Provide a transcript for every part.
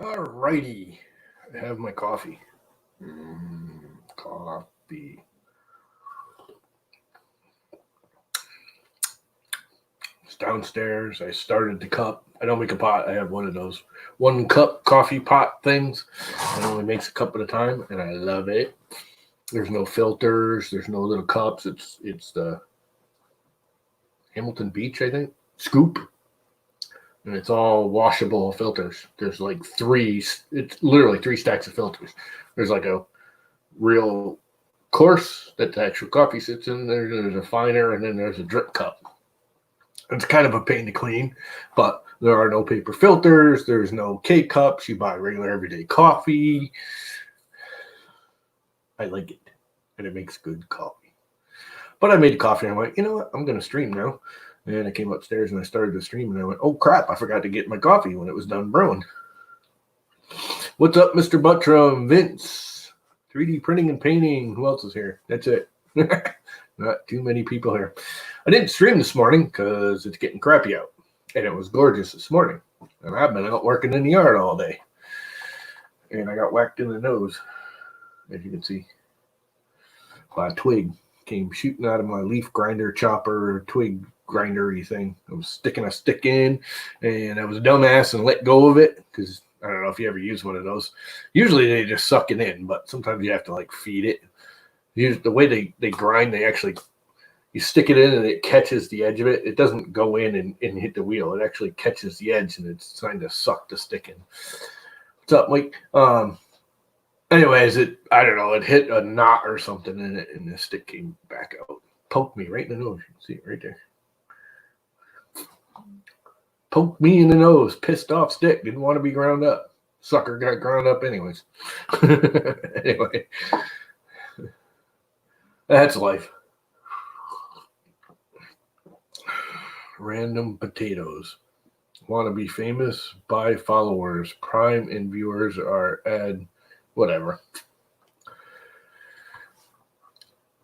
All righty. I have my coffee. Coffee. It's downstairs. I started the cup. I don't make a pot. I have one of those 1 cup coffee pot things. It only makes a cup at a time, and I love it. There's no filters. There's no little cups. It's the Hamilton Beach, I think, scoop, and it's all washable filters. There's like three. It's literally 3 stacks of filters. There's like a real coarse that the actual coffee sits in. There's a finer, and then there's a drip cup. It's kind of a pain to clean, but there are no paper filters. There's no K cups. You buy regular everyday coffee. I like it, and it makes good coffee. But I made coffee, and I'm like, you know what? I'm going to stream now. And I came upstairs, and I started to stream, and I went, oh, crap, I forgot to get my coffee when it was done brewing. What's up, Mr. Buttram? Vince, 3D printing and painting. Who else is here? That's it. Not too many people here. I didn't stream this morning because it's getting crappy out, and it was gorgeous this morning. And I've been out working in the yard all day, and I got whacked in the nose, as you can see, by a twig. Came shooting out of my leaf grinder, chopper, twig grindery thing. I was sticking a stick in, and I was a dumbass and let go of it because I don't know if you ever use one of those. Usually they just suck it in, but sometimes you have to like feed it. The way they grind, they actually, you stick it in and it catches the edge of it. It doesn't go in and hit the wheel. It actually catches the edge, and it's trying to suck the stick in. What's up, Mike? Anyways, I don't know, it hit a knot or something in it, and the stick came back out. Poked me right in the nose. You can see it right there. Poked me in the nose. Pissed off stick. Didn't want to be ground up. Sucker got ground up anyways. Anyway. That's life. Random potatoes. Want to be famous? Buy followers. Prime and viewers are ad. Whatever.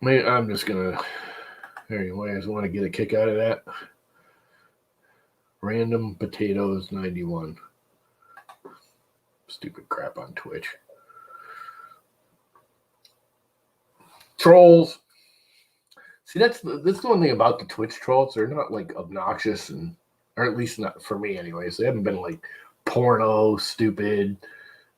I'm just going to. Anyway, I just want to get a kick out of that. Random potatoes 91. Stupid crap on Twitch. Trolls. See, that's the one thing about the Twitch trolls. They're not like obnoxious, or at least not for me anyways. They haven't been like porno, stupid.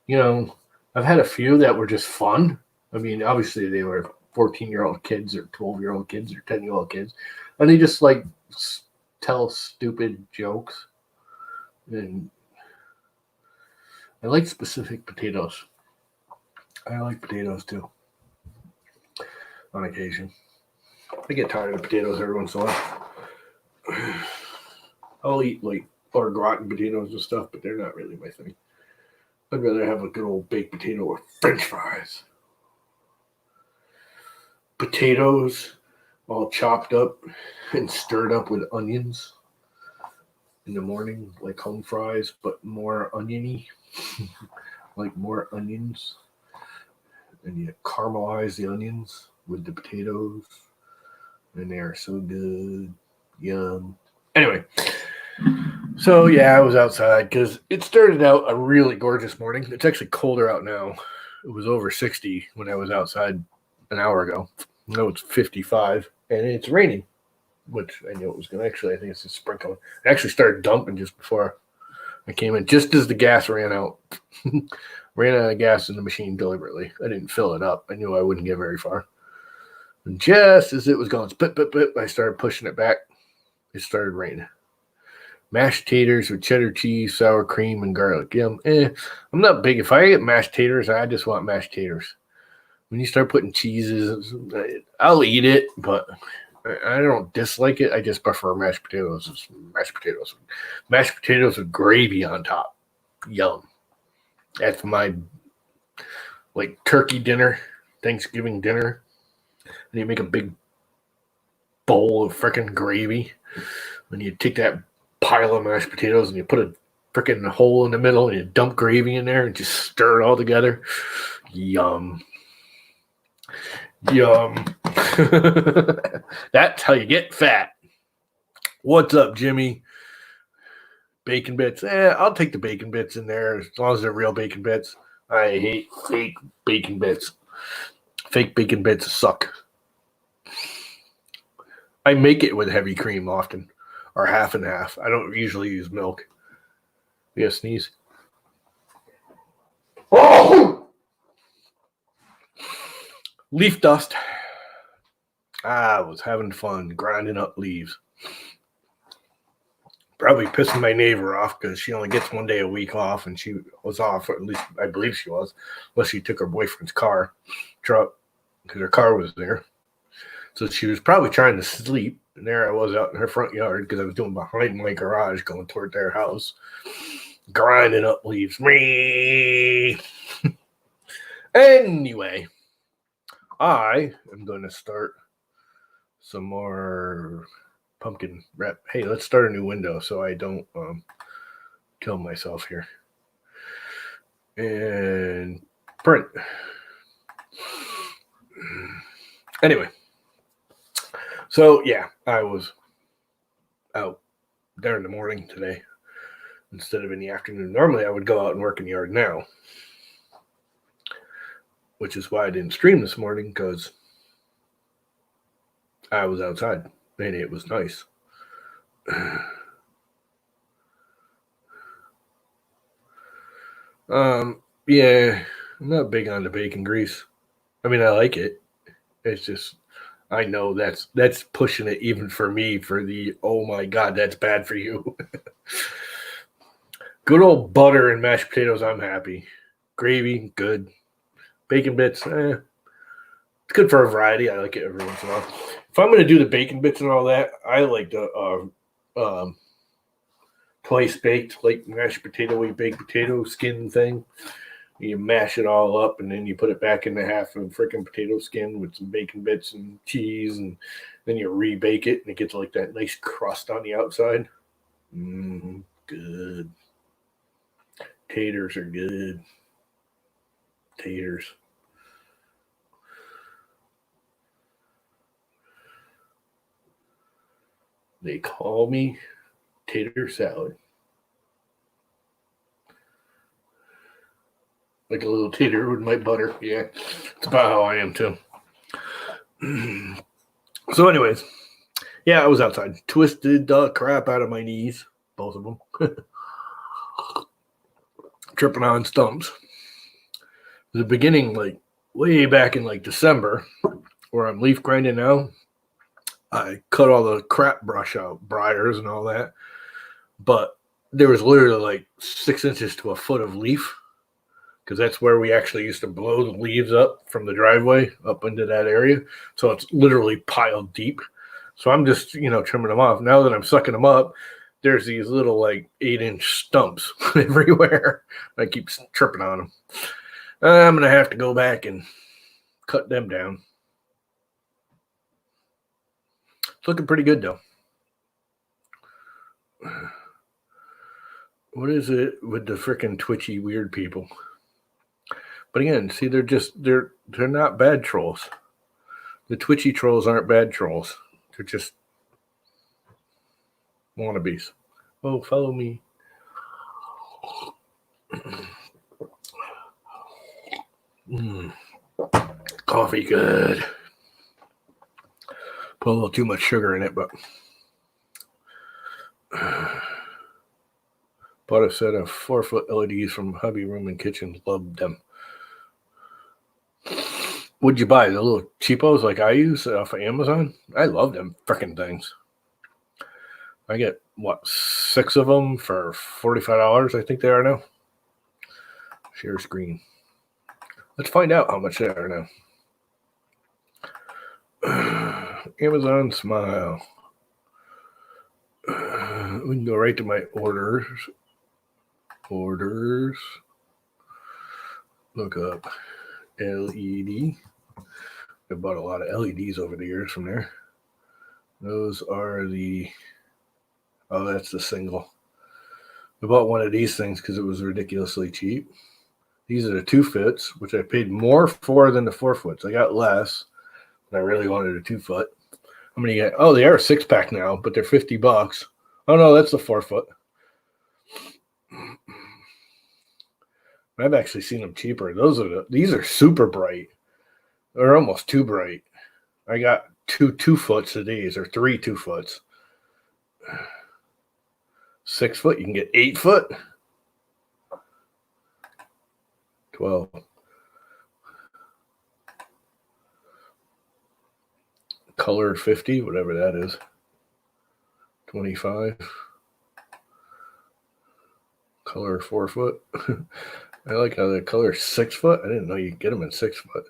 You know, I've had a few that were just fun. I mean, obviously they were 14-year-old kids or 12-year-old kids or 10-year-old kids. And they just like tell stupid jokes. And I like specific potatoes. I like potatoes too. On occasion. I get tired of potatoes every once in a while. I'll eat like au gratin potatoes and stuff, but they're not really my thing. I'd rather have a good old baked potato or French fries. Potatoes all chopped up and stirred up with onions in the morning, like home fries, but more oniony, like more onions. And you caramelize the onions with the potatoes, and they are so good. Yum. Anyway, so yeah, I was outside because it started out a really gorgeous morning. It's actually colder out now. It was over 60 when I was outside an hour ago. Now it's 55, and it's raining, which I knew it was going to. Actually, I think it's just sprinkling. It actually started dumping just before I came in, just as the gas ran out. Ran out of gas in the machine deliberately. I didn't fill it up. I knew I wouldn't get very far. And just as it was going, spit, I started pushing it back. It started raining. Mashed taters with cheddar cheese, sour cream, and garlic. Yum. I'm not big. If I get mashed taters, I just want mashed taters. When you start putting cheeses, I'll eat it, but I don't dislike it. I just prefer mashed potatoes. Mashed potatoes with gravy on top. Yum. That's my like turkey dinner, Thanksgiving dinner. And you make a big bowl of freaking gravy. And you take that pile of mashed potatoes and you put a freaking hole in the middle and you dump gravy in there and just stir it all together. Yum. Yum. That's how you get fat. What's up, Jimmy? Bacon bits. I'll take the bacon bits in there as long as they're real bacon bits. I hate fake bacon bits. Fake bacon bits suck. I make it with heavy cream often, or half and half. I don't usually use milk. Yeah, sneeze. Oh! Leaf dust. I was having fun grinding up leaves. Probably pissing my neighbor off because she only gets 1 day a week off, and she was off, or at least I believe she was, unless she took her boyfriend's truck, because her car was there. So she was probably trying to sleep, and there I was out in her front yard because I was doing behind my garage going toward their house, grinding up leaves. Anyway, I am going to start some more pumpkin wrap. Hey, let's start a new window so I don't kill myself here. And print. Anyway. So, yeah, I was out there in the morning today instead of in the afternoon. Normally, I would go out and work in the yard now, which is why I didn't stream this morning, because I was outside and it was nice. Yeah, I'm not big on the bacon grease. I mean, I like it. It's just, I know that's pushing it even for me for the, oh my God, that's bad for you. Good old butter and mashed potatoes, I'm happy. Gravy, good. Bacon bits, it's good for a variety. I like it every once in a while. If I'm going to do the bacon bits and all that, I like the twice baked, like mashed potato, baked potato skin thing. You mash it all up, and then you put it back in the half of freaking potato skin with some bacon bits and cheese, and then you rebake it, and it gets like that nice crust on the outside. Good. Taters are good. Taters. They call me tater salad. Like a little tater with my butter. Yeah, it's about how I am too. So anyways, yeah, I was outside. Twisted the crap out of my knees. Both of them. Tripping on stumps. The beginning, like way back in like December, where I'm leaf grinding now, I cut all the crap brush out, briars and all that. But there was literally like 6 inches to a foot of leaf, because that's where we actually used to blow the leaves up from the driveway up into that area. So it's literally piled deep. So I'm just, trimming them off. Now that I'm sucking them up, there's these little like 8-inch stumps everywhere. I keep tripping on them. I'm going to have to go back and cut them down. It's looking pretty good though. What is it with the freaking twitchy weird people? But again, see, they're not bad trolls. The twitchy trolls aren't bad trolls. They're just wannabes. Oh, follow me. Coffee, good. Put a little too much sugar in it, but bought a set of 4-foot LEDs from Hubby Room and Kitchen. Loved them. What'd you buy? The little cheapos like I use off of Amazon? I love them freaking things. I get, 6 of them for $45, I think they are now. Share screen. Let's find out how much they are now. Amazon Smile. We can go right to my orders. Look up LED. I bought a lot of LEDs over the years from there. Those are that's the single. I bought one of these things because it was ridiculously cheap. These are the 2-foots, which I paid more for than the 4-foots. I got less, but I really wanted a 2-foot. How many you get? Oh, they are a 6-pack now, but they're $50. Oh no, that's the 4-foot. I've actually seen them cheaper. These are super bright. They're almost too bright. I got two 2-foots of these, or 3 2-foots. 6 foot, you can get 8 foot. 12. Color 50, whatever that is. 25. Color 4 foot. I like how the color 6 foot. I didn't know you could get them in 6 foot.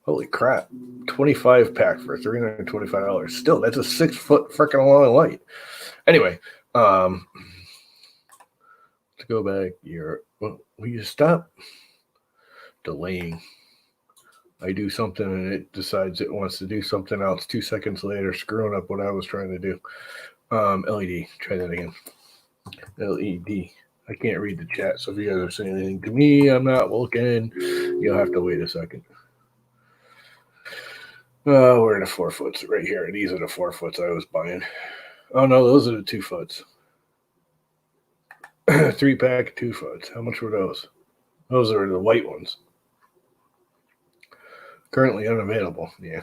Holy crap. 25 pack for $325. Still, that's a 6 foot freaking long light. Anyway, to go back here, will you stop delaying? I do something and it decides it wants to do something else 2 seconds later, screwing up what I was trying to do. LED, try that again. LED. I can't read the chat, so if you guys are saying anything to me, I'm not looking. You'll have to wait a second. Where are the 4 foots? Right here. These are the 4 foots I was buying. Oh no, those are the 2 foots. 3 pack 2 foots. How much were those? Those are the white ones. Currently unavailable. Yeah.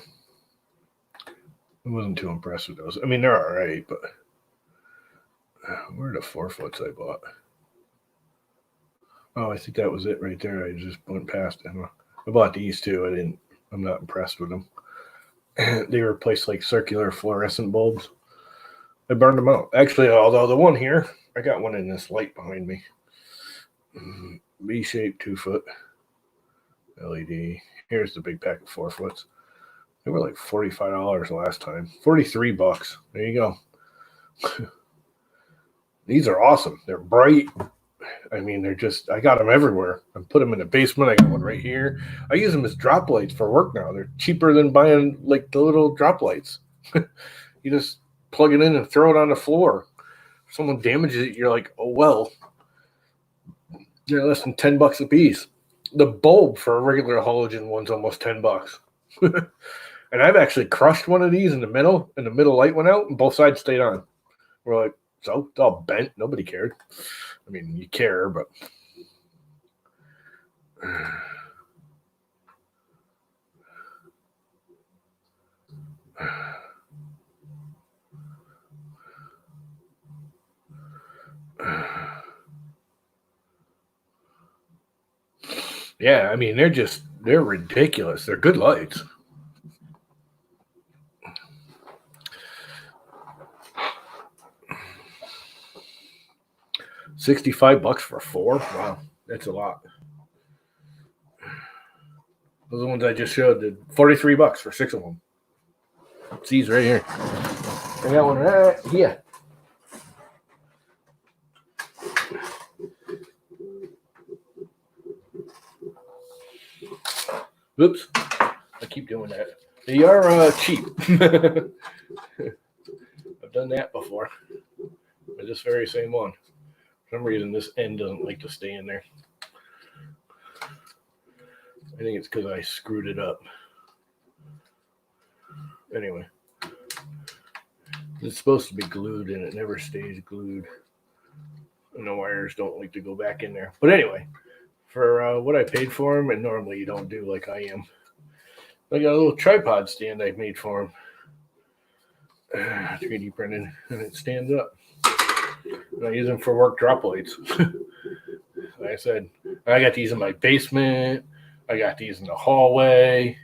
I wasn't too impressed with those. I mean, they're all right, but where are the 4 foots I bought? Oh, I think that was it right there. I just went past it. I bought these too. I'm not impressed with them. They replaced like circular fluorescent bulbs. I burned them out. Actually, although the one here, I got one in this light behind me. V-shaped 2 foot LED. Here's the big pack of 4 foots. They were like $45 last time. $43. There you go. These are awesome. They're bright. I mean, I got them everywhere. I put them in the basement. I got one right here. I use them as drop lights for work now. They're cheaper than buying like the little drop lights. You just plug it in and throw it on the floor. If someone damages it, you're like, oh, well. They're less than $10 a piece. The bulb for a regular halogen one's almost $10. And I've actually crushed one of these in the middle, and the middle light went out, and both sides stayed on. We're like, so it's all bent. Nobody cared. I mean, you care, but yeah, I mean, they're ridiculous. They're good lights. $65 for 4? Wow, that's a lot. Those are the ones I just showed. Did $43 for 6 of them. It's these right here. I got one right here. Oops. I keep doing that. They are cheap. I've done that before. But this very same one. For some reason, this end doesn't like to stay in there. I think it's because I screwed it up. Anyway. It's supposed to be glued, and it never stays glued. And the wires don't like to go back in there. But anyway, for what I paid for them, and normally you don't do like I am. I got a little tripod stand I made for him. 3D printed, and it stands up. And I use them for work drop lights. Like I said, I got these in my basement. I got these in the hallway.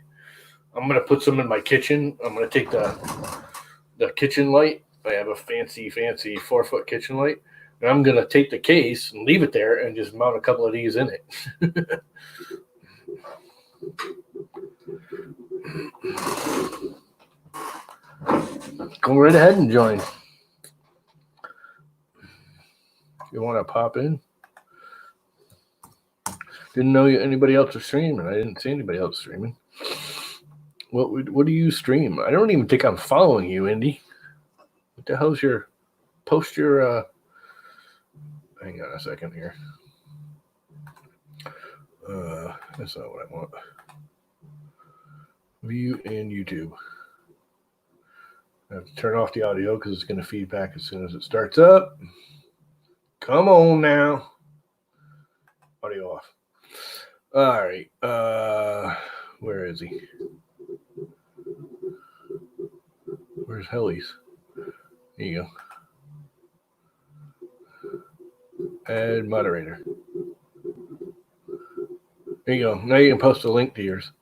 I'm going to put some in my kitchen. I'm going to take the kitchen light. I have a fancy 4-foot kitchen light. And I'm going to take the case and leave it there and just mount a couple of these in it. Go right ahead and join. If you want to pop in. Didn't know anybody else was streaming. I didn't see anybody else streaming. What do you stream? I don't even think I'm following you, Indy. What the hell's post your hang on a second here. That's not what I want. View and YouTube. I have to turn off the audio because it's going to feed back as soon as it starts up. Come on now. Audio off. All right. Where is he? Where's Helly's? There you go. Add moderator. There you go. Now you can post a link to yours.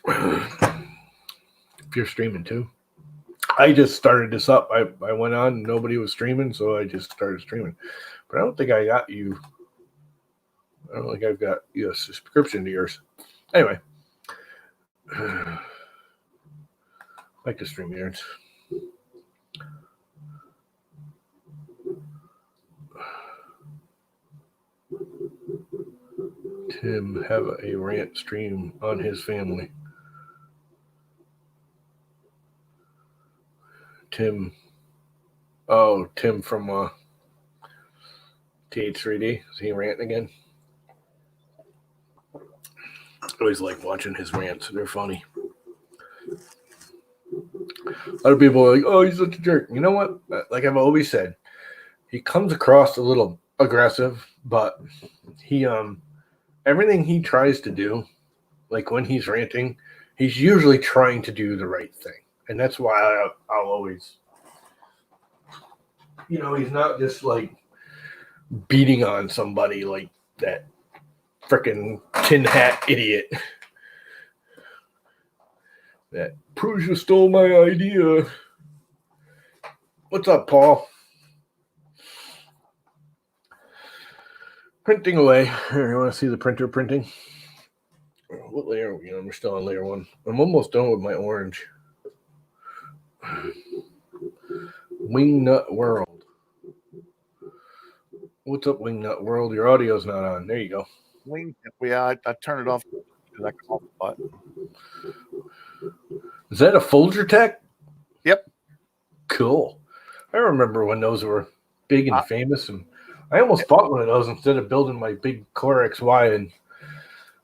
If you're streaming too. I just started this up. I went on, nobody was streaming, so I just started streaming. But I don't think I got you. I don't think I've got you a subscription to yours. Anyway. I like to stream yours. Tim have a rant stream on his family. Tim from TH3D. Is he ranting again? I always like watching his rants. They're funny. A lot of people are like, oh, he's such a jerk. You know what? Like I've always said, he comes across a little aggressive, but he everything he tries to do, like when he's ranting, he's usually trying to do the right thing. And that's why I'll always, he's not just like beating on somebody like that freaking tin hat idiot that Prusa stole my idea. What's up, Paul? Printing away. Here, you want to see the printer printing? What layer are we on? We're still on layer 1. I'm almost done with my orange. Wingnut World. What's up, Wingnut World? Your audio's not on. There you go. I turned it off because I called the button. Is that a Folger Tech? Yep. Cool. I remember when those were big and famous, and I almost bought one of those instead of building my big Core XY, and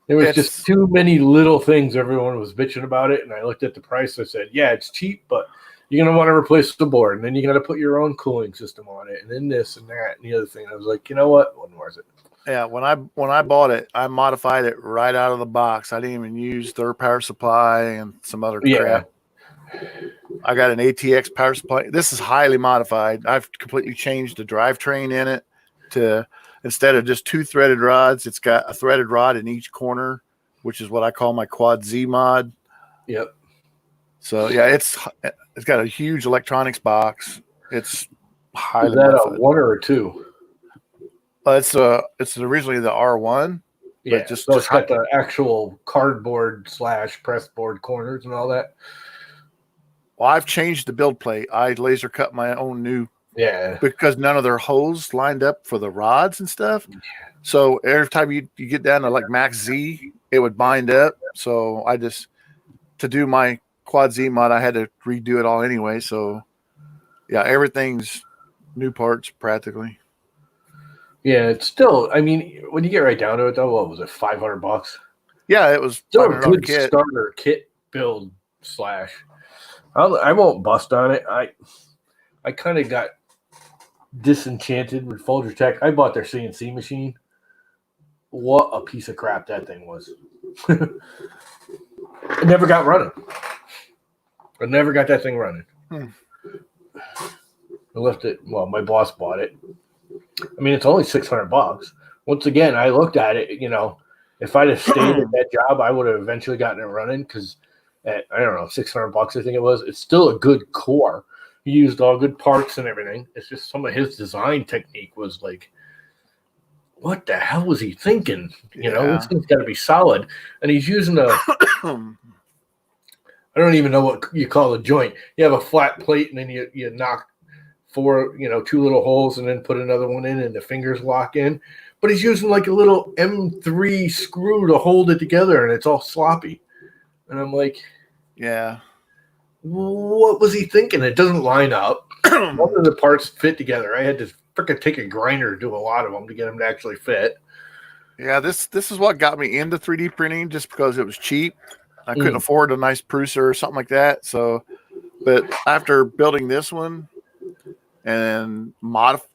there was just too many little things. Everyone was bitching about it, and I looked at the price. I said, yeah, it's cheap, but you're going to want to replace the board, and then you got to put your own cooling system on it, and then this and that and the other thing. I was like, you know what? Wasn't worth it. Yeah, when I bought it, I modified it right out of the box. I didn't even use their power supply and some other crap. I got an ATX power supply. This is highly modified. I've completely changed the drivetrain in it to, instead of just 2 threaded rods, it's got a threaded rod in each corner, which is what I call my Quad Z mod. Yep. So yeah, it's got a huge electronics box. It's highly Is that modified. A 1 or a 2? It's originally the R1. Yeah, so it's got the actual cardboard / press board corners and all that. Well, I've changed the build plate. I laser cut my own new. Yeah. Because none of their holes lined up for the rods and stuff. Yeah. So every time you get down to like Max Z, it would bind up. So to do my Quad Z mod, I had to redo it all anyway. So yeah, everything's new parts practically. Yeah, it's still, I mean, when you get right down to it, though, what was it, $500? Yeah, it was still a good starter kit build / I won't bust on it. I kind of got disenchanted with Folger Tech. I bought their CNC machine. What a piece of crap that thing was. It never got running. I never got that thing running. I left it, well, my boss bought it. I mean, it's only $600. Once again, I looked at it, if I'd have stayed at that job, I would have eventually gotten it running because at, I don't know, $600, I think it was. It's still a good core. He used all good parts and everything. It's just some of his design technique was like, what the hell was he thinking? This thing's got to be solid. And he's using I don't even know what you call a joint. You have a flat plate and then you knock 4, 2 little holes and then put another one in and the fingers lock in. But he's using like a little M3 screw to hold it together and it's all sloppy. And I'm like, yeah, what was he thinking? It doesn't line up. None of the parts fit together. I had to freaking take a grinder to do a lot of them to get them to actually fit. Yeah, this is what got me into 3D printing just because it was cheap. I couldn't afford a nice Prusa or something like that. So, but after building this one, and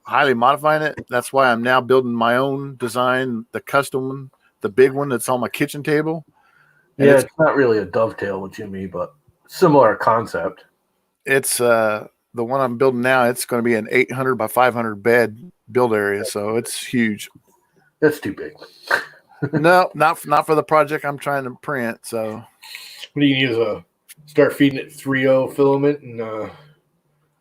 highly modifying it. That's why I'm now building my own design, the custom one, the big one that's on my kitchen table. And yeah, it's not really a dovetail with Jimmy, but similar concept. It's the one I'm building now. It's going to be an 800 by 500 bed build area, so it's huge. That's too big. No, not for the project I'm trying to print. So, what do you use? Start feeding it 3.0 filament and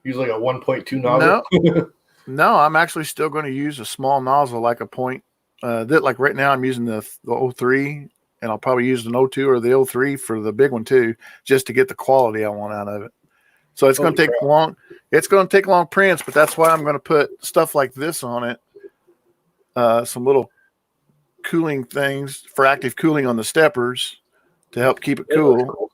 use like a 1.2 nozzle? No, I'm actually still going to use a small nozzle, like a point. Like right now, I'm using the 03, and I'll probably use an 02 or the 03 for the big one too, just to get the quality I want out of it. So it's going to take long. It's going to take long prints, but that's why I'm going to put stuff like this on it. Some little cooling things for active cooling on the steppers to help keep it cool.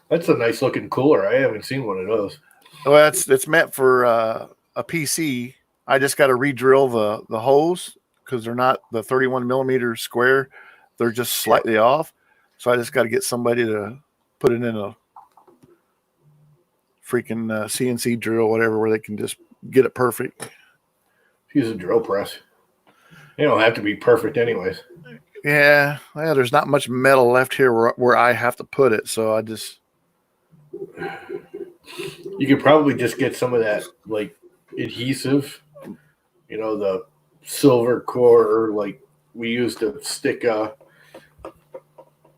That's a nice looking cooler. I haven't seen one of those. Well, it's meant for a PC. I just got to re-drill the holes because they're not the 31 millimeter square. They're just slightly off. So I just got to get somebody to put it in a freaking CNC drill, whatever, where they can just get it perfect. Use a drill press. They don't have to be perfect anyways. Yeah, there's not much metal left here where I have to put it, so I just... You could probably just get some of that, like, adhesive, the silver core, like we used to stick,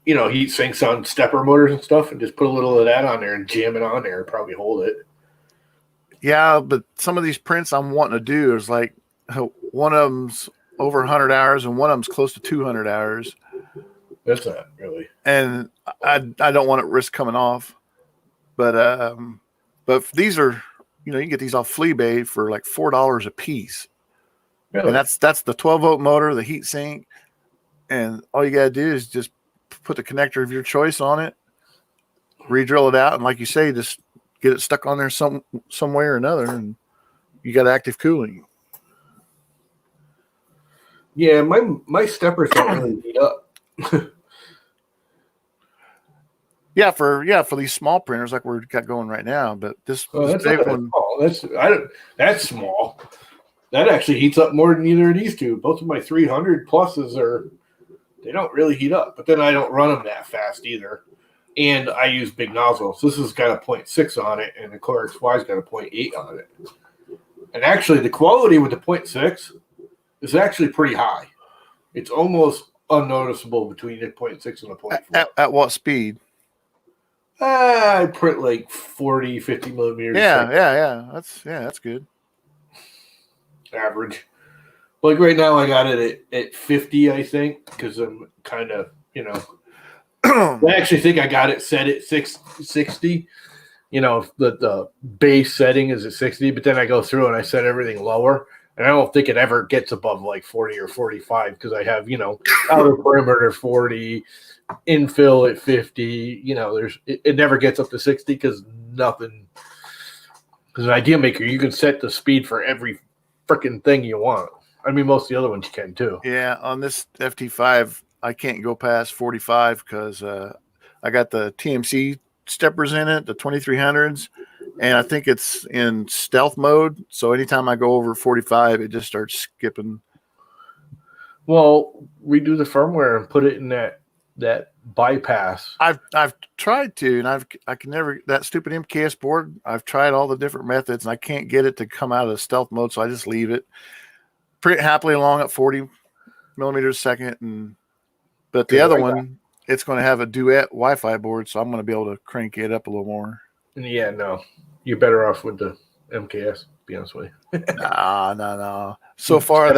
heat sinks on stepper motors and stuff, and just put a little of that on there and jam it on there and probably hold it. Yeah, but some of these prints I'm wanting to do is like one of them's over 100 hours and one of them's close to 200 hours. That's not really. And I don't want it risk coming off. But these are, you can get these off Fleabay for like $4 a piece. Really? And that's the 12-volt motor, the heat sink, and all you got to do is just put the connector of your choice on it, re-drill it out, and like you say, just get it stuck on there some way or another, and you got active cooling. Yeah, my steppers don't really heat up. Yeah, for these small printers like we've got going right now, but this big one. That's small. That actually heats up more than either of these two. Both of my 300 pluses they don't really heat up, but then I don't run them that fast either. And I use big nozzles. This has got a 0.6 on it, and the Core XY's got a 0.8 on it. And actually, the quality with the 0.6 is actually pretty high. It's almost unnoticeable between the 0.6 and the 0.4. At what speed? I print like 40, 50 millimeters. Yeah. That's good. Average. Like right now, I got it at 50, I think, because I'm kind of, I actually think I got it set at 60. The base setting is at 60, but then I go through and I set everything lower. And I don't think it ever gets above like 40 or 45 because I have, outer perimeter 40, infill at 50. It never gets up to 60 because nothing. Because an Idea Maker, you can set the speed for every freaking thing you want. I mean, most of the other ones you can too. Yeah, on this FT5, I can't go past 45 because I got the TMC steppers in it, the 2300s. And I think it's in stealth mode. So anytime I go over 45, it just starts skipping. Well, redo the firmware and put it in that bypass. I've tried to, and I can never, that stupid MKS board, I've tried all the different methods and I can't get it to come out of stealth mode. So I just leave it pretty happily along at 40 millimeters a second. But the other one, it's going to have a duet Wi-Fi board. So I'm going to be able to crank it up a little more. Yeah, no. You're better off with the MKS, to be honest with you. No. So far,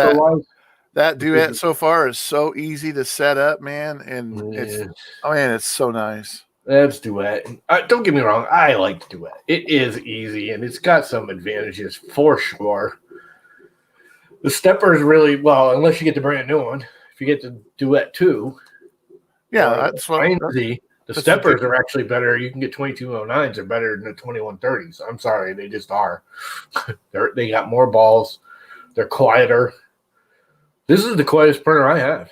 that duet so far is so easy to set up, man. And it's so nice. That's duet. Don't get me wrong. I like duet. It is easy, and it's got some advantages for sure. The stepper is really, unless you get the brand new one. If you get the duet 2. Yeah, that's what The steppers are actually better. You can get 2209s are better than the 2130s. I'm sorry, they just are. They got more balls. They're quieter. This is the quietest printer I have.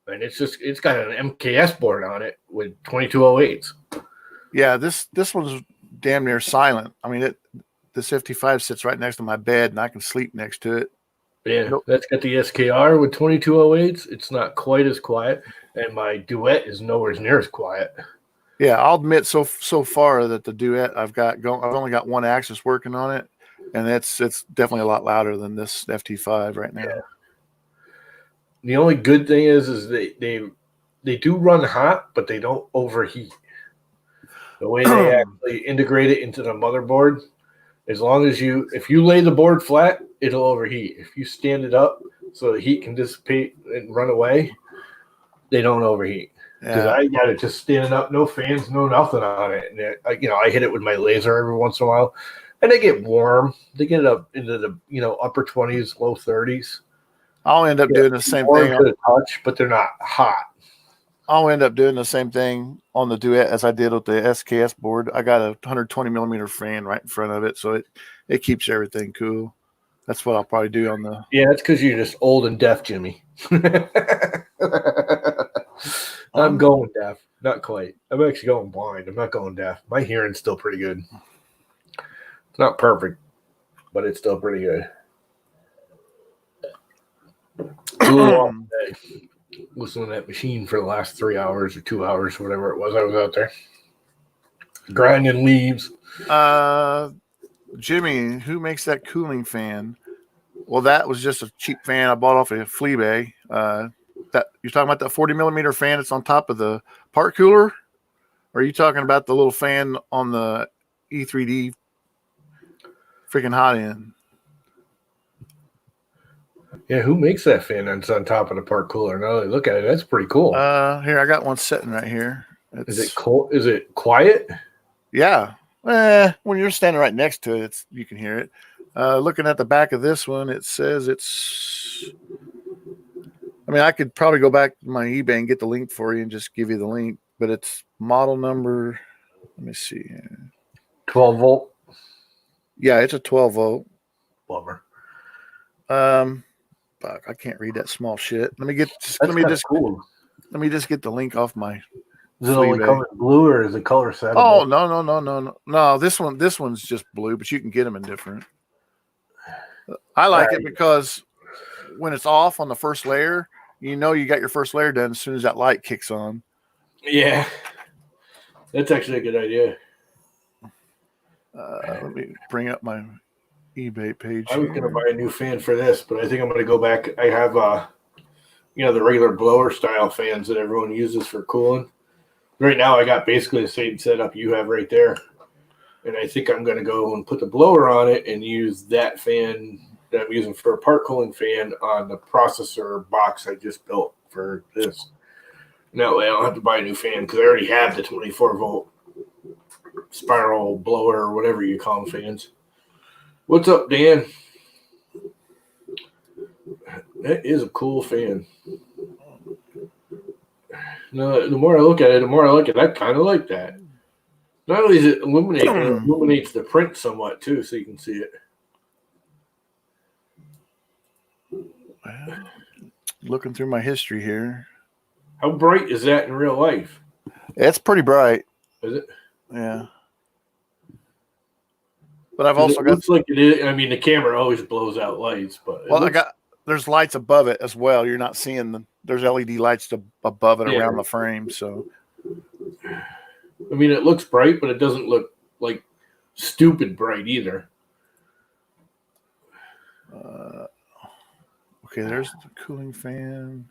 And it's got an MKS board on it with 2208s. Yeah, this one's damn near silent. I mean, this FT5 sits right next to my bed, and I can sleep next to it. Yeah, that's got the SKR with 2208s. It's not quite as quiet, and my Duet is nowhere near as quiet. Yeah, I'll admit so far that the Duet I've only got one axis working on it, and it's definitely a lot louder than this FT5 right now. Yeah. The only good thing is they do run hot, but they don't overheat. The way they actually integrate it into the motherboard, as long as if you lay the board flat, it'll overheat. If you stand it up so the heat can dissipate and run away, they don't overheat. Because I got it just standing up, no fans, no nothing on it. And I hit it with my laser every once in a while, and they get warm. They get it up into the upper 20s, low 30s. I'll end up doing the same thing to the touch, but they're not hot. I'll end up doing the same thing on the Duet as I did with the SKS board. I got a 120 millimeter fan right in front of it, so it keeps everything cool. That's what I'll probably do on the. Yeah, that's because you're just old and deaf, Jimmy. I'm going deaf. Not quite. I'm actually going blind. I'm not going deaf. My hearing's still pretty good. It's not perfect, but it's still pretty good. Listening to that machine for the last 3 hours or 2 hours, whatever it was. I was out there grinding leaves. Jimmy, who makes that cooling fan? Well, that was just a cheap fan I bought off of Fleabay. That you're talking about that 40 millimeter fan that's on top of the part cooler? Or are you talking about the little fan on the E3D freaking hot end? Yeah, who makes that fan that's on top of the part cooler? Now that I look at it, that's pretty cool. Here, I got one sitting right here. Is it cold? Is it quiet? Yeah. When you're standing right next to it, you can hear it. Looking at the back of this one, it says it's. I mean, I could probably go back to my eBay and get the link for you and just give you the link, but it's model number. Let me see. 12 volt. Yeah, it's a 12 volt. Bummer. Fuck, I can't read that small shit. Let me just cool. Let me just get the link off my. Is it only color blue or is it color set? Oh no! This one's just blue, but you can get them in different. I like it because when it's off on the first layer, you know you got your first layer done as soon as that light kicks on. Yeah, that's actually a good idea. Let me bring up my eBay page. I was going to buy a new fan for this, but I think I'm going to go back. I have, the regular blower style fans that everyone uses for cooling. Right now, I got basically the same setup you have right there. And I think I'm going to go and put the blower on it and use that fan that I'm using for a part cooling fan on the processor box I just built for this. No way, I don't have to buy a new fan because I already have the 24 volt spiral blower or whatever you call them fans. What's up, Dan? That is a cool fan. No, the more I look at it, I kind of like that. Not only does it illuminate, it illuminates the print somewhat too, so you can see it. Well, looking through my history here. How bright is that in real life? It's pretty bright. Is it? Yeah. But I've also got. Looks like it is. I mean, the camera always blows out lights, but there's lights above it as well. You're not seeing them. There's LED lights above it around the frame. So, I mean, it looks bright, but it doesn't look like stupid bright either. Okay, there's the cooling fan.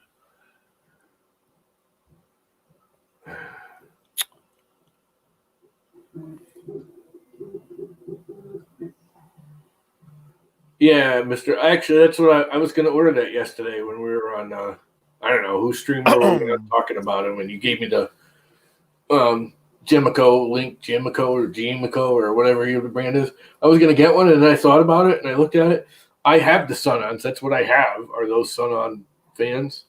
Yeah, Mr. Actually, that's what I was going to order that yesterday when we were on, I don't know, whose stream we were talking about it when you gave me the Gemico link, Gemico or whatever your brand is. I was going to get one, and then I thought about it, and I looked at it. I have the Sun-Ons. That's what I have, are those Sun-On fans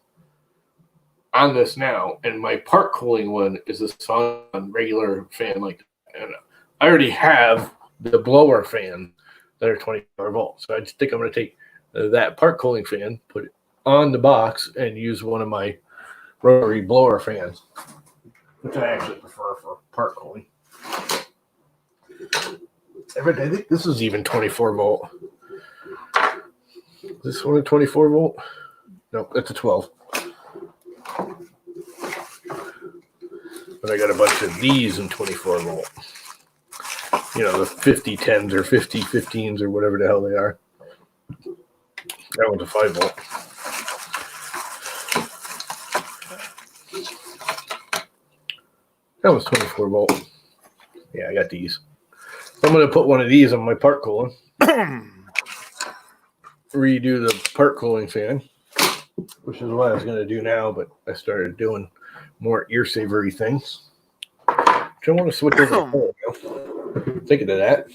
on this now. And my part cooling one is a Sun-On regular fan like that. And I already have the blower fan that are 24 volts. So I just think I'm going to take that part cooling fan, put it on the box, and use one of my rotary blower fans, which I actually prefer for part cooling. I think this is even 24 volt. Is this one a 24 volt? Nope, that's a 12. But I got a bunch of these in 24 volt. You know, the 5010s or 5015s or whatever the hell they are. That one's a 5 volt. That was 24 volt. Yeah, I got these. I'm going to put one of these on my part cooling. Redo the part cooling fan, which is what I was going to do now, but I started doing more ear savory things. I want to switch over to color now. Thinking of that.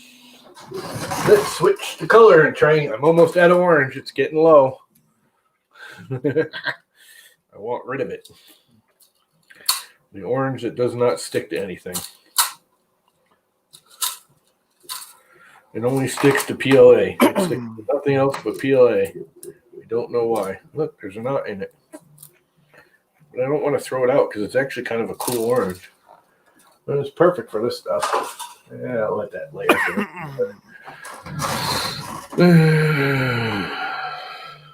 Let's switch the color and try. I'm almost out of orange. It's getting low. I want rid of it. The orange that does not stick to anything. It only sticks to PLA. It sticks to nothing else but PLA. I don't know why. Look, there's a knot in it. But I don't want to throw it out because it's actually kind of a cool orange. But it's perfect for this stuff. Yeah, I'll let that lay there.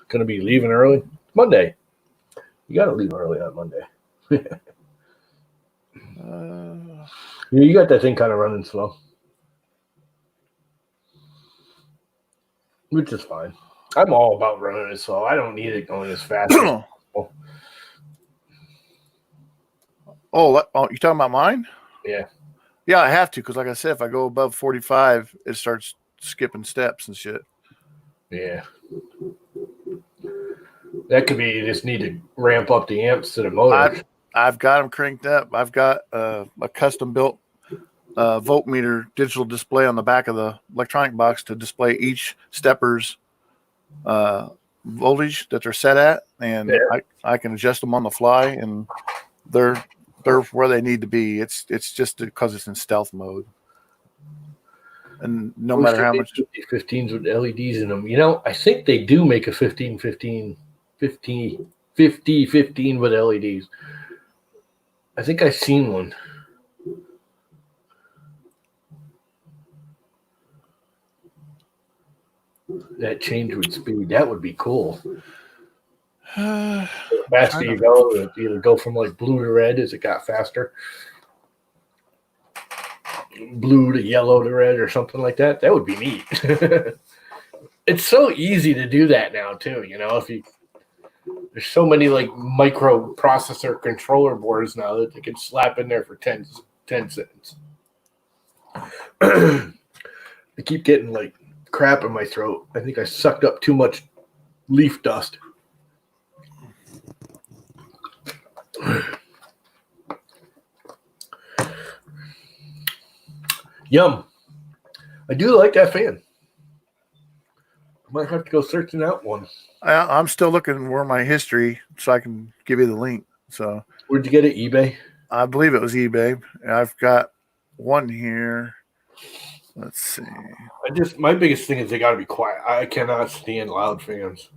Gonna be leaving early. Monday. You gotta leave early on Monday. You got that thing kind of running slow. Which is fine. I'm all about running it slow. I don't need it going as fast as possible. Oh, you talking about mine? Yeah. Yeah, I have to because, like I said, if I go above 45, it starts skipping steps and shit. Yeah. That could be you just need to ramp up the amps to the motor. I've got them cranked up. I've got a custom-built voltmeter digital display on the back of the electronic box to display each stepper's voltage that they're set at, and I can adjust them on the fly, and they're where they need to be. It's just because it's in stealth mode, and no matter how much 15s with LEDs in them. You know, I think they do make a 15 with LEDs. I think I've seen one. That change with speed, that would be cool. The faster you go, it either go from like blue to red as it got faster, blue to yellow to red, or something like that. That would be neat. It's so easy to do that now too. You know, there's so many like microprocessor controller boards now that they can slap in there for 10 cents. I keep getting like crap in my throat. I think I sucked up too much leaf dust. Yum. I do like that fan. I might have to go searching out one. I'm still looking for my history so I can give you the link. So where'd you get it? eBay? I believe it was eBay. I've got one here. Let's see. My biggest thing is they got to be quiet. I cannot stand loud fans.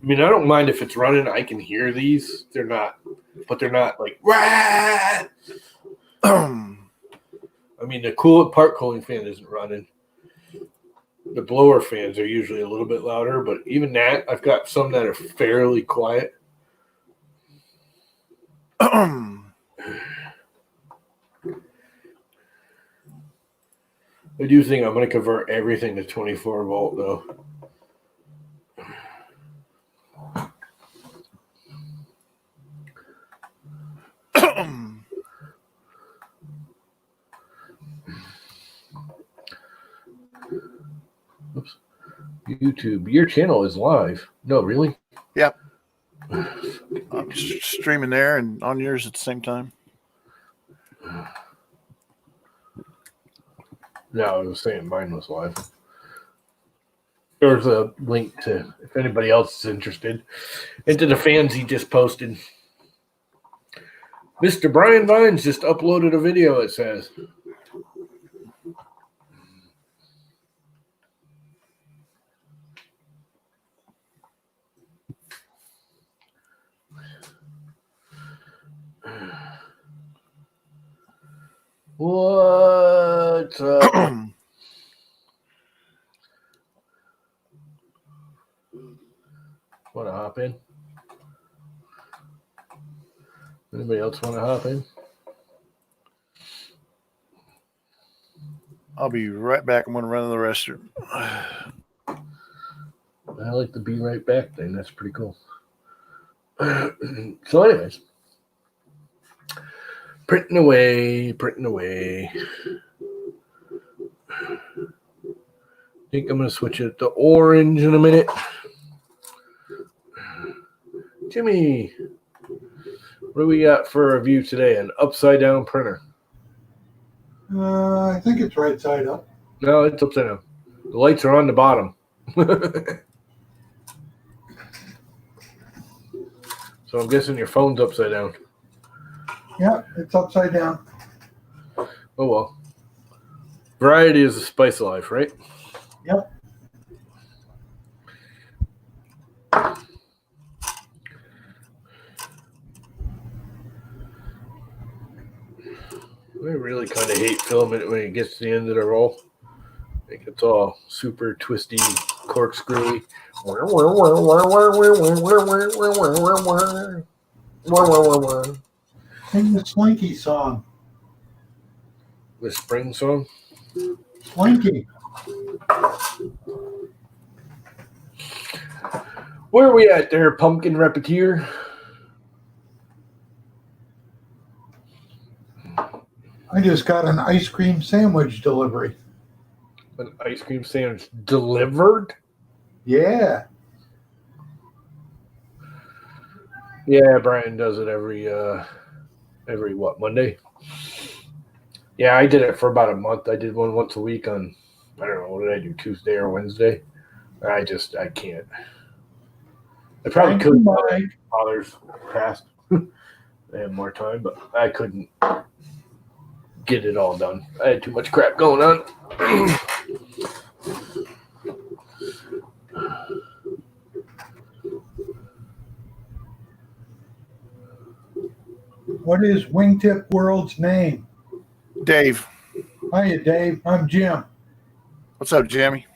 I mean, I don't mind if it's running. I can hear these. They're not like, rah! I mean, the part cooling fan isn't running. The blower fans are usually a little bit louder, but even that, I've got some that are fairly quiet. I do think I'm going to convert everything to 24 volt, though. Oops. YouTube, your channel is live. No, really? Yep. I'm streaming there and on yours at the same time. No, I was saying mine was live. There's a link to, if anybody else is interested, into the fans he just posted. Mr. Brian Vines just uploaded a video, it says. What's up? Want to hop in? Anybody else want to hop in? I'll be right back. I'm going to run to the restroom. I like the be right back thing. That's pretty cool. So, anyways, printing away. I think I'm going to switch it to orange in a minute. Jimmy, what do we got for a review today? An upside down printer. I think it's right side up. No, it's upside down. The lights are on the bottom. So I'm guessing your phone's upside down. Yeah, it's upside down. Oh, well. Variety is the spice of life, right? Yep. I really kind of hate filming it when it gets to the end of the roll. Like it's all super twisty, corkscrewy. Sing the Slinky song. The spring song. Slinky. Where are we at there, pumpkin repetier? I just got an ice cream sandwich delivery. An ice cream sandwich delivered? Yeah. Yeah, Brian does it every what, Monday? Yeah, I did it for about a month. I did one once a week on, I don't know, what did I do, Tuesday or Wednesday? I can't. I probably could. Father's passed. They have more time, but I couldn't get it all done. I had too much crap going on. What is Wingtip World's name? Dave. Hiya, Dave. I'm Jim. What's up, Jimmy?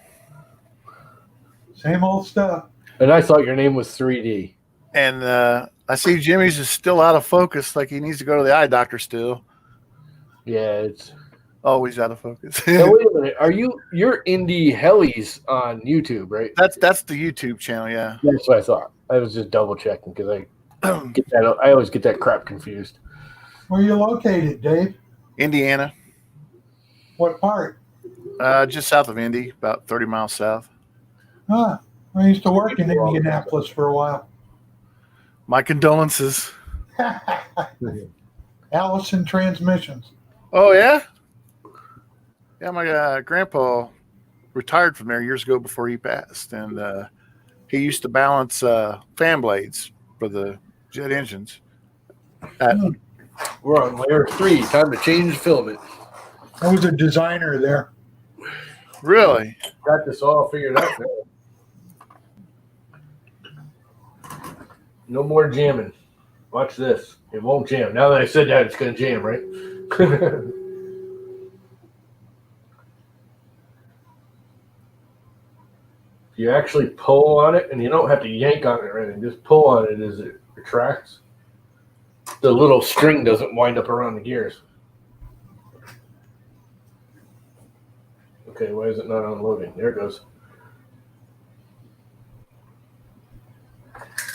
Same old stuff. And I thought your name was 3D. And I see Jimmy's is still out of focus, like he needs to go to the eye doctor still. Yeah, it's always out of focus. Now, wait a minute. You're Indie Hellies on YouTube, right? That's the YouTube channel, yeah. That's what I thought. I was just double checking because I always get that crap confused. Where are you located, Dave? Indiana. What part? Just south of Indy, about 30 miles south. I used to work in Indianapolis for a while. My condolences. Allison Transmissions. Oh, yeah? Yeah, my grandpa retired from there years ago before he passed, and he used to balance fan blades for the jet engines. We're on layer 3. Time to change the filament. I was a designer there. Really? Got this all figured out now. No more jamming. Watch this. It won't jam. Now that I said that, it's going to jam, right? If you actually pull on it, and you don't have to yank on it or anything, just pull on it as it retracts. The little string doesn't wind up around the gears. Okay, why is it not unloading? There it goes.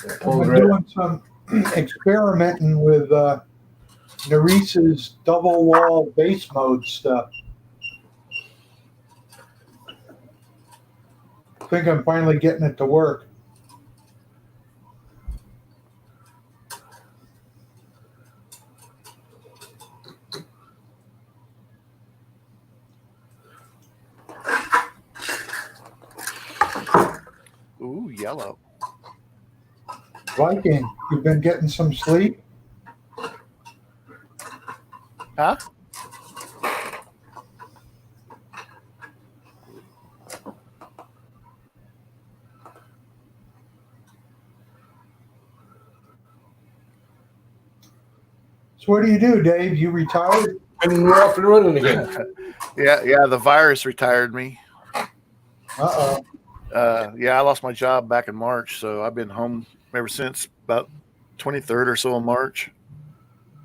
I've been doing some experimenting with Narice's double wall base mode stuff. I think I'm finally getting it to work. Ooh, yellow. Viking, you've been getting some sleep? Huh? So what do you do, Dave? You retired? And we're off and running again. Yeah, the virus retired me. Uh-oh. Yeah, I lost my job back in March, so I've been home ever since about 23rd or so of March.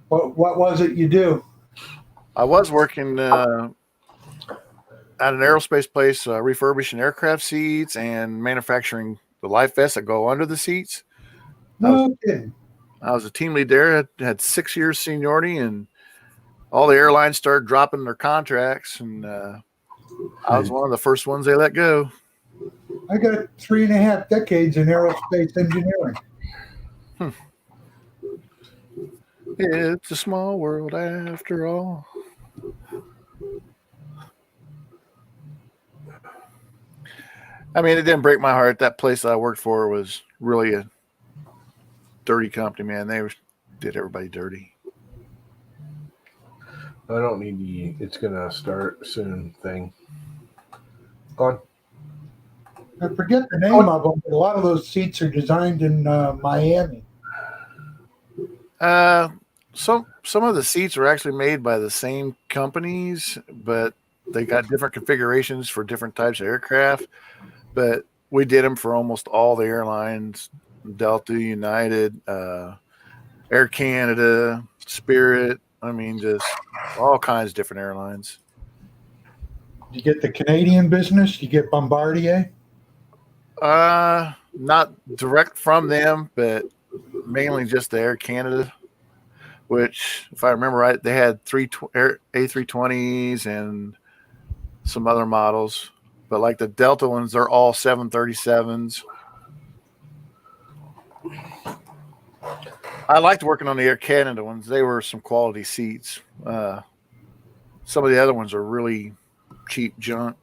What was it you do? I was working at an aerospace place, refurbishing aircraft seats and manufacturing the life vests that go under the seats. No kidding. I was a team lead there. I had 6 years seniority, and all the airlines started dropping their contracts, and I was one of the first ones they let go. I got 3.5 decades in aerospace engineering. It's a small world after all. I mean, it didn't break my heart. That place that I worked for was really a dirty company, man. They did everybody dirty. I don't need the "it's gonna start soon" thing. Go on. I forget the name of them, but a lot of those seats are designed in Miami. Some of the seats are actually made by the same companies, but they got different configurations for different types of aircraft. But we did them for almost all the airlines: Delta, United, Air Canada, Spirit. I mean, just all kinds of different airlines. You get the Canadian business, you get Bombardier. Not direct from them, but mainly just the Air Canada, which, if I remember right, they had three A320s and some other models. But like the Delta ones, they're all 737s. I liked working on the Air Canada ones. They were some quality seats. Some of the other ones are really cheap junk.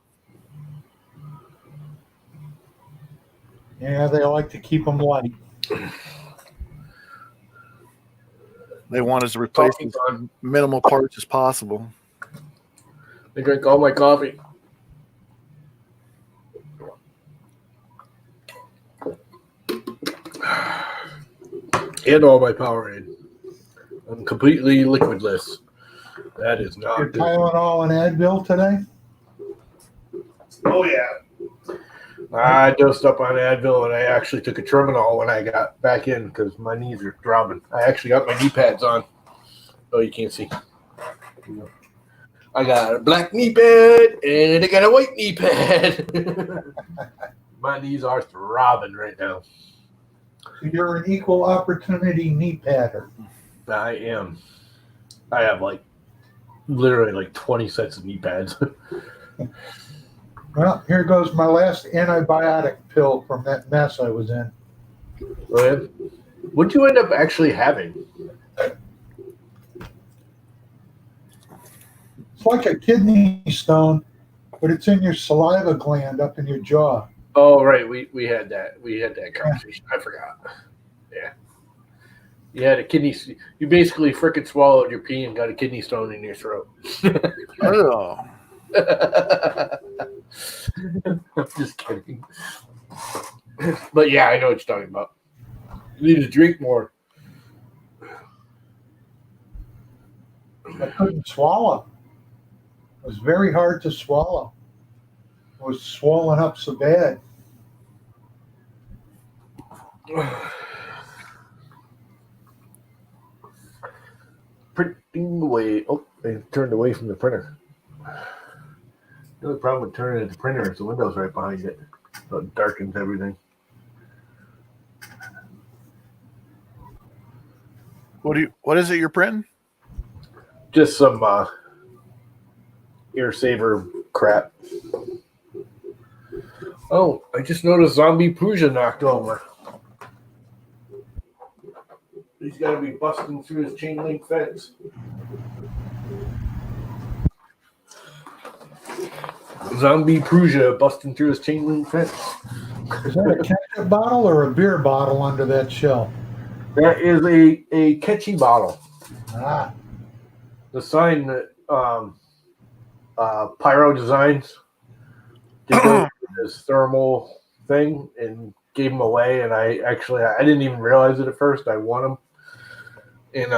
Yeah, they like to keep them light. They want us to replace as minimal parts as possible. I drank all my coffee. And all my Powerade. I'm completely liquidless. That is not Your good. Tylenol and Advil today? Oh, yeah. I dosed up on Advil, and I actually took a Terminal when I got back in because my knees are throbbing. I actually got my knee pads on. Oh, you can't see. I got a black knee pad, and I got a white knee pad. My knees are throbbing right now. You're an equal opportunity knee padder. I am. I have literally 20 sets of knee pads. Well, here goes my last antibiotic pill from that mess I was in. What'd you end up actually having? It's like a kidney stone, but it's in your saliva gland up in your jaw. Oh, right. We had that. We had that conversation. I forgot. Yeah. You had a kidney. You basically frickin' swallowed your pee and got a kidney stone in your throat. Oh. I'm just kidding. But yeah, I know what you're talking about. You need to drink more. I couldn't swallow. It was very hard to swallow. It was swollen up so bad. Printing away. Oh, they turned away from the printer. The only problem with turning the printer is the window's right behind it. So it darkens everything. What is it you're printing? Just some ear saver crap. Oh, I just noticed Zombie Prusa knocked over. He's got to be busting through his chain link fence. Zombie Prusa busting through his chain link fence. Is that a ketchup bottle or a beer bottle under that shell? That is a catchy bottle. Ah. The sign that Pyro Designs did this thermal thing and gave them away, and I didn't even realize it at first. I won them in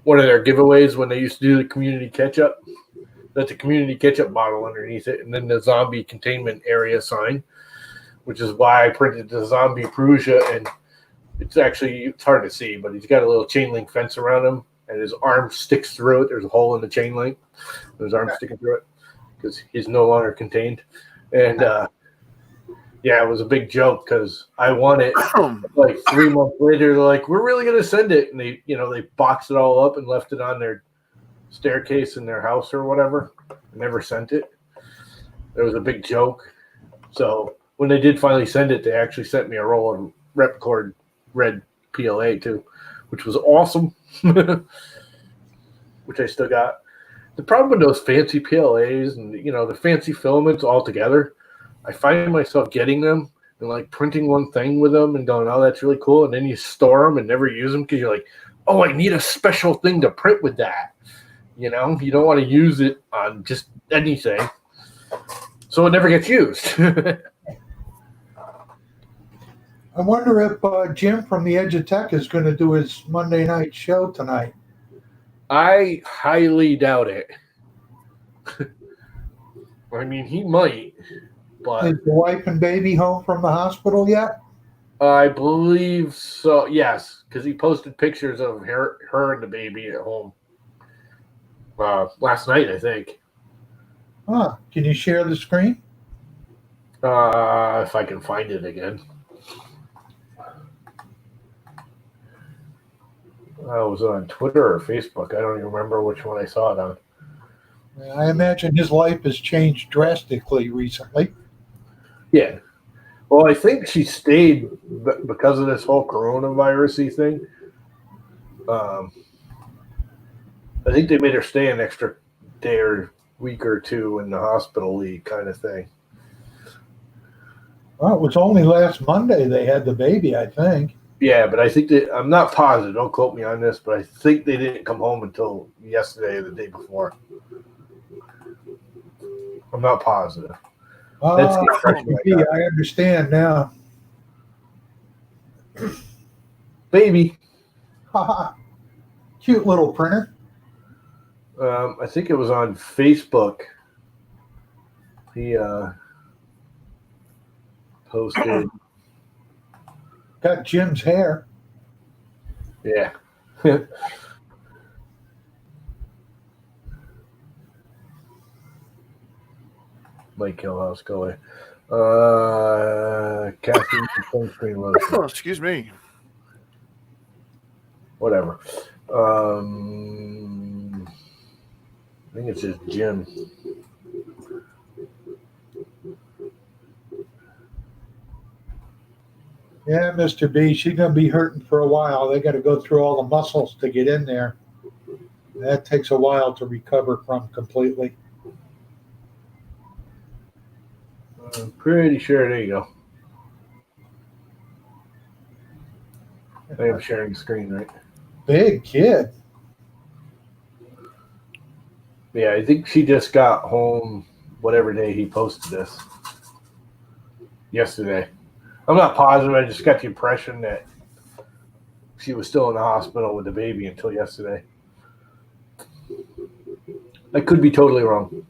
one of their giveaways when they used to do the community ketchup. That's a community ketchup bottle underneath it, and then the zombie containment area sign which is why I printed the zombie Perugia. And it's hard to see, but he's got a little chain link fence around him, and his arm sticks through it. There's a hole in the chain link. His arm sticking through it because he's no longer contained. And yeah, it was a big joke because I won it. Like 3 months later, they're like, "We're really gonna send it," and they boxed it all up and left it on their staircase in their house or whatever. Never sent it. It was a big joke. So when they did finally send it, they actually sent me a roll of Repcord red PLA too, which was awesome. Which I still got. The problem with those fancy PLAs and the fancy filaments all together, I find myself getting them and like printing one thing with them and going, "Oh, that's really cool," and then you store them and never use them because you're like, "Oh, I need a special thing to print with that." You don't want to use it on just anything, so it never gets used. I wonder if Jim from the Edge of Tech is going to do his Monday night show tonight. I highly doubt it. I mean, he might, but Is the wife and baby home from the hospital yet? I believe so. Yes, because he posted pictures of her and the baby at home last night, I think. Huh. Can you share the screen? If I can find it again. Was it on Twitter or Facebook? I don't even remember which one I saw it on. I imagine his life has changed drastically recently. Yeah. Well, I think she stayed because of this whole coronavirus-y thing. I think they made her stay an extra day or week or two in the hospital league kind of thing. Well, it was only last Monday they had the baby, I think. Yeah, but I think I'm not positive. Don't quote me on this, but I think they didn't come home until yesterday or the day before. I'm not positive. That's the impression I understand now. Baby. Cute little printer. I think it was on Facebook. He posted. Got Jim's hair. Yeah. Mike Hillhouse, go away. Caffeine sunscreen lotion. Oh, excuse me. Whatever. I think it's just Jim. Yeah, Mr. B, she's going to be hurting for a while. They got to go through all the muscles to get in there. That takes a while to recover from completely. I'm pretty sure. There you go. I am sharing the screen, right? Big kid. Yeah, I think she just got home whatever day he posted this. Yesterday. I'm not positive. I just got the impression that she was still in the hospital with the baby until yesterday. I could be totally wrong.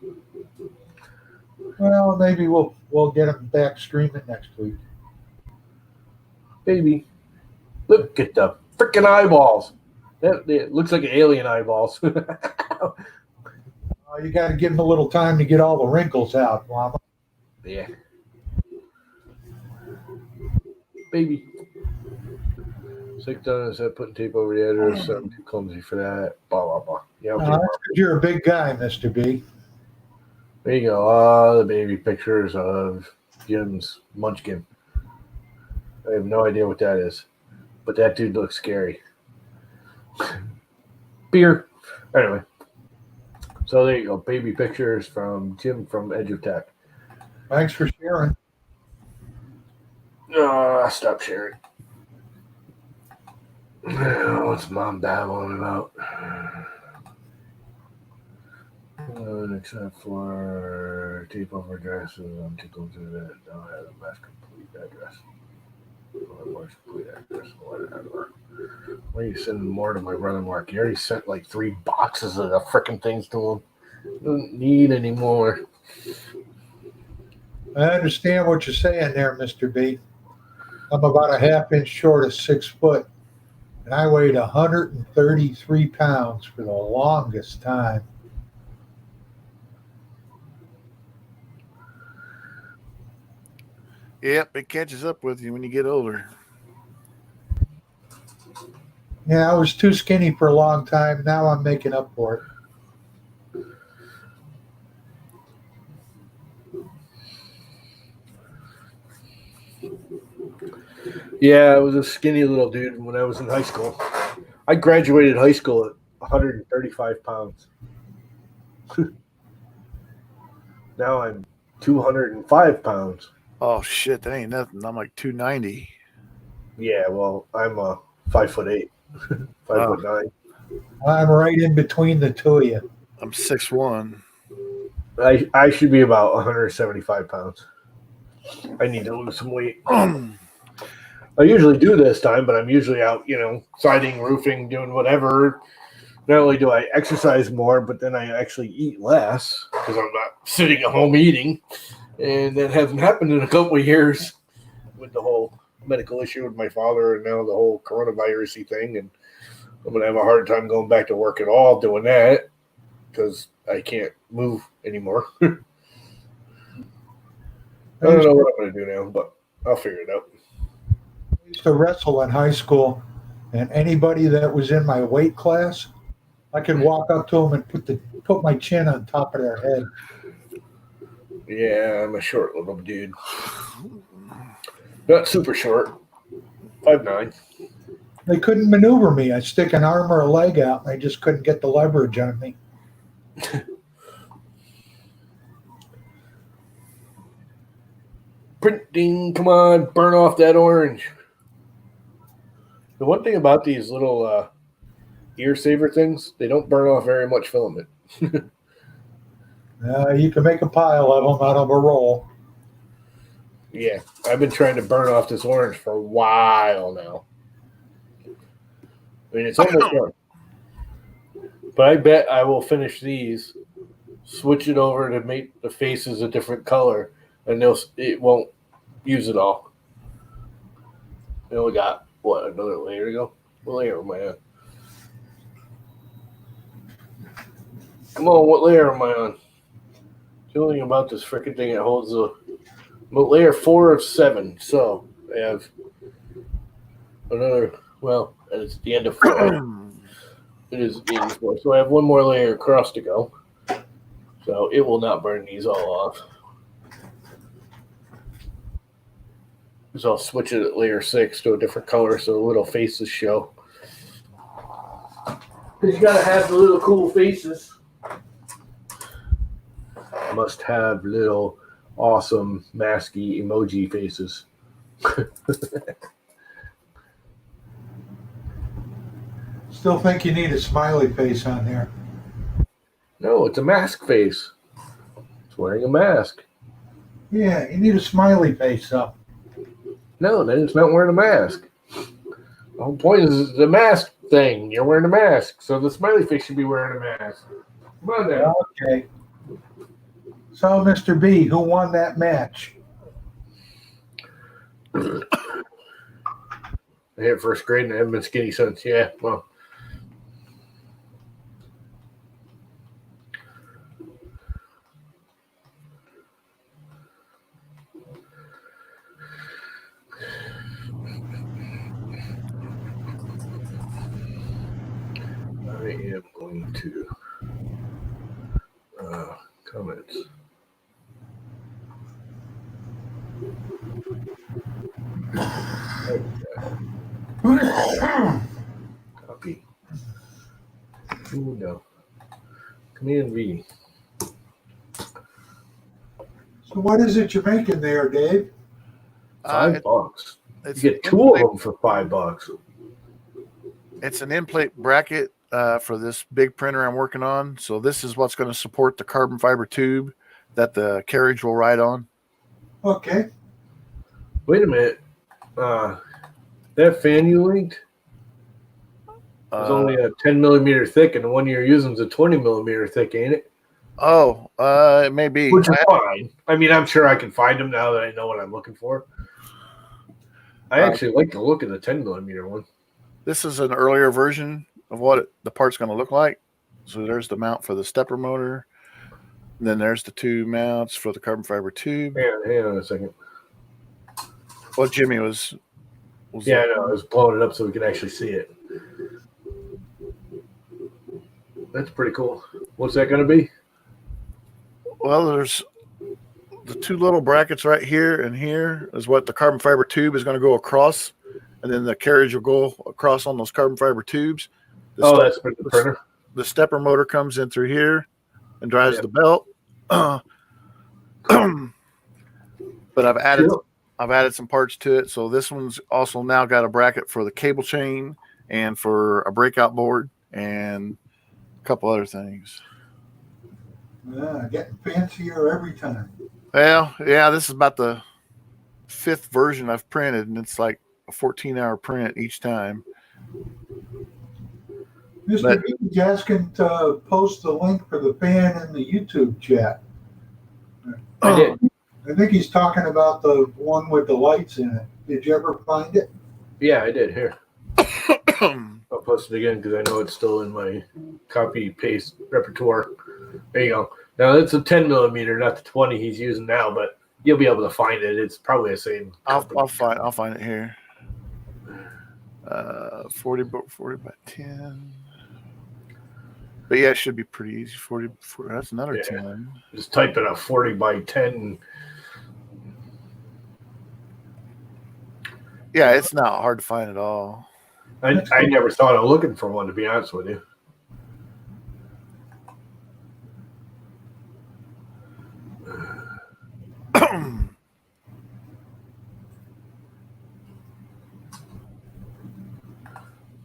Well, maybe we'll get him back streaming next week. Baby. Look at the freaking eyeballs. It looks like alien eyeballs. You got to give him a little time to get all the wrinkles out, Mama. Yeah. Baby. Sick done is that putting tape over the address. I'm too clumsy for that. Blah, blah, blah. Yeah, okay. That's 'cause you're a big guy, Mr. B. There you go. The baby pictures of Jim's munchkin. I have no idea what that is. But that dude looks scary. Beer. Anyway. So there you go. Baby pictures from Jim from Edge of Tech. Thanks for sharing. Stop sharing. What's Mom babbling about? Except for tape over addresses, I'm too close to that. Don't have the last complete address. More complete address, whatever. Why are you sending more to my brother Mark? You already sent like 3 boxes of the freaking things to him. Don't need any more. I understand what you're saying there, Mr. B. I'm about a half inch short of 6 foot, and I weighed 133 pounds for the longest time. Yep, it catches up with you when you get older. Yeah, I was too skinny for a long time. Now I'm making up for it. Yeah, I was a skinny little dude when I was in high school. I graduated high school at 135 pounds. Now I'm 205 pounds. Oh shit, that ain't nothing. I'm like 290. Yeah, well, I'm 5'8", 5'9". I'm right in between the two of you. I'm 6'1". I should be about 175 pounds. I need to lose some weight. I usually do this time, but I'm usually out, siding, roofing, doing whatever. Not only do I exercise more, but then I actually eat less because I'm not sitting at home eating. And that hasn't happened in a couple of years with the whole medical issue with my father and now the whole coronavirus thing. And I'm going to have a hard time going back to work at all doing that because I can't move anymore. I don't know what I'm going to do now, but I'll figure it out. I used to wrestle in high school, and anybody that was in my weight class, I could walk up to them and put my chin on top of their head. Yeah, I'm a short little dude. Not super short. 5'9". They couldn't maneuver me. I'd stick an arm or a leg out, and they just couldn't get the leverage on me. Printing, come on, burn off that orange. The one thing about these little ear saver things, they don't burn off very much filament. You can make a pile of them out of a roll. Yeah, I've been trying to burn off this orange for a while now. I mean, it's almost done. But I bet I will finish these, switch it over to make the faces a different color, and it won't use it all. We only got, another layer to go? What layer am I on? Come on, what layer am I on? The only thing about this freaking thing, it holds layer 4 of 7. So I have another, it's the end of 4. It is the end of 4. So I have one more layer across to go. So it will not burn these all off. So I'll switch it at layer 6 to a different color so the little faces show. Because you gotta have the little cool faces. Must have little awesome masky emoji faces. Still think you need a smiley face on there. No, it's a mask face. It's wearing a mask. Yeah, you need a smiley face up. No, then it's not wearing a mask. The whole point is the mask thing. You're wearing a mask, so the smiley face should be wearing a mask. Come on now. Okay. So, Mr. B, who won that match? I hit first grade and I haven't been skinny since. Yeah, well. I am going to comments. Copy. Ooh, no. Command V. So what is it you're making there, Dave? $5. You It's get two of them for $5. It's an in-plate bracket for this big printer I'm working on. So this is what's going to support the carbon fiber tube that the carriage will ride on. Okay. Wait a minute. That fan you linked was only a 10 millimeter thick, and the one you're using is a 20 millimeter thick, ain't it? Oh, it may be. which is fine. I mean, I'm sure I can find them now that I know what I'm looking for. I actually like the look of the 10 millimeter one. This is an earlier version of what the part's going to look like. So there's the mount for the stepper motor. And then there's the two mounts for the carbon fiber tube. Hang on a second. Well, Jimmy was yeah, I know. I was blowing it up so we can actually see it. That's pretty cool. What's that going to be? Well, there's the two little brackets right here and here is what the carbon fiber tube is going to go across. And then the carriage will go across on those carbon fiber tubes. That's for the printer. The stepper motor comes in through here and drives the belt. But I've added some parts to it. So this one's also now got a bracket for the cable chain and for a breakout board and a couple other things. Yeah, getting fancier every time. Well, yeah, this is about the 5th version I've printed, and it's like a 14-hour print each time. Mr. Beach asking to post the link for the fan in the YouTube chat. I did. I think he's talking about the one with the lights in it. Did you ever find it? Yeah, I did. Here. I'll post it again because I know it's still in my copy paste repertoire. There you go. Now it's a 10 millimeter, not the 20 he's using now, but you'll be able to find it. It's probably the same. I'll find it here. 40 by 10. But yeah, it should be pretty easy. 40 that's another 10. Just type in a 40 by 10. Yeah, it's not hard to find at all. I never thought of looking for one, to be honest with you.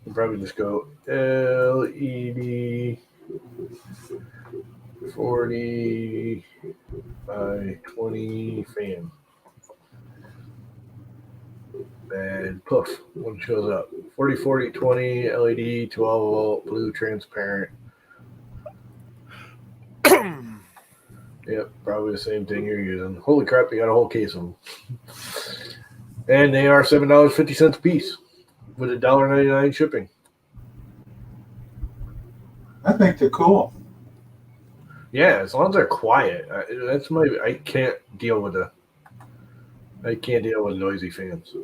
I'll probably just go LED 40 by 20 fan. And poof, one shows up. 40, 40, 20, LED, 12 volt, blue, transparent. Yep, probably the same thing you're using. Holy crap, they got a whole case of them. And they are $7.50 a piece with $1.99 shipping. I think they're cool. Yeah, as long as they're quiet. I can't deal with noisy fans.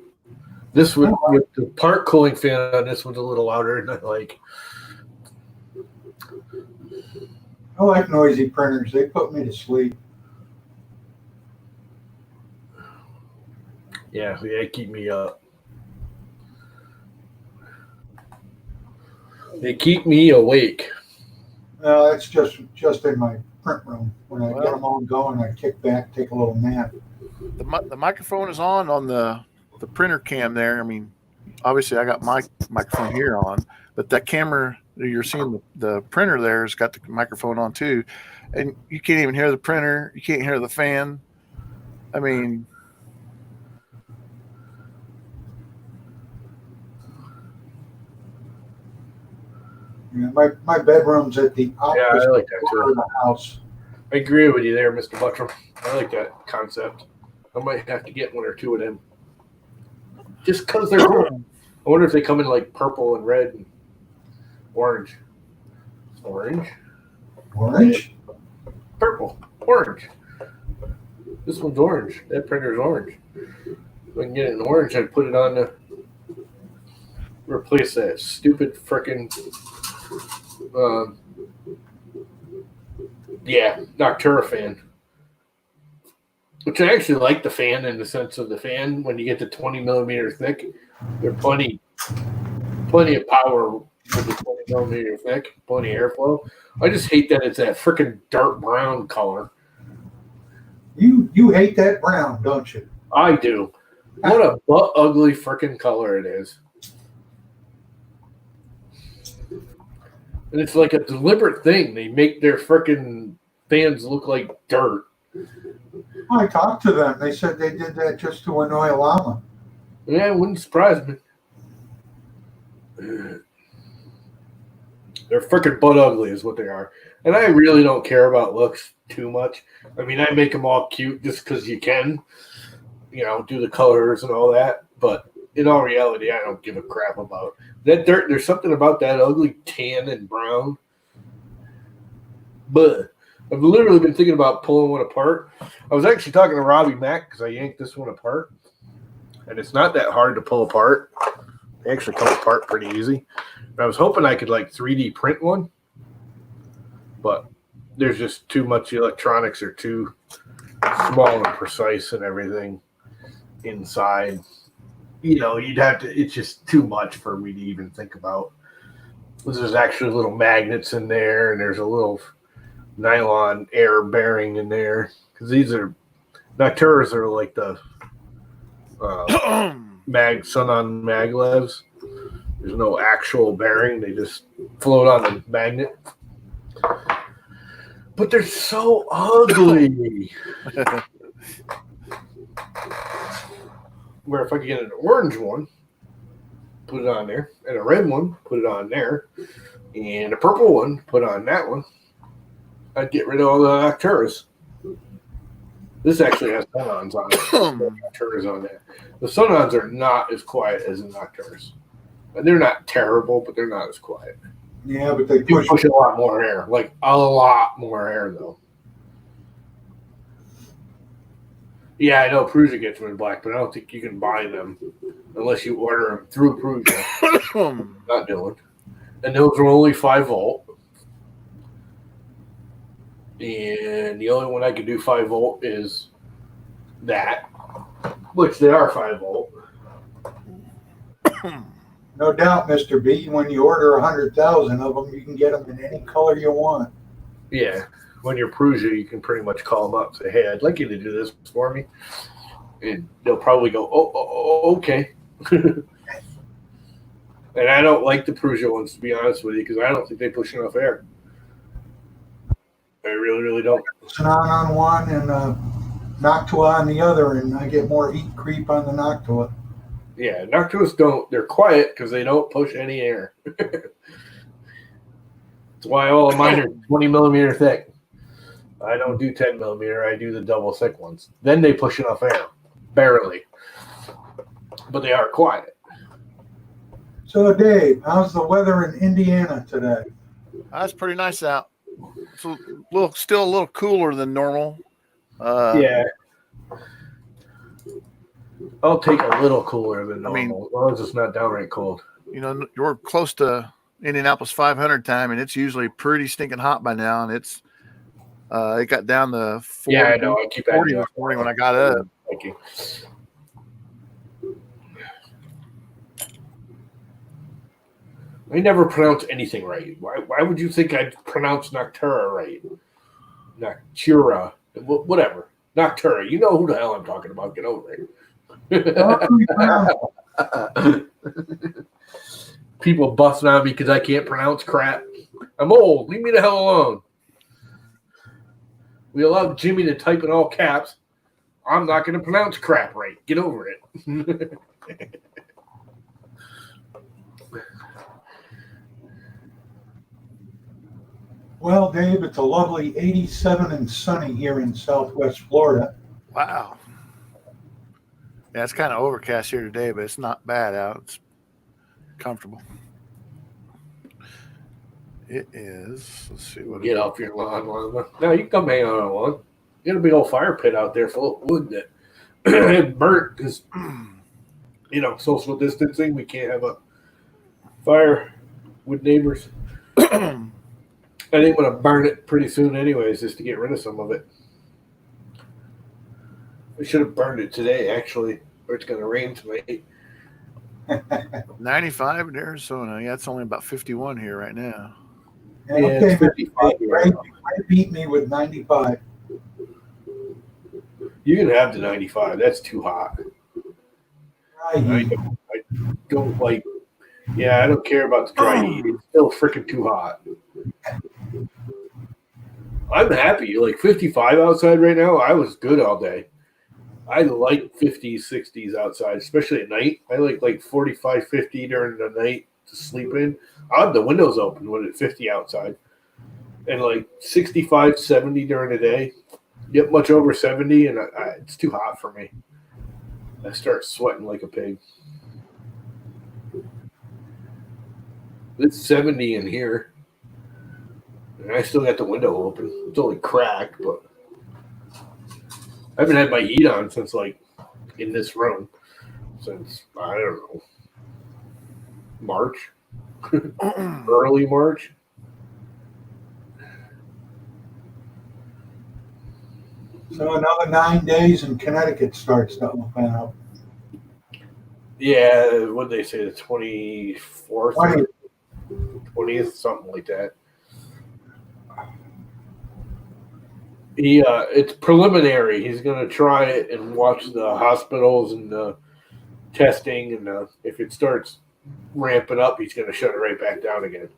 This with the part cooling fan on this one's a little louder, and I like noisy printers. They put me to sleep. Yeah, they keep me up. They keep me awake. No, that's just in my print room. When I get them all going, I kick back, take a little nap. The microphone is on the printer cam there. I mean, obviously I got my microphone here on, but that camera you're seeing the printer there has got the microphone on too, and you can't even hear the printer. You can't hear the fan. I mean, yeah, my bedroom's at the opposite I like that too. of the house. I agree with you there, Mr. Buttram. I like that concept. I might have to get one or two of them. Just because they're cool. I wonder if they come in like purple and red and orange. Orange? Purple. Orange. This one's orange. That printer's orange. If I can get it in orange, I'd put it on to replace that stupid frickin' Noctura fan. Which I actually like the fan in the sense of the fan. When you get to 20 millimeter thick, they're plenty of power with the 20 millimeter thick, plenty of airflow. I just hate that it's that freaking dark brown color. You hate that brown, don't you? I do. What a butt ugly freaking color it is. And it's like a deliberate thing. They make their freaking fans look like dirt. I talked to them. They said they did that just to annoy Llama. Yeah, it wouldn't surprise me. They're freaking butt ugly is what they are. And I really don't care about looks too much. I mean, I make them all cute just because you can, do the colors and all that. But in all reality, I don't give a crap about that dirt. There's something about that ugly tan and brown. But I've literally been thinking about pulling one apart. I was actually talking to Robbie Mack because I yanked this one apart. And it's not that hard to pull apart. They actually come apart pretty easy. I was hoping I could 3D print one, but there's just too much. The electronics are too small and precise and everything inside. You'd have to. It's just too much for me to even think about. There's actually little magnets in there, and there's a little nylon air bearing in there because these are Nocturas are like the Sun-On maglevs. There's no actual bearing. They just float on the magnet. But they're so ugly. Where if I could get an orange one, put it on there, and a red one, put it on there, and a purple one, put on that one, I'd get rid of all the Nocturas. This actually has Sun-Ons on it. Nocturas on there. The Sun-Ons are not as quiet as the Nocturas. And they're not terrible, but they're not as quiet. Yeah, but they push a lot more air. Like a lot more air, though. Yeah, I know Prusa gets them in black, but I don't think you can buy them unless you order them through Prusa. Not Dylan. And those are only 5 volt. And the only one I can do 5 volt is that, which they are 5 volt. No doubt, Mr. B. When you order 100,000 of them, you can get them in any color you want. Yeah. When you're Prusa, you can pretty much call them up and say, hey, I'd like you to do this for me. And they'll probably go, oh okay. And I don't like the Prusa ones, to be honest with you, because I don't think they push enough air. I really, really don't. Sun-On on one and Noctua on the other, and I get more heat creep on the Noctua. Yeah, Noctuas don't. They're quiet because they don't push any air. That's why all of mine are 20 millimeter thick. I don't do 10 millimeter. I do the double thick ones. Then they push enough air. Barely. But they are quiet. So, Dave, how's the weather in Indiana today? That's pretty nice out. It's still a little cooler than normal. Yeah. I'll take a little cooler than normal, as long as it's not downright cold. You're close to Indianapolis 500 time, and it's usually pretty stinking hot by now, and it's it got down to 40, I know. I keep 40 this morning when I got up. Thank you. I never pronounce anything right. Why would you think I'd pronounce Noctura right? Noctura. Whatever. Noctura. You know who the hell I'm talking about. Get over it. People busting on me because I can't pronounce crap. I'm old. Leave me the hell alone. We allowed Jimmy to type in all caps. I'm not going to pronounce crap right. Get over it. Well, Dave, it's a lovely 87 and sunny here in Southwest Florida. Wow. Yeah, it's kind of overcast here today, but it's not bad out. It's comfortable. It is. Let's see what. Get off your lawn, Lana. No, you can come hang out on one. You got a big old fire pit out there full of wood that it burnt because, social distancing. We can't have a fire with neighbors. I think I'm going to burn it pretty soon anyways, just to get rid of some of it. I should have burned it today, actually, or it's going to rain tonight. 95 in Arizona. Yeah, it's only about 51 here right now. Yeah, okay, 55 right? Beat me with 95. You can have the 95. That's too hot. I don't like. Yeah, I don't care about the dry heat. It's still freaking too hot. I'm happy. Like 55 outside right now. I was good all day. I like 50s, 60s outside, especially at night. I like 45, 50 during the night, to sleep in. I have the windows open when it's 50 outside, and like 65, 70 during the day. Get much over 70, and it's too hot for me. I start sweating like a pig. It's 70 in here, and I still got the window open. It's only cracked, but I haven't had my heat on since like in this room since I don't know March, early March. So another 9 days and Connecticut starts to open up. Yeah, what did they say? The 24th, 20th. 20th, something like that. It's preliminary. He's going to try it and watch the hospitals and the testing, and if it starts ramping up, he's going to shut it right back down again.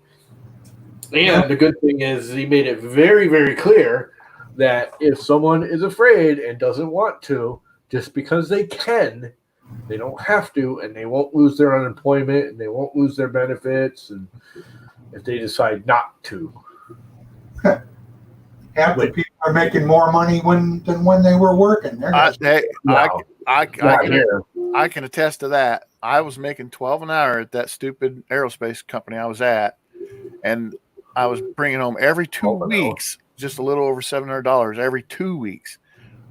And the good thing is he made it very, very clear that if someone is afraid and doesn't want to, just because they can, they don't have to, and they won't lose their unemployment and they won't lose their benefits, and if they decide not to. Half the people are making more money than when they were working. I Not here. can attest to that. I was making $12 an hour at that stupid aerospace company I was at, and I was bringing home every 2 weeks just a little over $700 every 2 weeks.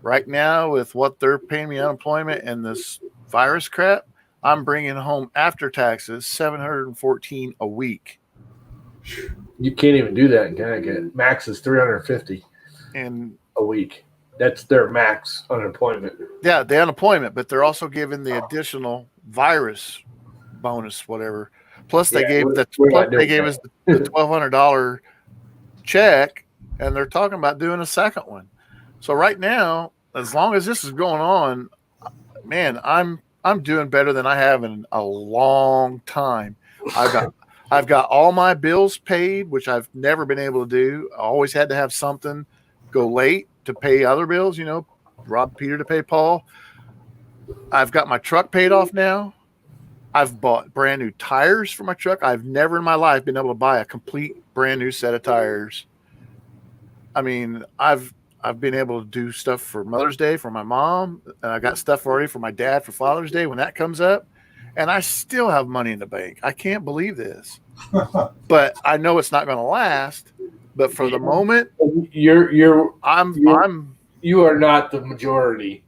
Right now, with what they're paying me unemployment and this virus crap, I'm bringing home after taxes $714 a week. You can't even do that in Connecticut. Max is $350 And a week. That's their max unemployment. yeah, the unemployment, but they're also giving the additional virus bonus, whatever. Plus, they gave us the $1,200 check, and they're talking about doing a second one. So right now, as long as this is going on, man, I'm doing better than I have in a long time. I've got all my bills paid, which I've never been able to do. I always had to have something go late to pay other bills, rob Peter to pay Paul. I've got my truck paid off now. I've bought brand new tires for my truck. I've never in my life been able to buy a complete brand new set of tires. I mean, I've been able to do stuff for Mother's Day for my mom, and I got stuff already for my dad for Father's Day when that comes up. And I still have money in the bank. I can't believe this. But I know it's not going to last. But for the moment, you are not the majority.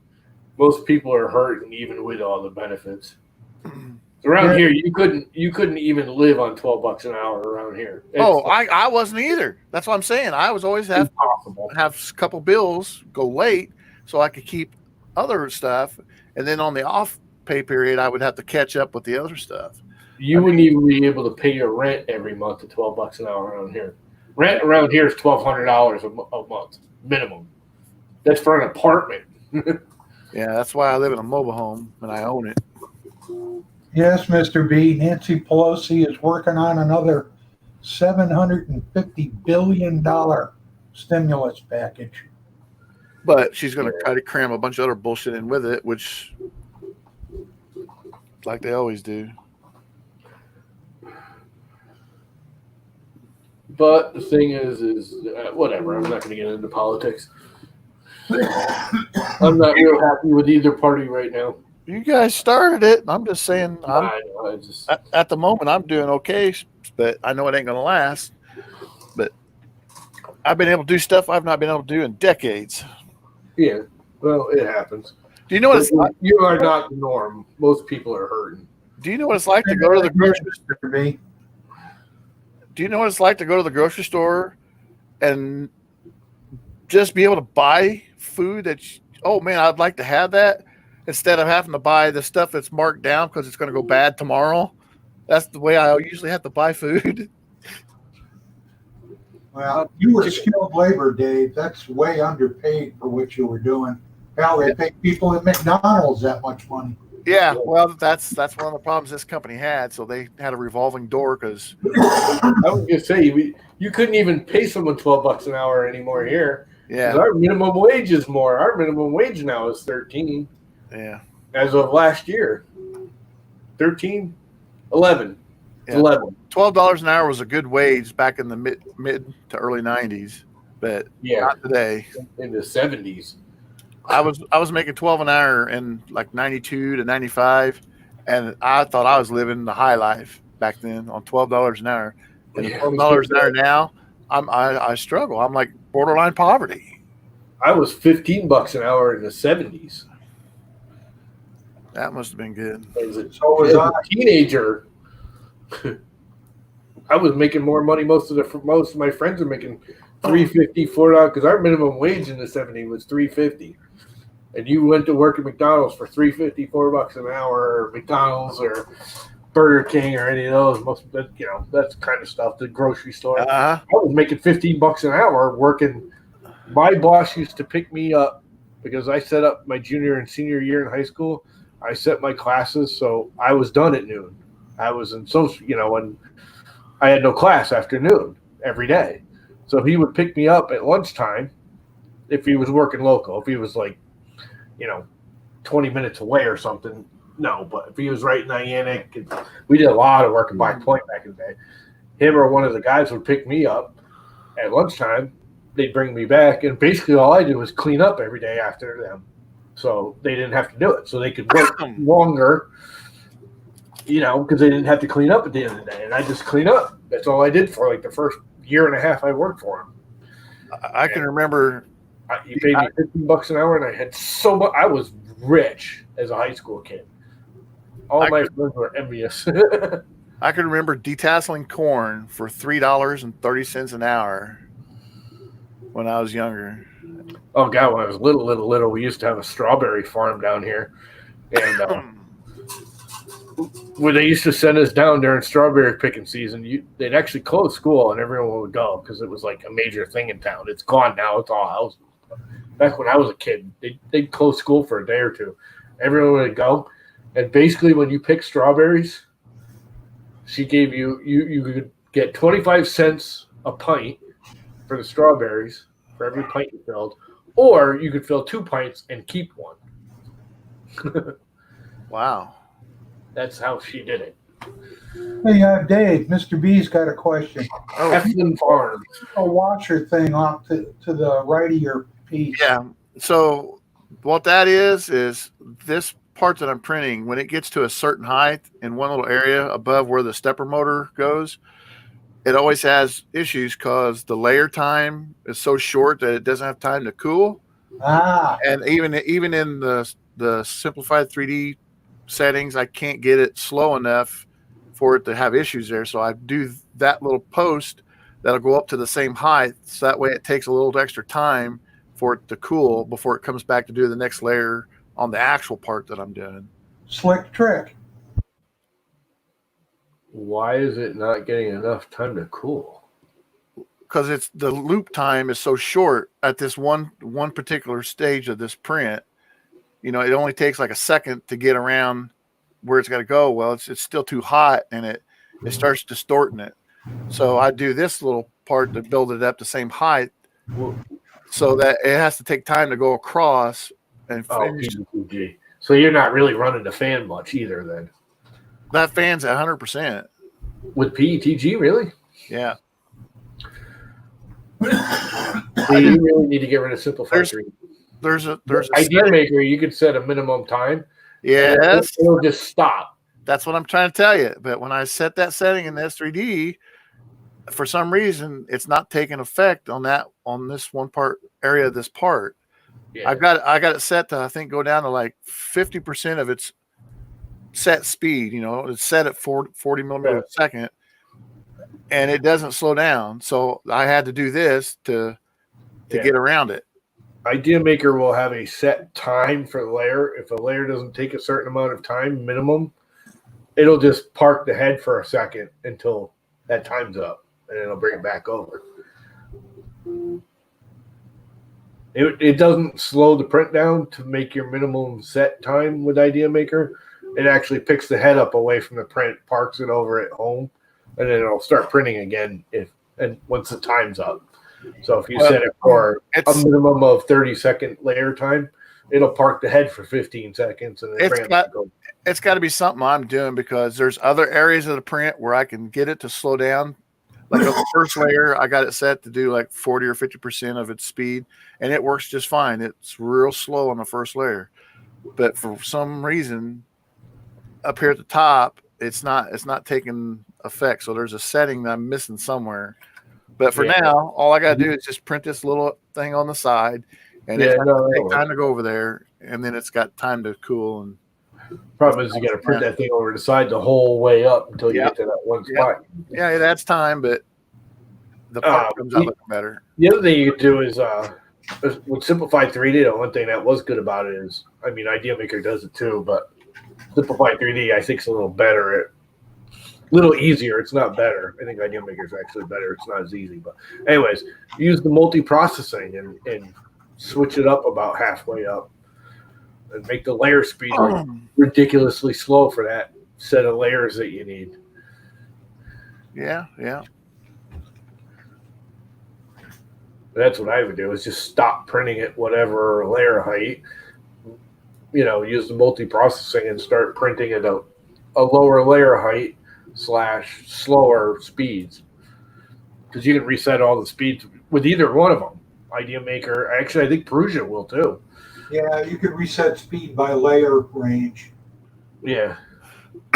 Most people are hurting even with all the benefits. Around here, you couldn't even live on $12 an hour around here. I wasn't either. That's what I'm saying. I was always have a couple bills go late so I could keep other stuff, and then on the off pay period, I would have to catch up with the other stuff. You wouldn't even be able to pay your rent every month at $12 an hour around here. Rent around here is $1,200 a month minimum. That's for an apartment. Yeah, that's why I live in a mobile home and I own it. Yes, Mr. B. Nancy Pelosi is working on another $750 billion stimulus package. But she's going to try to cram a bunch of other bullshit in with it, which, like they always do. But the thing is whatever. I'm not going to get into politics. I'm not real happy with either party right now. You guys started it. I'm just saying. At the moment, I'm doing okay, but I know it ain't going to last. But I've been able to do stuff I've not been able to do in decades. Yeah, well, it happens. Do you know what it's like? You are not the norm. Most people are hurting. Do you know what it's like to go to the grocery store? Do you know what it's like to go to the grocery store and just be able to buy food that, oh man, I'd like to have that, instead of having to buy the stuff that's marked down because it's going to go bad tomorrow? That's the way I usually have to buy food. Well, you were skilled labor, Dave. That's way underpaid for what you were doing. Hell, they pay people at McDonald's that much money. Yeah, well, that's one of the problems this company had. So they had a revolving door because I was gonna say you couldn't even pay someone $12 an hour anymore here. Yeah, our minimum wage is more. Our minimum wage now is 13. Yeah, as of last year, 13, 11. Yeah. $11. $12 an hour was a good wage back in the mid to early 90s, but Yeah, not today. in the 70s. I was making 12 an hour in like 92 to 95, and I thought I was living the high life back then on $12 an hour. And Yeah, $12 an hour now, I struggle. I'm like borderline poverty. I was $15 an hour in the 70s. That must have been good. As a, So was as I. a teenager, I was making more money. Most of my friends are making $3.50, $4 because our minimum wage in the 70s was $3.50, and you went to work at McDonald's for $3.50, $4 an hour, or McDonald's or Burger King or any of those. Most that's kind of stuff. The grocery store. Uh-huh. I was making $15 an hour working. My boss used to pick me up because I set up my junior and senior year in high school. I set my classes, so I was done at noon. I was in social, and I had no class after noon every day. So he would pick me up at lunchtime if he was working local. If he was like, 20 minutes away or something, no. But if he was right in Niantic, we did a lot of work in Black Point back in the day. Him or one of the guys would pick me up at lunchtime. They'd bring me back, and basically all I did was clean up every day after them. So they didn't have to do it. So they could work longer, because they didn't have to clean up at the end of the day. And I just clean up. That's all I did for like the first year and a half I worked for him. I can remember. He paid me $15 an hour, and I had so much. I was rich as a high school kid. All my friends were envious. I can remember detasseling corn for $3.30 an hour when I was younger. Oh God, when I was little, we used to have a strawberry farm down here, and when they used to send us down during strawberry picking season, they'd actually close school and everyone would go because it was like a major thing in town. It's gone now; it's all houses. Back when I was a kid, they'd close school for a day or two. Everyone would go, and basically, when you pick strawberries, she gave you could get 25 cents a pint for the strawberries for every pint you filled. Or you could fill 2 pints and keep one. Wow. That's how she did it. Hey, Dave, Mr. B's got a question. Eflin Farms. A washer thing off to the right of your piece. Yeah. So what that is this part that I'm printing, when it gets to a certain height in one little area above where the stepper motor goes, it always has issues because the layer time is so short that it doesn't have time to cool. And even in the simplified 3D settings, I can't get it slow enough for it to have issues there. So I do that little post that'll go up to the same height, so that way it takes a little extra time for it to cool before it comes back to do the next layer on the actual part that I'm doing. Slick trick. Why is it not getting enough time to cool? Because it's the loop time is so short at this one particular stage of this print. It only takes like a second to get around where it's got to go. Well, it's still too hot, and it starts distorting it. So I do this little part to build it up the same height, so that it has to take time to go across and finish. PTG. So you're not really running the fan much either, then. That fan's at 100%. With PETG, really? Yeah. So you really need to get rid of Simplify 3. There's a Idea Maker, you could set a minimum time. Yes. It'll just stop. That's what I'm trying to tell you. But when I set that setting in the S3D, for some reason, it's not taking effect on this one part area of this part. Yeah. I got it set to, I think, go down to like 50% of its set speed. It's set at 40 millimeters a second, and it doesn't slow down. So I had to do this to get around it. Idea Maker will have a set time for the layer. If a layer doesn't take a certain amount of time minimum, it'll just park the head for a second until that time's up, and it'll bring it back over. It doesn't slow the print down to make your minimum set time with Idea Maker. It actually picks the head up away from the print, parks it over at home, and then it'll start printing again once the time's up. So if you set it for a minimum of 30-second layer time, it'll park the head for 15 seconds and then it's got to be something I'm doing, because there's other areas of the print where I can get it to slow down. Like on the first layer, I got it set to do like 40 or 50% of its speed, and it works just fine. It's real slow on the first layer, but for some reason up here at the top, it's not taking effect. So there's a setting that I'm missing somewhere. But for now, all I got to do is just print this little thing on the side, and it's going to take time to go over there, and then it's got time to cool. And problem is you got to print that thing over the side the whole way up until you get to that one spot. Yeah, it adds time, but the part comes out looking better. The other thing you could do is with Simplified 3D, the one thing that was good about it is, I mean, Idea Maker does it too, but Simplified 3D I think is a little better. A little easier. It's not better. I think Idea Maker is actually better. It's not as easy. But anyways, use the multi-processing and switch it up about halfway up and make the layer speed like ridiculously slow for that set of layers that you need. Yeah. That's what I would do, is just stop printing at whatever layer height. Use the multi-processing and start printing at a lower layer height / slower speeds, because you can reset all the speeds with either one of them. Idea Maker, actually, I think Perugia will too. Yeah, you could reset speed by layer range. Yeah.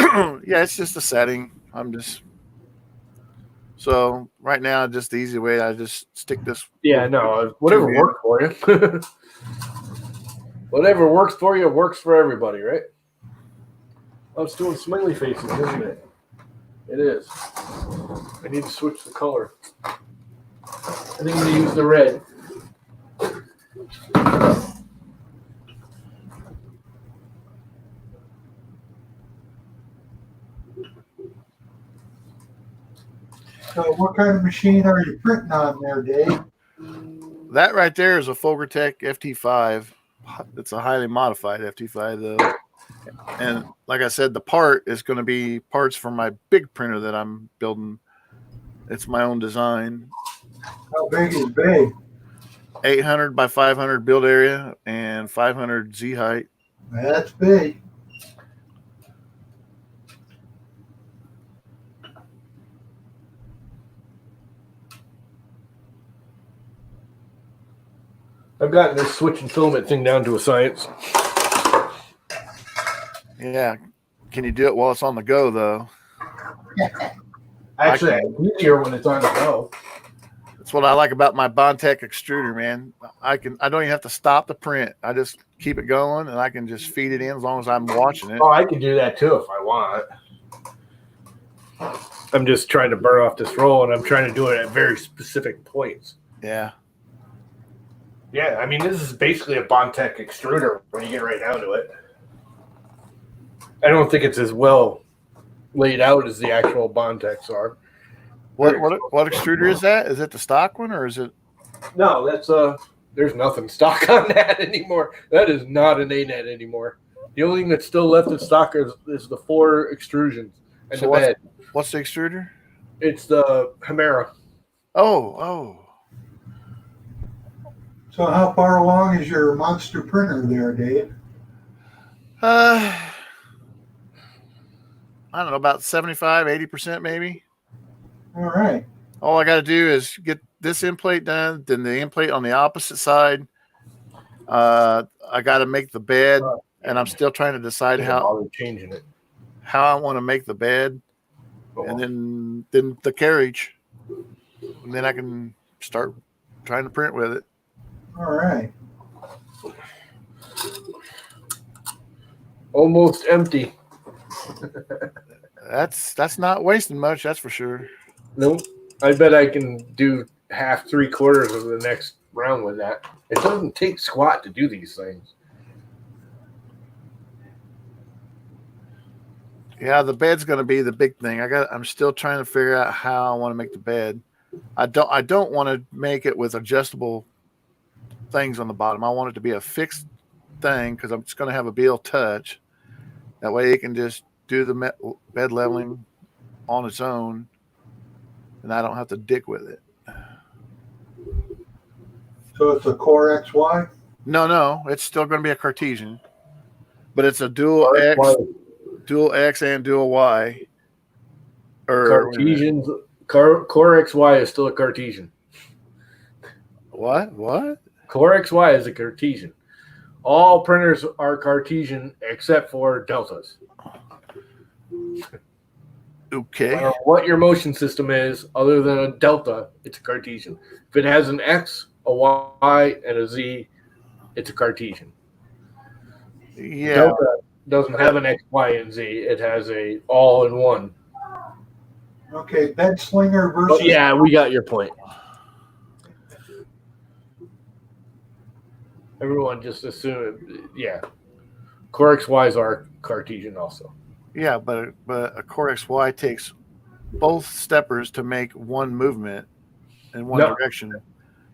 Yeah, it's just a setting. So right now, just the easy way, I just stick this. Yeah, no, whatever works for you. Whatever works for you works for everybody, right? Oh, it's doing smiley faces, isn't it? It is. I need to switch the color. I think I'm going to use the red. So what kind of machine are you printing on there, Dave? That right there is a Fogertech FT5. It's a highly modified FT5, though. And like I said, the part is going to be parts for my big printer that I'm building. It's my own design. How big is big? 800 by 500 build area and 500 Z height. That's big. I've gotten this switch and filament thing down to a science. Yeah. Can you do it while it's on the go, though? Actually, it's easier when it's on the go. That's what I like about my Bondtech extruder, man. I don't even have to stop the print. I just keep it going, and I can just feed it in as long as I'm watching it. Oh, I can do that too if I want. I'm just trying to burn off this roll, and I'm trying to do it at very specific points. Yeah. Yeah, I mean, this is basically a Bondtech extruder when you get right down to it. I don't think it's as well laid out as the actual Bondtechs are. What extruder is that? Is it the stock one, or is it? No, that's there's nothing stock on that anymore. That is not an ANET anymore. The only thing that's still left in stock is the 4 extrusions and the bed. What's the extruder? It's the Hemera. Oh. So how far along is your monster printer there, Dave? I don't know, about 75, 80% maybe. All right. All I got to do is get this end plate done, then the end plate on the opposite side. I got to make the bed, and I'm still trying to decide how changing it, how I want to make the bed, and then the carriage, and then I can start trying to print with it. All right. Almost empty. That's not wasting much, that's for sure. Nope. I bet I can do half, 3/4 of the next round with that. It doesn't take squat to do these things. Yeah, the bed's going to be the big thing. I'm still trying to figure out how I want to make the bed. I don't want to make it with adjustable things on the bottom. I want it to be a fixed thing because I'm just going to have a BL Touch. That way it can just do the bed leveling on its own, and I don't have to dick with it. So it's a Core XY? No, it's still going to be a Cartesian, but it's a dual X and dual Y. Cartesians. Core XY is still a Cartesian. What? Core XY is a Cartesian. All printers are Cartesian except for deltas. Okay. No matter what your motion system is, other than a delta, it's a Cartesian. If it has an X, a Y, and a Z, it's a Cartesian. Yeah. Delta doesn't have an X, Y, and Z. It has a all-in-one. Okay, bed slinger versus. But yeah, we got your point. Everyone just assumed, yeah. Core XYs are Cartesian also. Yeah, but a Core XY takes both steppers to make one movement in one direction.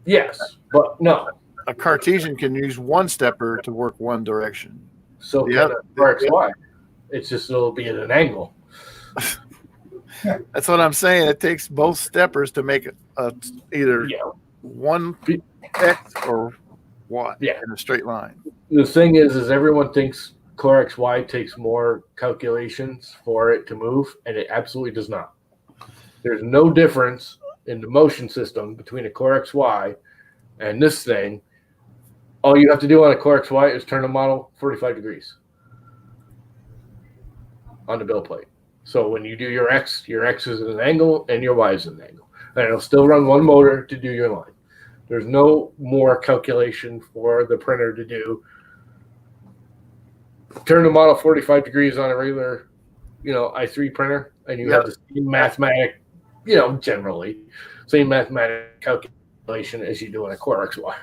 Yes, but no. A Cartesian can use one stepper to work one direction. So can a Core XY. It's just it'll be at an angle. That's what I'm saying. It takes both steppers to make either one X or Y in a straight line. The thing is everyone thinks Core XY takes more calculations for it to move, and it absolutely does not. There's no difference in the motion system between a Core XY and this thing. All you have to do on a Core XY is turn the model 45 degrees on the build plate. So when you do your X is at an angle and your Y is at an angle. And it'll still run one motor to do your line. There's no more calculation for the printer to do. Turn the model 45 degrees on a regular, i3 printer, and you have the same mathematic, generally, same mathematic calculation as you do on a Core XY.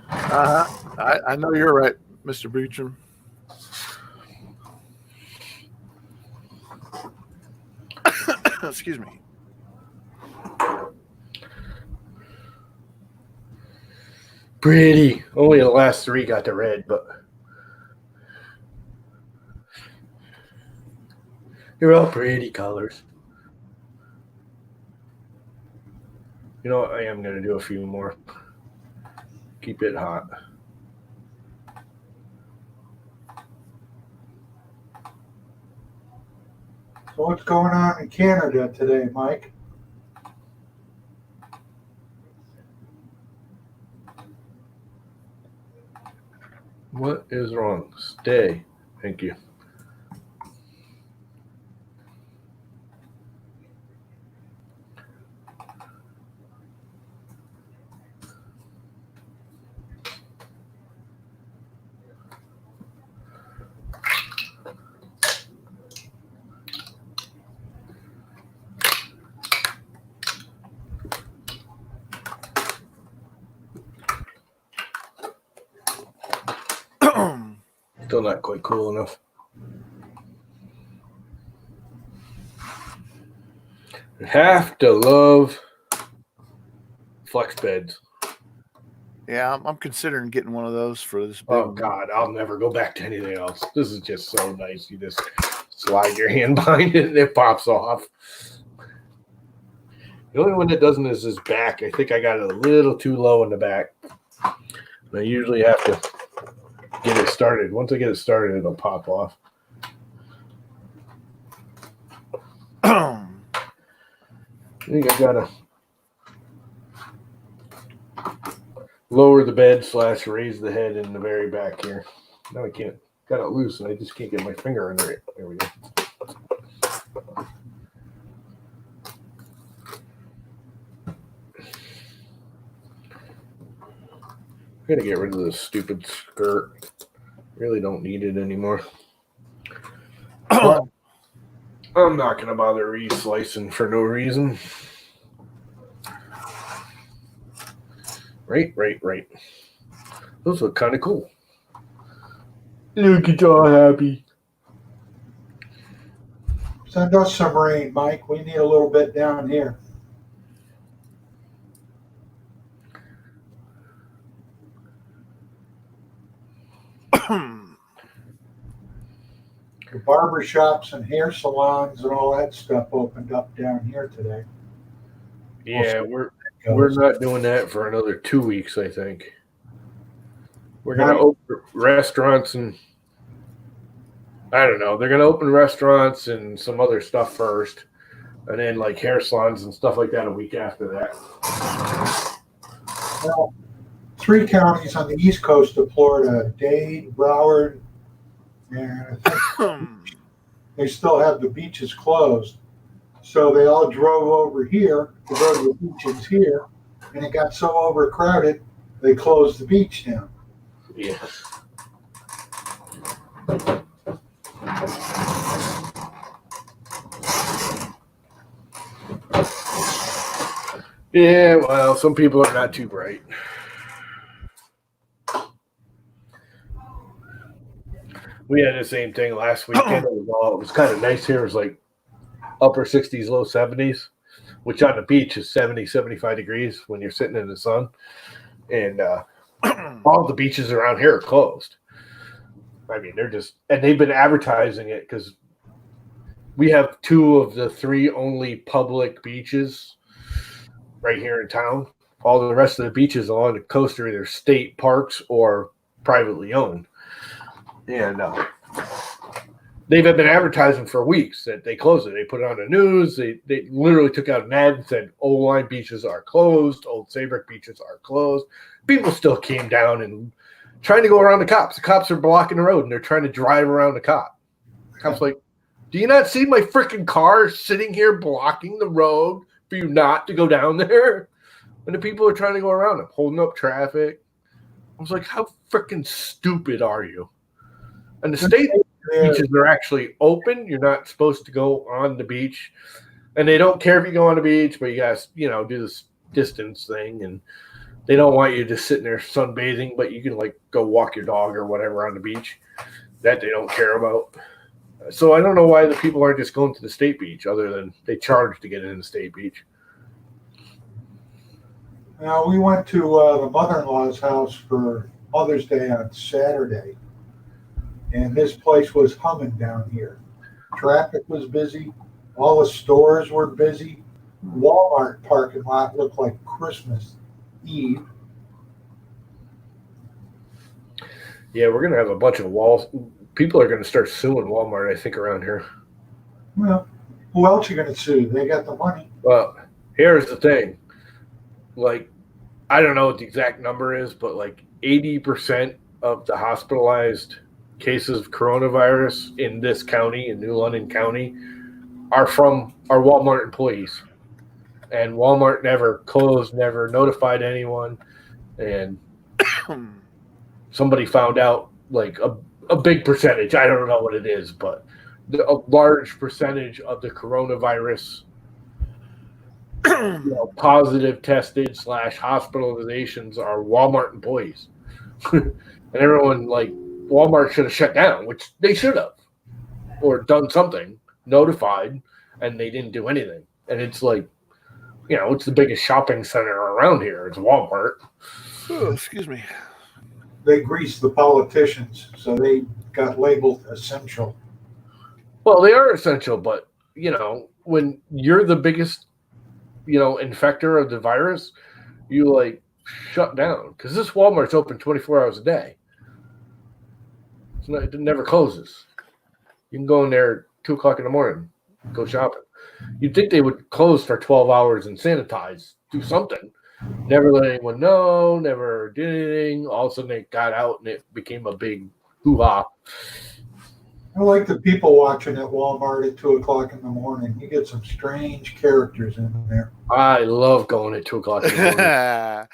I know you're right, Mr. Beecham. Excuse me. Pretty. Only the last three got the red, but they're all pretty colors. You know what? I am going to do a few more. Keep it hot. So what's going on in Canada today, Mike? What is wrong? Stay. Thank you. Still not quite cool enough. You have to love flex beds. Yeah, I'm considering getting one of those for this. Oh God, I'll never go back to anything else. This is just so nice. You just slide your hand behind it and it pops off. The only one that doesn't is this back. I think I got it a little too low in the back. I usually have to get it started. Once I get it started, it'll pop off. I think I gotta lower the bed / raise the head in the very back here. No, I can't. Got it loose, and I just can't get my finger under it. There we go. I'm gonna get rid of this stupid skirt. Really don't need it anymore. I'm not gonna bother re-slicing for no reason. Right. Those look kind of cool. Look at y'all happy. Send us some rain, Mike. We need a little bit down here. The barber shops and hair salons and all that stuff opened up down here today. Yeah, we're not doing that for another 2 weeks, I think. We're going to open restaurants and I don't know. They're going to open restaurants and some other stuff first. And then like hair salons and stuff like that a week after that. Well, 3 counties on the east coast of Florida, Dade, Broward, and I think they still have the beaches closed. So they all drove over here to go to the beaches here, and it got so overcrowded, they closed the beach down. Yeah. Yeah, well, some people are not too bright. We had the same thing last weekend. It was kind of nice here. It was like upper 60s, low 70s, which on the beach is 70, 75 degrees when you're sitting in the sun. And all the beaches around here are closed. I mean, and they've been advertising it because we have 2 of the 3 only public beaches right here in town. All the rest of the beaches along the coast are either state parks or privately owned. And they've been advertising for weeks that they closed it. They put it on the news. They literally took out an ad and said, Old Line beaches are closed. Old Saybrook beaches are closed. People still came down and trying to go around the cops. The cops are blocking the road, and they're trying to drive around the cop. The cop's like, do you not see my freaking car sitting here blocking the road for you not to go down there? And the people are trying to go around them, holding up traffic. I was like, how freaking stupid are you? And the state beaches are actually open. You're not supposed to go on the beach. And they don't care if you go on the beach, but you guys, do this distance thing. And they don't want you just sitting there sunbathing, but you can like go walk your dog or whatever on the beach. That they don't care about. So I don't know why the people aren't just going to the state beach other than they charge to get in the state beach. Now, we went to the mother-in-law's house for Mother's Day on Saturday, and this place was humming down here. Traffic was busy. All the stores were busy. Walmart parking lot looked like Christmas Eve. Yeah, we're going to have a bunch of walls. People are going to start suing Walmart, I think, around here. Well, who else are you going to sue? They got the money. Well, here's the thing. Like, I don't know what the exact number is, but like 80% of the hospitalized cases of coronavirus in this county, in New London County, are Walmart employees. And Walmart never closed, never notified anyone. And somebody found out like a big percentage, I don't know what it is, but a large percentage of the coronavirus positive tested / hospitalizations are Walmart employees. And everyone like Walmart should have shut down, which they should have, or done something, notified, and they didn't do anything. And it's like, it's the biggest shopping center around here. It's Walmart. Oh, excuse me. They greased the politicians, so they got labeled essential. Well, they are essential, but, when you're the biggest, infector of the virus, you, like, shut down. Because this Walmart's open 24 hours a day. It never closes. You can go in there at 2 o'clock in the morning, go shopping. You'd think they would close for 12 hours and sanitize, do something. Never let anyone know, never did anything. All of a sudden they got out and it became a big hoo-ha. I like the people watching at Walmart at 2 o'clock in the morning. You get some strange characters in there. I love going at 2 o'clock in the morning.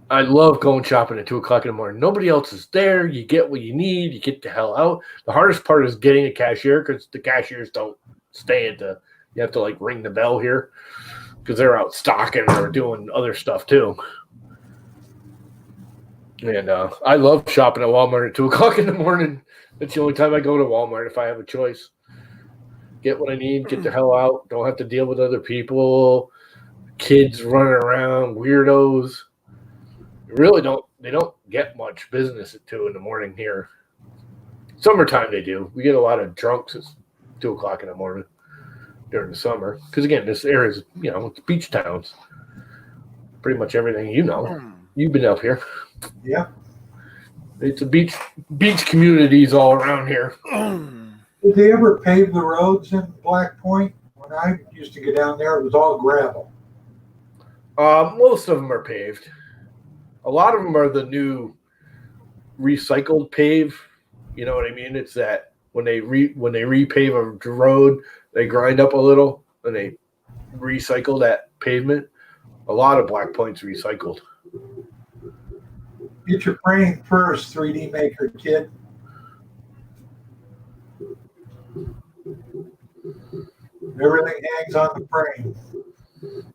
I love going shopping at 2 o'clock in the morning. Nobody else is there. You get what you need. You get the hell out. The hardest part is getting a cashier because the cashiers don't stay you have to like ring the bell here because they're out stocking or doing other stuff too. And I love shopping at Walmart at 2 o'clock in the morning. That's the only time I go to Walmart if I have a choice. Get what I need, get the hell out. Don't have to deal with other people, kids running around, weirdos. They don't get much business at 2 in the morning here. Summertime they do. We get a lot of drunks at 2 o'clock in the morning during the summer. Because again, this area is, it's beach towns. Pretty much everything You've been up here. Yeah. It's a beach communities all around here. Did they ever pave the roads in Black Point? When I used to get down there, it was all gravel. Most of them are paved. A lot of them are the new recycled pave. You know what I mean? It's that when they repave a road, they grind up a little and they recycle that pavement. A lot of Black Point's recycled. Get your frame first, 3D Maker kid. Everything hangs on the frame. You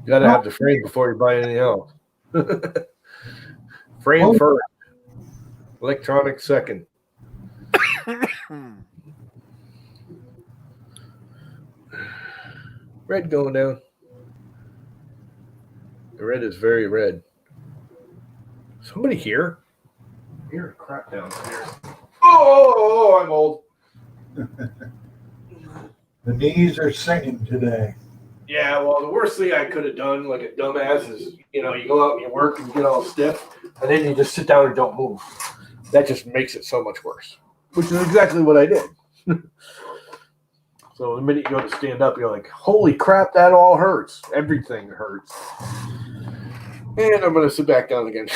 got to have the frame before you buy anything else. Frame first, electronic second. Red going down. The red is very red. Somebody here? Here, crap downstairs. Oh, I'm old. The knees are singing today. Yeah, well, the worst thing I could have done, like a dumbass, is, you go out and you work and get all stiff, and then you just sit down and don't move. That just makes it so much worse, which is exactly what I did. So the minute you go to stand up, you're like, holy crap, that all hurts. Everything hurts. And I'm going to sit back down again.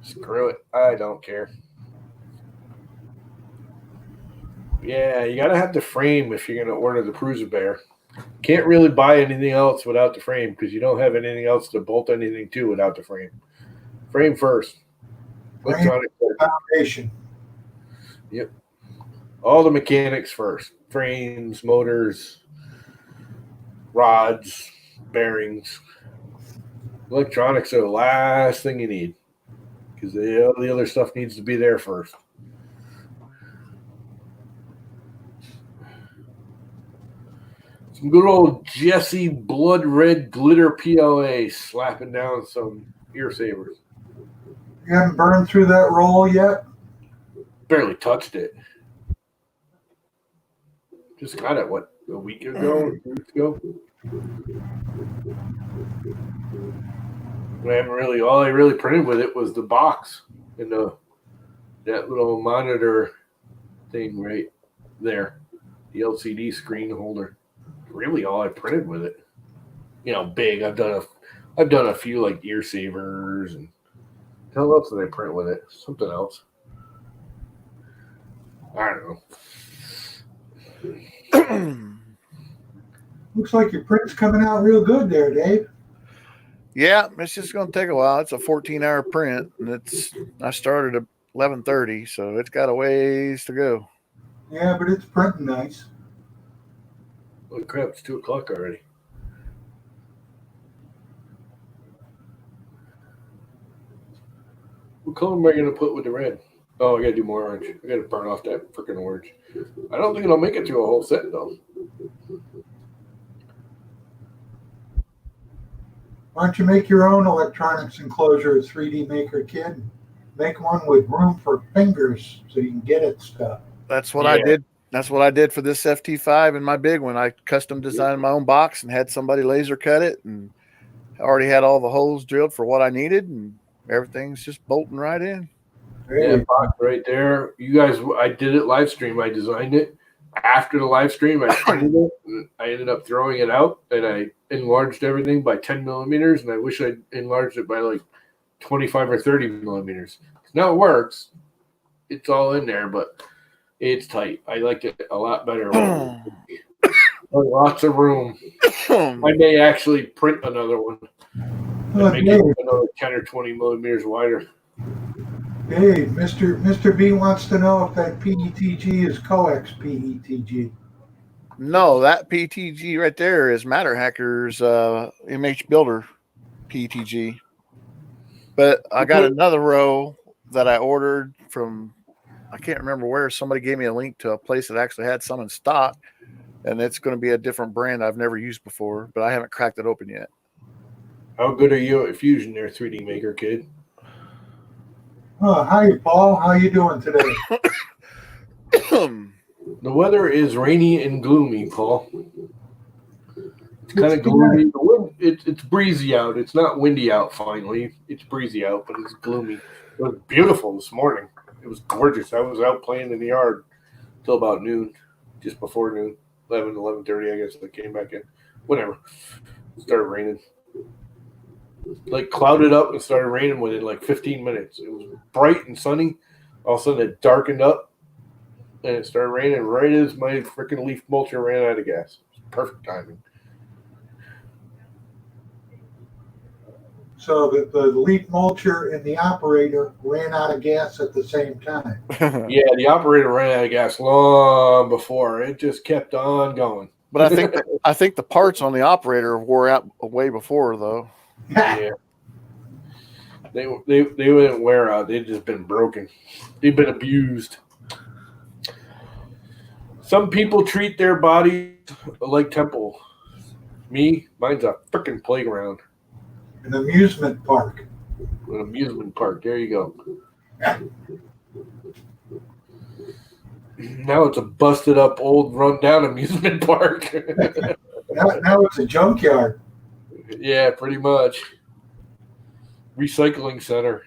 Screw it. I don't care. Yeah, you got to have the frame if you're going to order the Prusa Bear. Can't really buy anything else without the frame because you don't have anything else to bolt anything to without the frame. Frame first. Electronic foundation. Yep. All the mechanics first. Frames, motors, rods, bearings. Electronics are the last thing you need because the other stuff needs to be there first. Some good old Jesse Blood Red Glitter PLA slapping down some ear savers. You haven't burned through that roll yet? Barely touched it. Just got it, what, a week ago or 2 weeks ago? All I really printed with it was the box and that little monitor thing right there, the LCD screen holder. Really, all I printed with it. Big. I've done a few like ear savers and what else did I print with it? Something else. I don't know. Looks like your print's coming out real good there, Dave. Yeah, it's just going to take a while. It's a 14-hour print, and I started at 11:30, so it's got a ways to go. Yeah, but it's printing nice. Holy crap, it's 2 o'clock already. What color am I going to put with the red? Oh, I got to do more orange. I got to burn off that freaking orange. I don't think it'll make it through a whole set, though. Why don't you make your own electronics enclosure, 3D Maker kid? Make one with room for fingers so you can get at stuff. That's what I did. That's what I did for this FT5 and my big one. I custom designed my own box and had somebody laser cut it, and I already had all the holes drilled for what I needed, and everything's just bolting right in. Yeah, box right there. You guys, I did it live stream. I designed it. After the live stream, I printed it. And I ended up throwing it out, and I enlarged everything by 10 millimeters, and I wish I'd enlarged it by like 25 or 30 millimeters. Now it works. It's all in there, but it's tight. I like it a lot better. Lots of room. I may actually print another one. Make it another 10 or 20 millimeters wider. Hey, Mr. B wants to know if that PETG is coax PETG. No, that PETG right there is Matter Hacker's MH Builder PETG. But I got another row that I ordered from, I can't remember where. Somebody gave me a link to a place that actually had some in stock, and it's going to be a different brand I've never used before, but I haven't cracked it open yet. How good are you at Fusion there, 3D Maker kid? Hi, Paul. How you doing today? The weather is rainy and gloomy, Paul. It's kind of gloomy. The wind, it's breezy out. It's not windy out. Finally, it's breezy out, but it's gloomy. It was beautiful this morning. It was gorgeous. I was out playing in the yard till about noon, just before noon, 11:30. I guess I came back in. Whatever. It started raining. Like clouded up and started raining within like 15 minutes. It was bright and sunny. All of a sudden, it darkened up and it started raining right as my freaking leaf mulcher ran out of gas. Perfect timing. So the leaf mulcher and the operator ran out of gas at the same time. Yeah, the operator ran out of gas long before. It just kept on going. But I think the parts on the operator wore out way before, though. Yeah. They wouldn't wear out. They've just been broken. They've been abused. Some people treat their bodies like temple. Me, mine's a freaking playground. An amusement park. An amusement park. There you go. Now it's a busted up, old, run down amusement park. Now it's a junkyard. Yeah, pretty much. Recycling center.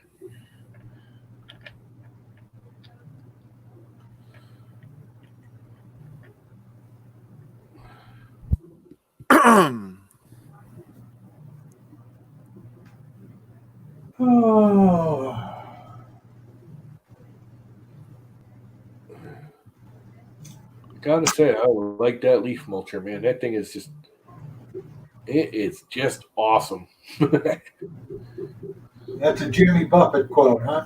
Oh. Gotta say, I like that leaf mulcher, man. That thing is just, it is just awesome. That's a Jimmy Buffett quote, huh?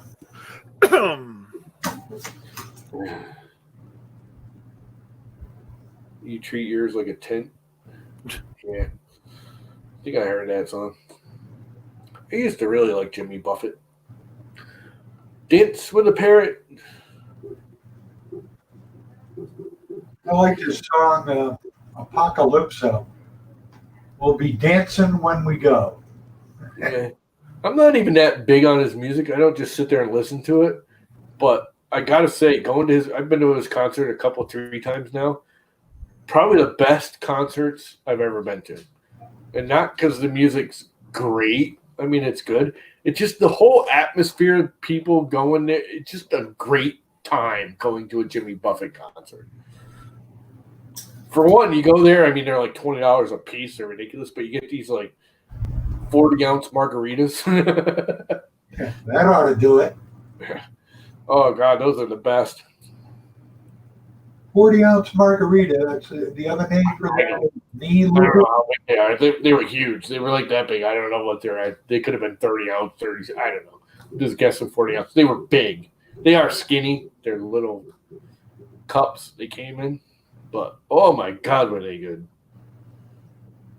You treat yours like a tent. Yeah. I think I heard that song. I used to really like Jimmy Buffett. Dance with a Parrot. I like this song, Apocalypso. We'll be dancing when we go. Yeah. I'm not even that big on his music. I don't just sit there and listen to it. But I gotta say, I've been to his concert a couple, 3 times now. Probably the best concerts I've ever been to. And not because the music's great. I mean, it's good. It's just the whole atmosphere of people going there. It's just a great time going to a Jimmy Buffett concert. For one, you go there, I mean, they're like $20 a piece. They're ridiculous, but you get these like 40-ounce margaritas. That ought to do it. Oh, God, those are the best. 40-ounce margarita. That's the other name for that. I don't know how big they are. They were huge. They were like that big. I don't know what they're at. They could have been 30-ounce, 30. I don't know. I'm just guessing 40 ounce. They were big. They are skinny. They're little cups they came in. But, oh, my God, were they good.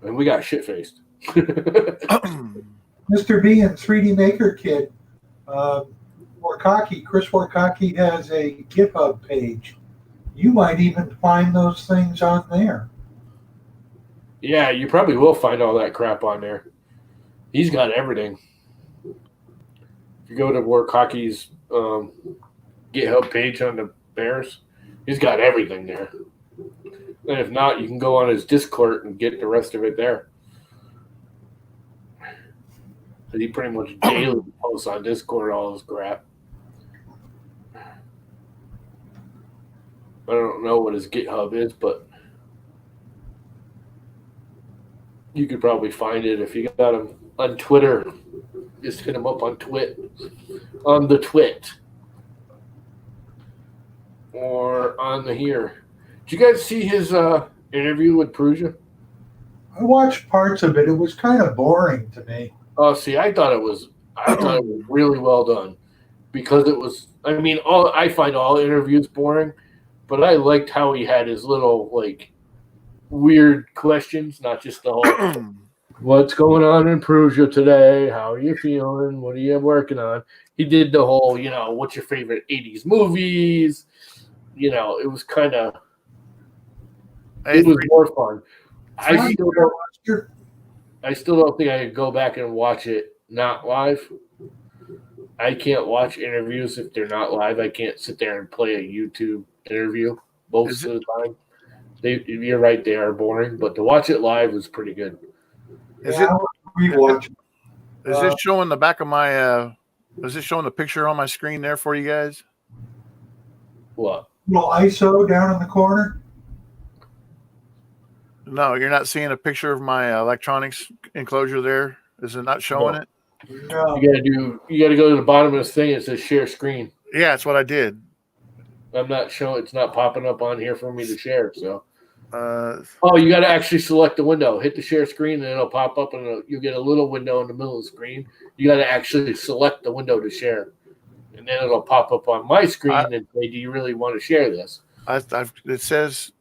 And we got shit-faced. Mr. B and 3D Maker Kid, Chris Warkaki has a GitHub page. You might even find those things on there. Yeah, you probably will find all that crap on there. He's got everything. If you go to Warkaki's GitHub page on the Bears, he's got everything there. And if not, you can go on his Discord and get the rest of it there. He pretty much daily posts on Discord all his crap. I don't know what his GitHub is, but you could probably find it if you got him on Twitter. Just hit him up on on the Twit, or on the here. Did you guys see his interview with Perugia? I watched parts of it. It was kind of boring to me. Oh, see, I thought it was really well done because it was. I mean, I find all interviews boring, but I liked how he had his little like weird questions, not just the whole what's going on in Perugia today, how are you feeling, what are you working on. He did the whole, what's your favorite 80s movies. It was kind of it was more fun. I still don't think I could go back and watch it not live. I can't watch interviews if they're not live. I can't sit there and play a YouTube interview most of the time. You're right, they are boring, but to watch it live was pretty good. Is Yeah, I want to rewatch it. Is this showing the back of my? Is this showing the picture on my screen there for you guys? What? Little ISO down in the corner. No, you're not seeing a picture of my electronics enclosure there. Is it not showing No. it? No. You gotta go to the bottom of this thing. It says share screen. Yeah, that's what I did. I'm not showing. It's not popping up on here for me to share. So. Oh, you got to actually select the window. Hit the share screen, and it'll pop up, and you get a little window in the middle of the screen. You got to actually select the window to share, and then it'll pop up on my screen and say, "Do you really want to share this?" It says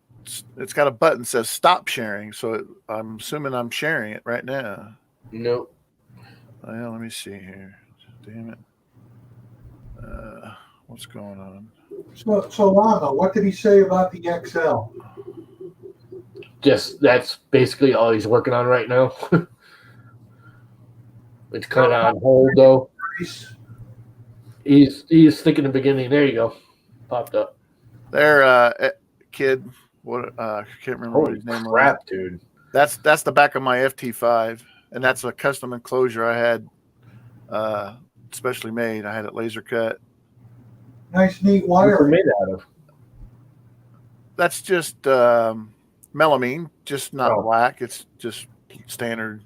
it's got a button that says "Stop sharing," so I'm assuming I'm sharing it right now. Nope. Well, let me see here. Damn it! What's going on? So Lama, what did he say about the XL? Just that's basically all he's working on right now. It's kind of on hold though. He's thinking the beginning. There you go, popped up. There, kid. What? I can't remember what his name was. Crap, dude. That's the back of my FT5, and that's a custom enclosure I had, specially made. I had it laser cut. Nice, neat What's wire. it made out of? That's just melamine, just not black. It's just standard.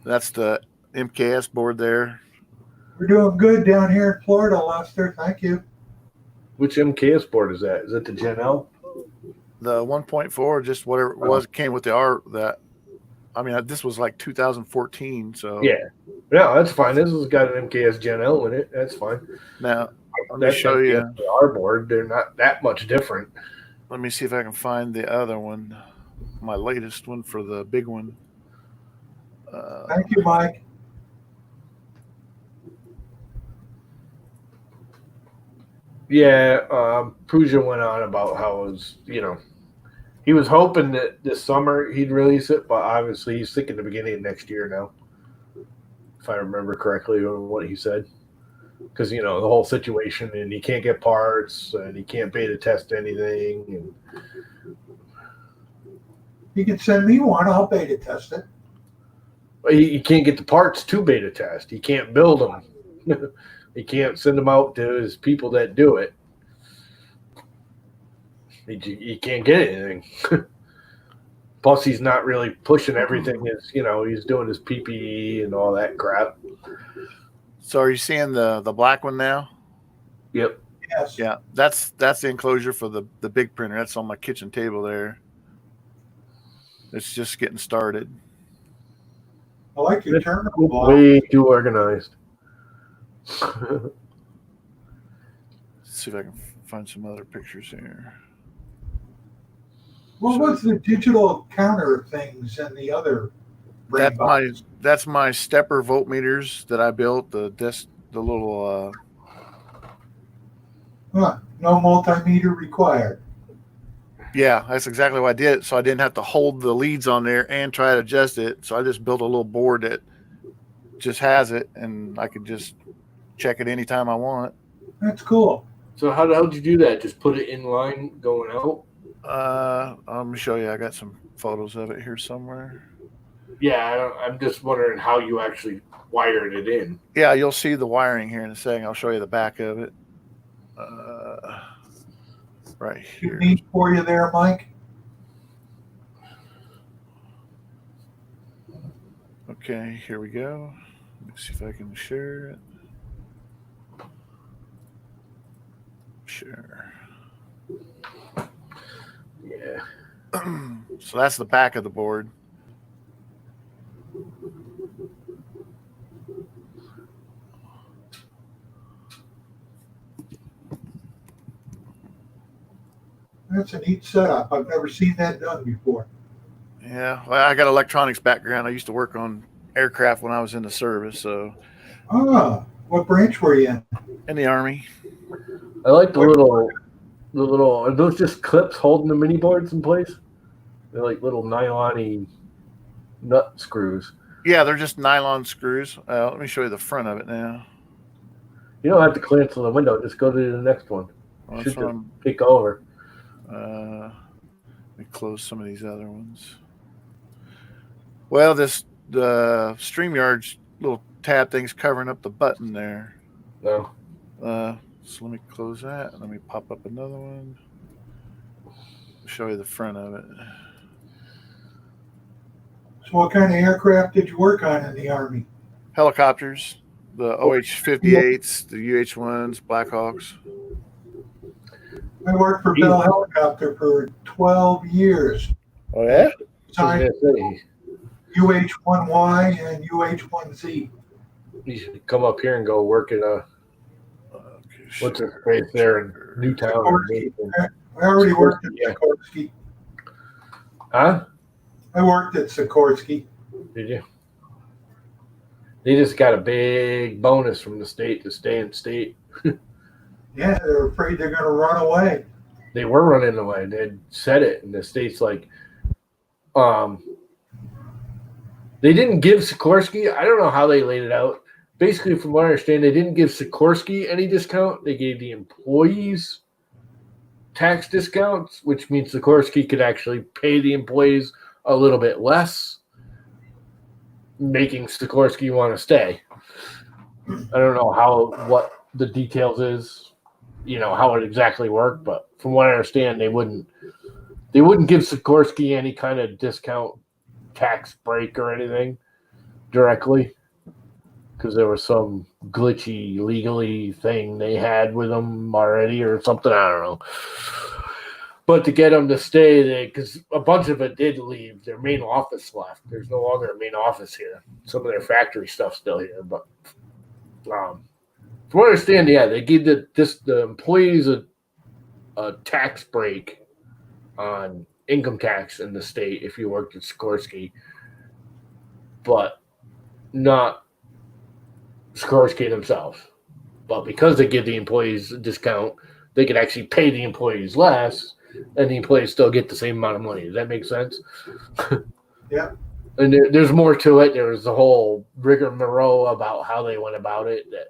That's the MKS board there. We're doing good down here in Florida, Lester. Thank you. Which MKS board is that? Is it the Gen L? The 1.4, just whatever it was, came with the art that. I mean, this was like 2014, so yeah, that's fine. This has got an MKS Gen L in it. That's fine. Now, let me show you our board. They're not that much different. Let me see if I can find the other one, my latest one for the big one. Thank you, Mike. Yeah, Pooja went on about how it was, he was hoping that this summer he'd release it, but obviously he's thinking the beginning of next year now, if I remember correctly what he said. Because, the whole situation, and he can't get parts, and he can't beta test anything. And You can send me one. I'll beta test it. He can't get the parts to beta test. He can't build them. He can't send them out to his people that do it. He can't get anything. Plus, he's not really pushing everything. He's doing his PPE and all that crap. So, are you seeing the black one now? Yep. Yes. Yeah, that's the enclosure for the big printer. That's on my kitchen table there. It's just getting started. I like your terminal block. Way too organized. Let's see if I can find some other pictures here. What was the digital counter things and the other? That's my stepper voltmeters that I built. The little. No multimeter required. Yeah, that's exactly what I did. So I didn't have to hold the leads on there and try to adjust it. So I just built a little board that just has it, and I could just check it anytime I want. That's cool. So how the hell did you do that? Just put it in line going out? Let me show you. I got some photos of it here somewhere. Yeah, I'm just wondering how you actually wired it in. Yeah, you'll see the wiring here in a second. I'll show you the back of it. Right here. Neat for you there, Mike. Okay, here we go. Let me see if I can share it. Share. Yeah. So that's the back of the board. That's a neat setup. I've never seen that done before. Yeah, well, I got electronics background. I used to work on aircraft when I was in the service, so. What branch were you in the Army. I like the little. Are those just clips holding the mini boards in place? They're like little nylon-y nut screws. Yeah, they're just nylon screws. Let me show you the front of it now. You don't have to cancel the window. Just go to the next one. Well, Should just pick over. Let me close some of these other ones. Well, the StreamYard's little tab thing's covering up the button there. No. So let me close that. Let me pop up another one. I'll show you the front of it. So what kind of aircraft did you work on in the Army? Helicopters, the OH-58s, the UH-1s, Blackhawks. I worked for Bell Helicopter for 12 years. Oh, yeah? Signed UH-1Y and UH-1Z. You should come up here and go work at what's it right there in Newtown. Sikorsky. I already worked at Sikorsky. Huh? I worked at Sikorsky. Did you? They just got a big bonus from the state to stay in state. Yeah, they're afraid they're going to run away. They were running away. They had said it, and the state's like, they didn't give Sikorsky. I don't know how they laid it out. Basically, from what I understand, they didn't give Sikorsky any discount. They gave the employees tax discounts, which means Sikorsky could actually pay the employees a little bit less, making Sikorsky want to stay. I don't know what the details is, how it exactly worked, but from what I understand, they wouldn't give Sikorsky any kind of discount tax break or anything directly, because there was some glitchy legally thing they had with them already or something. I don't know. But to get them to stay, because a bunch of it did leave. Their main office left. There's no longer a main office here. Some of their factory stuff's still here. But from what I understand, yeah, they gave the employees a tax break on income tax in the state if you worked at Sikorsky, but not Sikorsky themselves. But because they give the employees a discount, they could actually pay the employees less, and the employees still get the same amount of money. Does that make sense? Yeah. And there's more to it. There was the whole rigmarole about how they went about it. That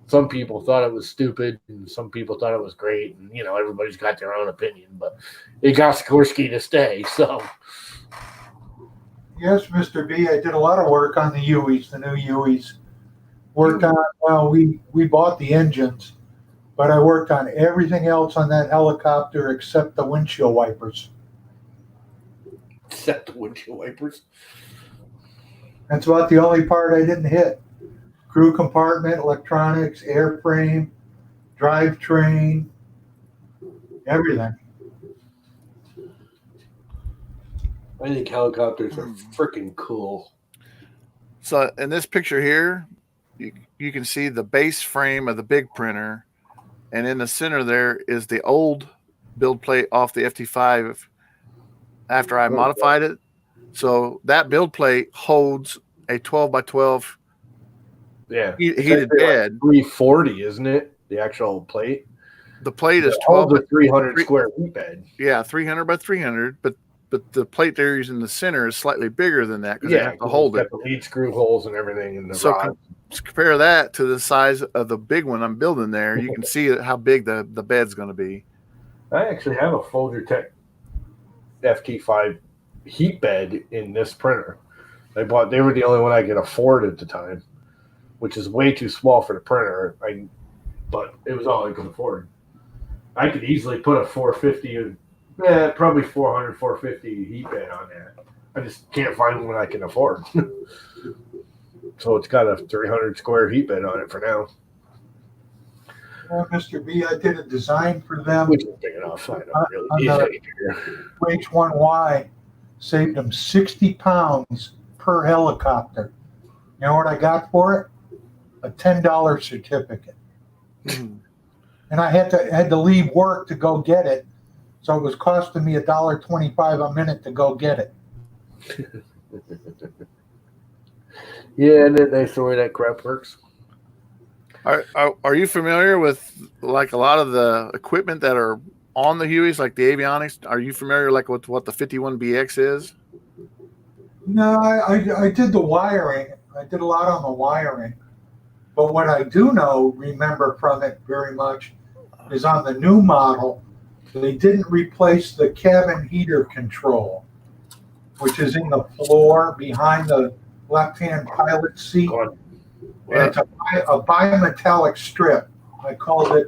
some people thought it was stupid, and some people thought it was great. And everybody's got their own opinion, but it got Sikorsky to stay. So, yes, Mr. B, I did a lot of work on the Hueys, the new Hueys. Worked on. Well, we bought the engines, but I worked on everything else on that helicopter except the windshield wipers. Except the windshield wipers. That's about the only part I didn't hit. Crew compartment, electronics, airframe, drivetrain, everything. I think helicopters are freaking cool. So in this picture here, you can see the base frame of the big printer, and in the center there is the old build plate off the FT5 after I modified it. So that build plate holds a 12 by 12 heated bed. Like 340, isn't it? The actual plate. The plate is 12 by 300 square heat bed. Yeah, 300 by 300, but the plate they're using in the center is slightly bigger than that because they have to hold it. The lead screw holes and everything in the rod. Compare that to the size of the big one I'm building there. You can see how big the bed's going to be. I actually have a Folger Tech FT5 heat bed in this printer. They were the only one I could afford at the time, which is way too small for the printer. But it was all I could afford. I could easily put a 450, probably 400, 450 heat bed on that. I just can't find one I can afford. So it's got a 300 square heat bed on it for now. Well, Mr. B, I did a design for them. Which is big enough. I don't really need any bigger. H1Y saved them 60 pounds per helicopter. You know what I got for it? A $10 certificate. And I had to leave work to go get it. So it was costing me $1.25 a minute to go get it. Yeah, and then that's the way that crap works. Are you familiar with like a lot of the equipment that are on the Hueys, like the avionics? Are you familiar with what the 51BX is? No, I did the wiring. I did a lot on the wiring. But what I do remember from it very much, is on the new model, They didn't replace the cabin heater control, which is in the floor behind the left-hand pilot seat. Gone. And it's a bimetallic strip. I called it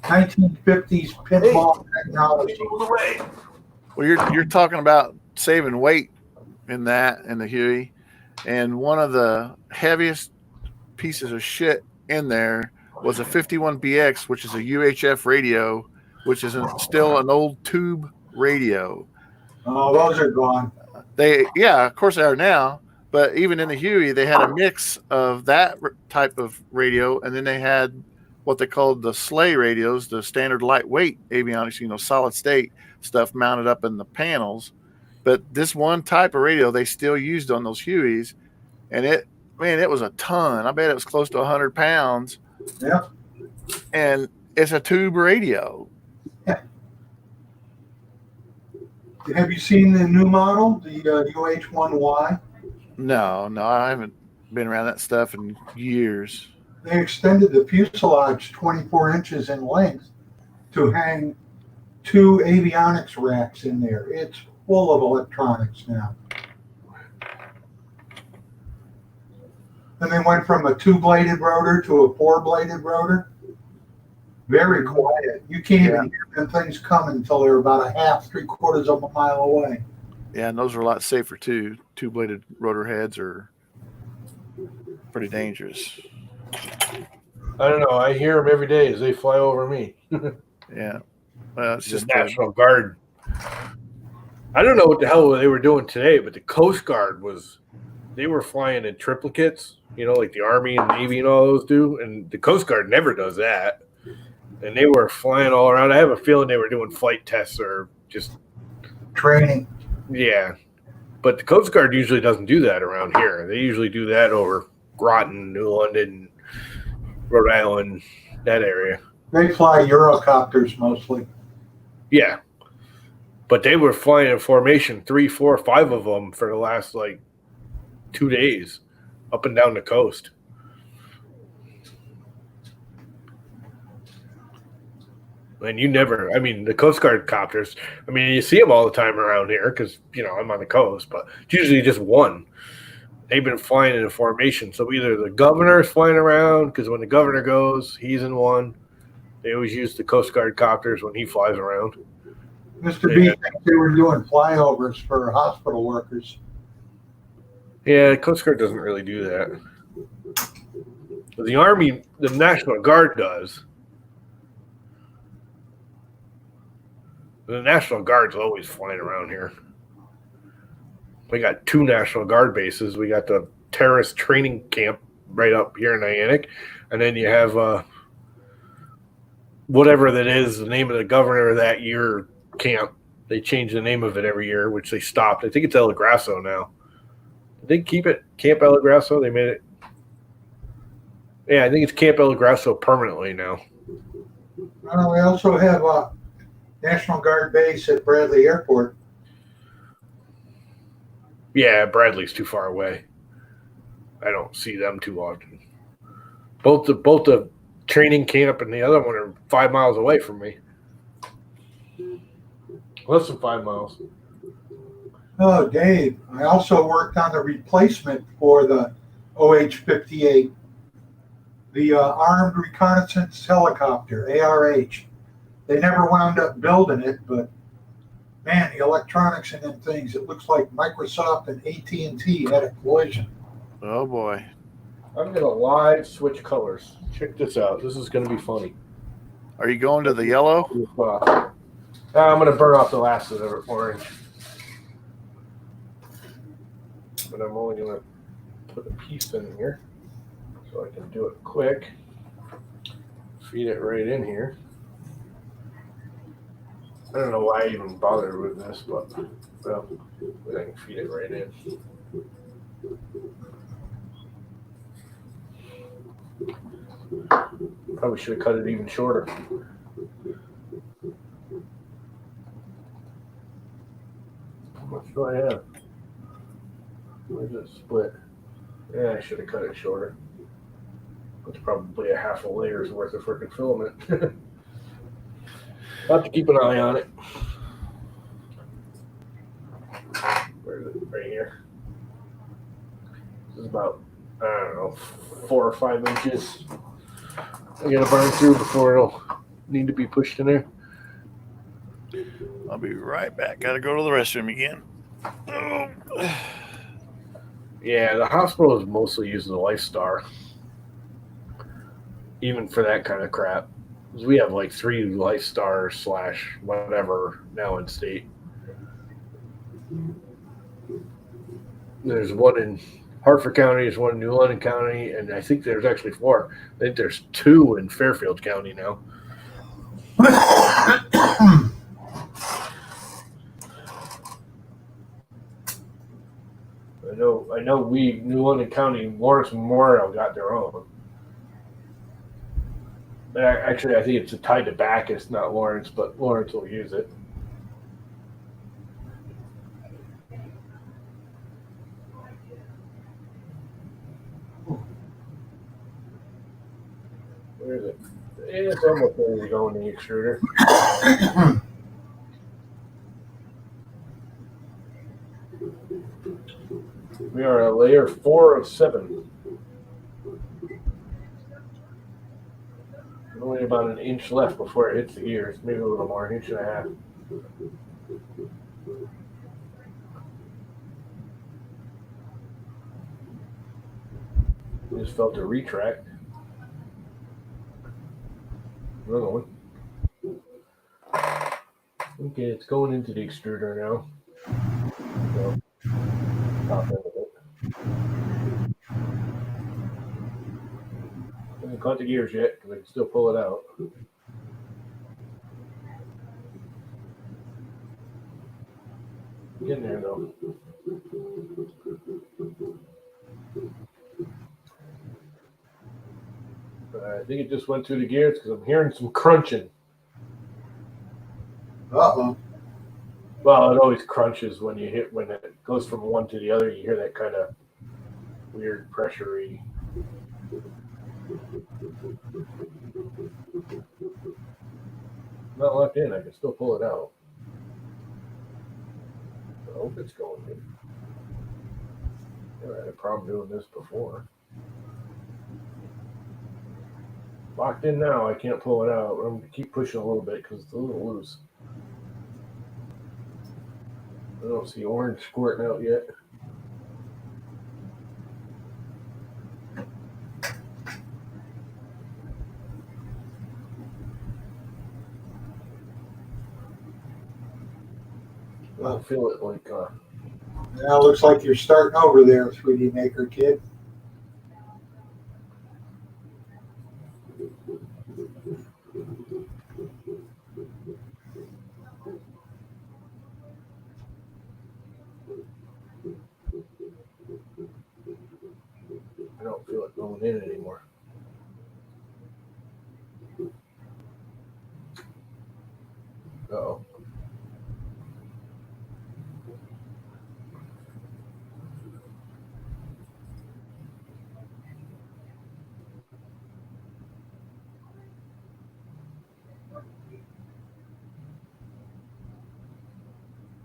1950s pinball technology. Well, you're talking about saving weight in the Huey, and one of the heaviest pieces of shit in there was a 51BX, which is a UHF radio, which is still an old tube radio. Oh, those are gone. Of course they are now. But even in the Huey, they had a mix of that type of radio, and then they had what they called the sleigh radios, the standard lightweight avionics, solid state stuff mounted up in the panels. But this one type of radio they still used on those Hueys, and it was a ton. I bet it was close to 100 pounds. Yeah. And it's a tube radio. Yeah. Have you seen the new model, the UH-1Y? No, I haven't been around that stuff in years. They extended the fuselage 24 inches in length to hang 2 avionics racks in there. It's full of electronics now. And they went from a 2-bladed rotor to a 4-bladed rotor. Very quiet. You can't even hear them things coming until they're about a half, 3/4 of a mile away. Yeah, and those are a lot safer too. 2-bladed rotor heads are pretty dangerous. I don't know. I hear them every day as they fly over me. Yeah. Well, it's just the National Guard. I don't know what the hell they were doing today, but the Coast Guard they were flying in triplicates, like the Army and Navy and all those do. And the Coast Guard never does that. And they were flying all around. I have a feeling they were doing flight tests or just training. Yeah. But the Coast Guard usually doesn't do that around here. They usually do that over Groton, New London, Rhode Island, that area. They fly Eurocopters mostly. Yeah. But they were flying in formation, 3, 4, 5 of them for the last 2 days up and down the coast. And the Coast Guard copters, you see them all the time around here because, I'm on the coast, but it's usually just one. They've been flying in a formation. So either the governor is flying around because when the governor goes, he's in one. They always use the Coast Guard copters when he flies around. Mr. B, they were doing flyovers for hospital workers. Yeah, the Coast Guard doesn't really do that. But the Army, the National Guard does. The National Guard's always flying around here. We got 2 National Guard bases. We got the terrorist training camp right up here in Niantic. And then you have whatever that is, the name of the governor of that year camp. They change the name of it every year, which they stopped. I think it's El Grasso now. Did they keep it Camp El Grasso? They made it. Yeah, I think it's Camp El Grasso permanently now. We also have a National Guard base at Bradley Airport. Yeah, Bradley's too far away. I don't see them too often. Both the training camp and the other one are 5 miles away from me. Less than 5 miles. Oh, Dave, I also worked on the replacement for the OH-58, the Armed Reconnaissance Helicopter, ARH. They never wound up building it, but man, the electronics in them things, it looks like Microsoft and AT&T had a collision. Oh, boy. I'm going to live switch colors. Check this out. This is going to be funny. Are you going to the yellow? I'm going to burn off the last of the orange. But I'm only going to put a piece in here so I can do it quick. Feed it right in here. I don't know why I even bothered with this, but I can feed it right in. Probably should have cut it even shorter. How much do I have? Where's it split? Yeah, I should have cut it shorter. It's probably a half a layer's worth of freaking filament. I'll have to keep an eye on it. Where is it? Right here. This is about, I don't know, 4 or 5 inches. I gotta burn through before it'll need to be pushed in there. I'll be right back. Gotta go to the restroom again. Yeah, the hospital is mostly using the LifeStar. Even for that kind of crap. 'Cause we have like 3 LifeStar / whatever now in state. There's one in Hartford County, there's one in New London County, and I think there's actually 4. I think there's 2 in Fairfield County now. I know New London County, Lawrence Memorial got their own. But actually, I think it's tied to Bacchus, not Lawrence, but Lawrence will use it. Where is it? It's almost ready to go in the extruder. We are a layer 4 of 7. Only about an inch left before it hits the gears. Maybe a little more, an inch and a half. Just felt a retract. Another one. Okay, it's going into the extruder now. So, top end of it. Hasn't caught the gears yet because I can still pull it out. Get in there though. I think it just went through the gears because I'm hearing some crunching. Uh-oh. Well, it always crunches when it goes from one to the other. You hear that kind of weird pressure-y. Not locked in. I can still pull it out. I hope it's going in. I had a problem doing this before. Locked in now. I can't pull it out. I'm going to keep pushing a little bit because it's a little loose. I don't see orange squirting out yet. I don't feel it like. Now it looks like you're starting over there, 3D Maker kid. I don't feel it going in anymore. Uh-oh.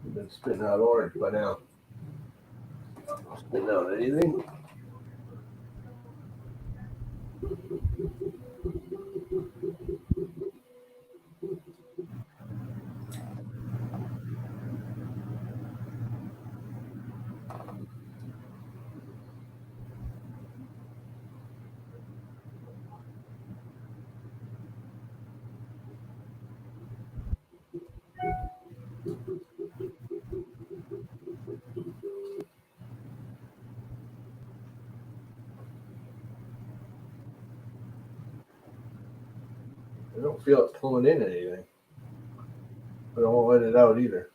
You've been spitting out orange by now. Spitting out anything? I don't feel it pulling in anything. But I won't let it out either.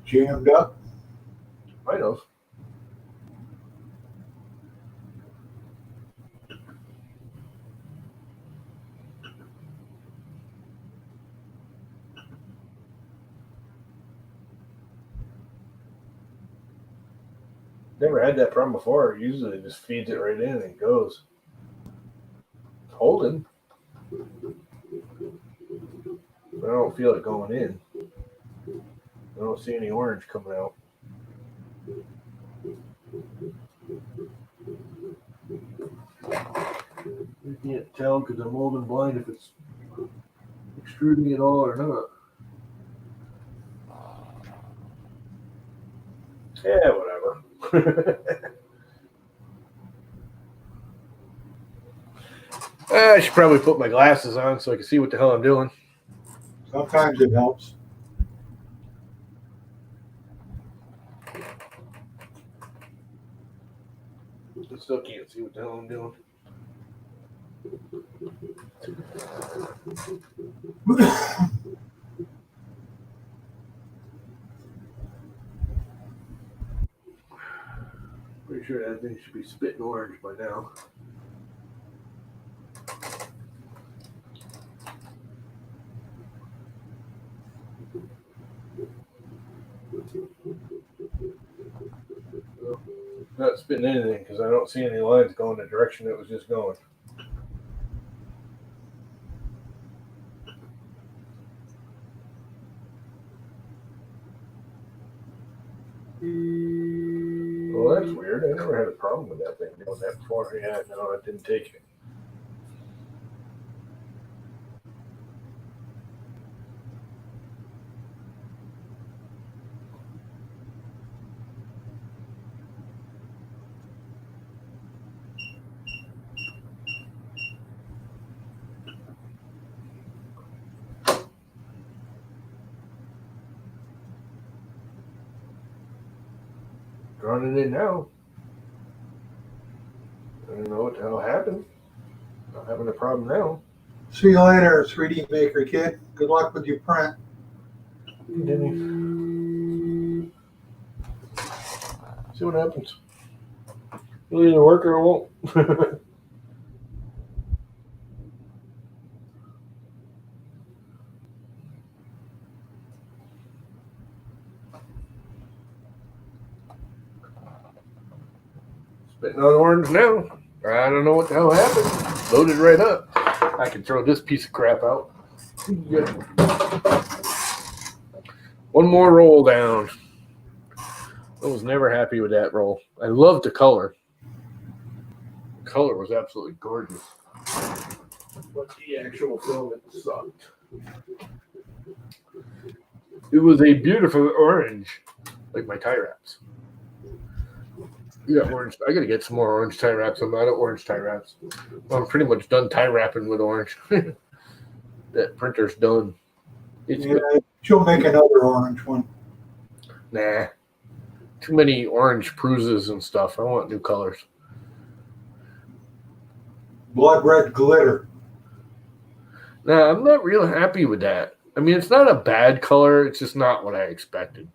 Jammed up. I know. Never had that problem before. Usually it just feeds it right in and it goes. It's holding. But I don't feel it going in. I don't see any orange coming out. You can't tell because I'm old and blind if it's extruding at all or not. Yeah, whatever. I should probably put my glasses on so I can see what the hell I'm doing. Sometimes it helps. I still can't see what the hell I'm doing. Pretty sure that thing should be spitting orange by now. Well, not spitting anything because I don't see any lines going the direction it was just going. Well, that's weird. I never had a problem with that thing doing that before. Yeah, no, I didn't take it. Drawing it in now. I don't know what the hell happened. Not having a problem now. See you later, 3D Maker Kid. Good luck with your print. See what happens. It'll either work or it won't. Spitting on orange now. I don't know what the hell happened. Loaded right up. I can throw this piece of crap out. Good. One more roll down. I was never happy with that roll. I loved the color. The color was absolutely gorgeous. But the actual filament sucked. It was a beautiful orange, like my tie wraps. Yeah, orange. I gotta get some more orange tie wraps. I'm out of orange tie wraps. Well, I'm pretty much done tie wrapping with orange. That printer's done. It's Yeah, she'll make another orange one. nah. Too many orange Pruzas and stuff. I want new colors. Blood red glitter. Nah, I'm not real happy with that. I mean, it's not a bad color. It's just not what I expected.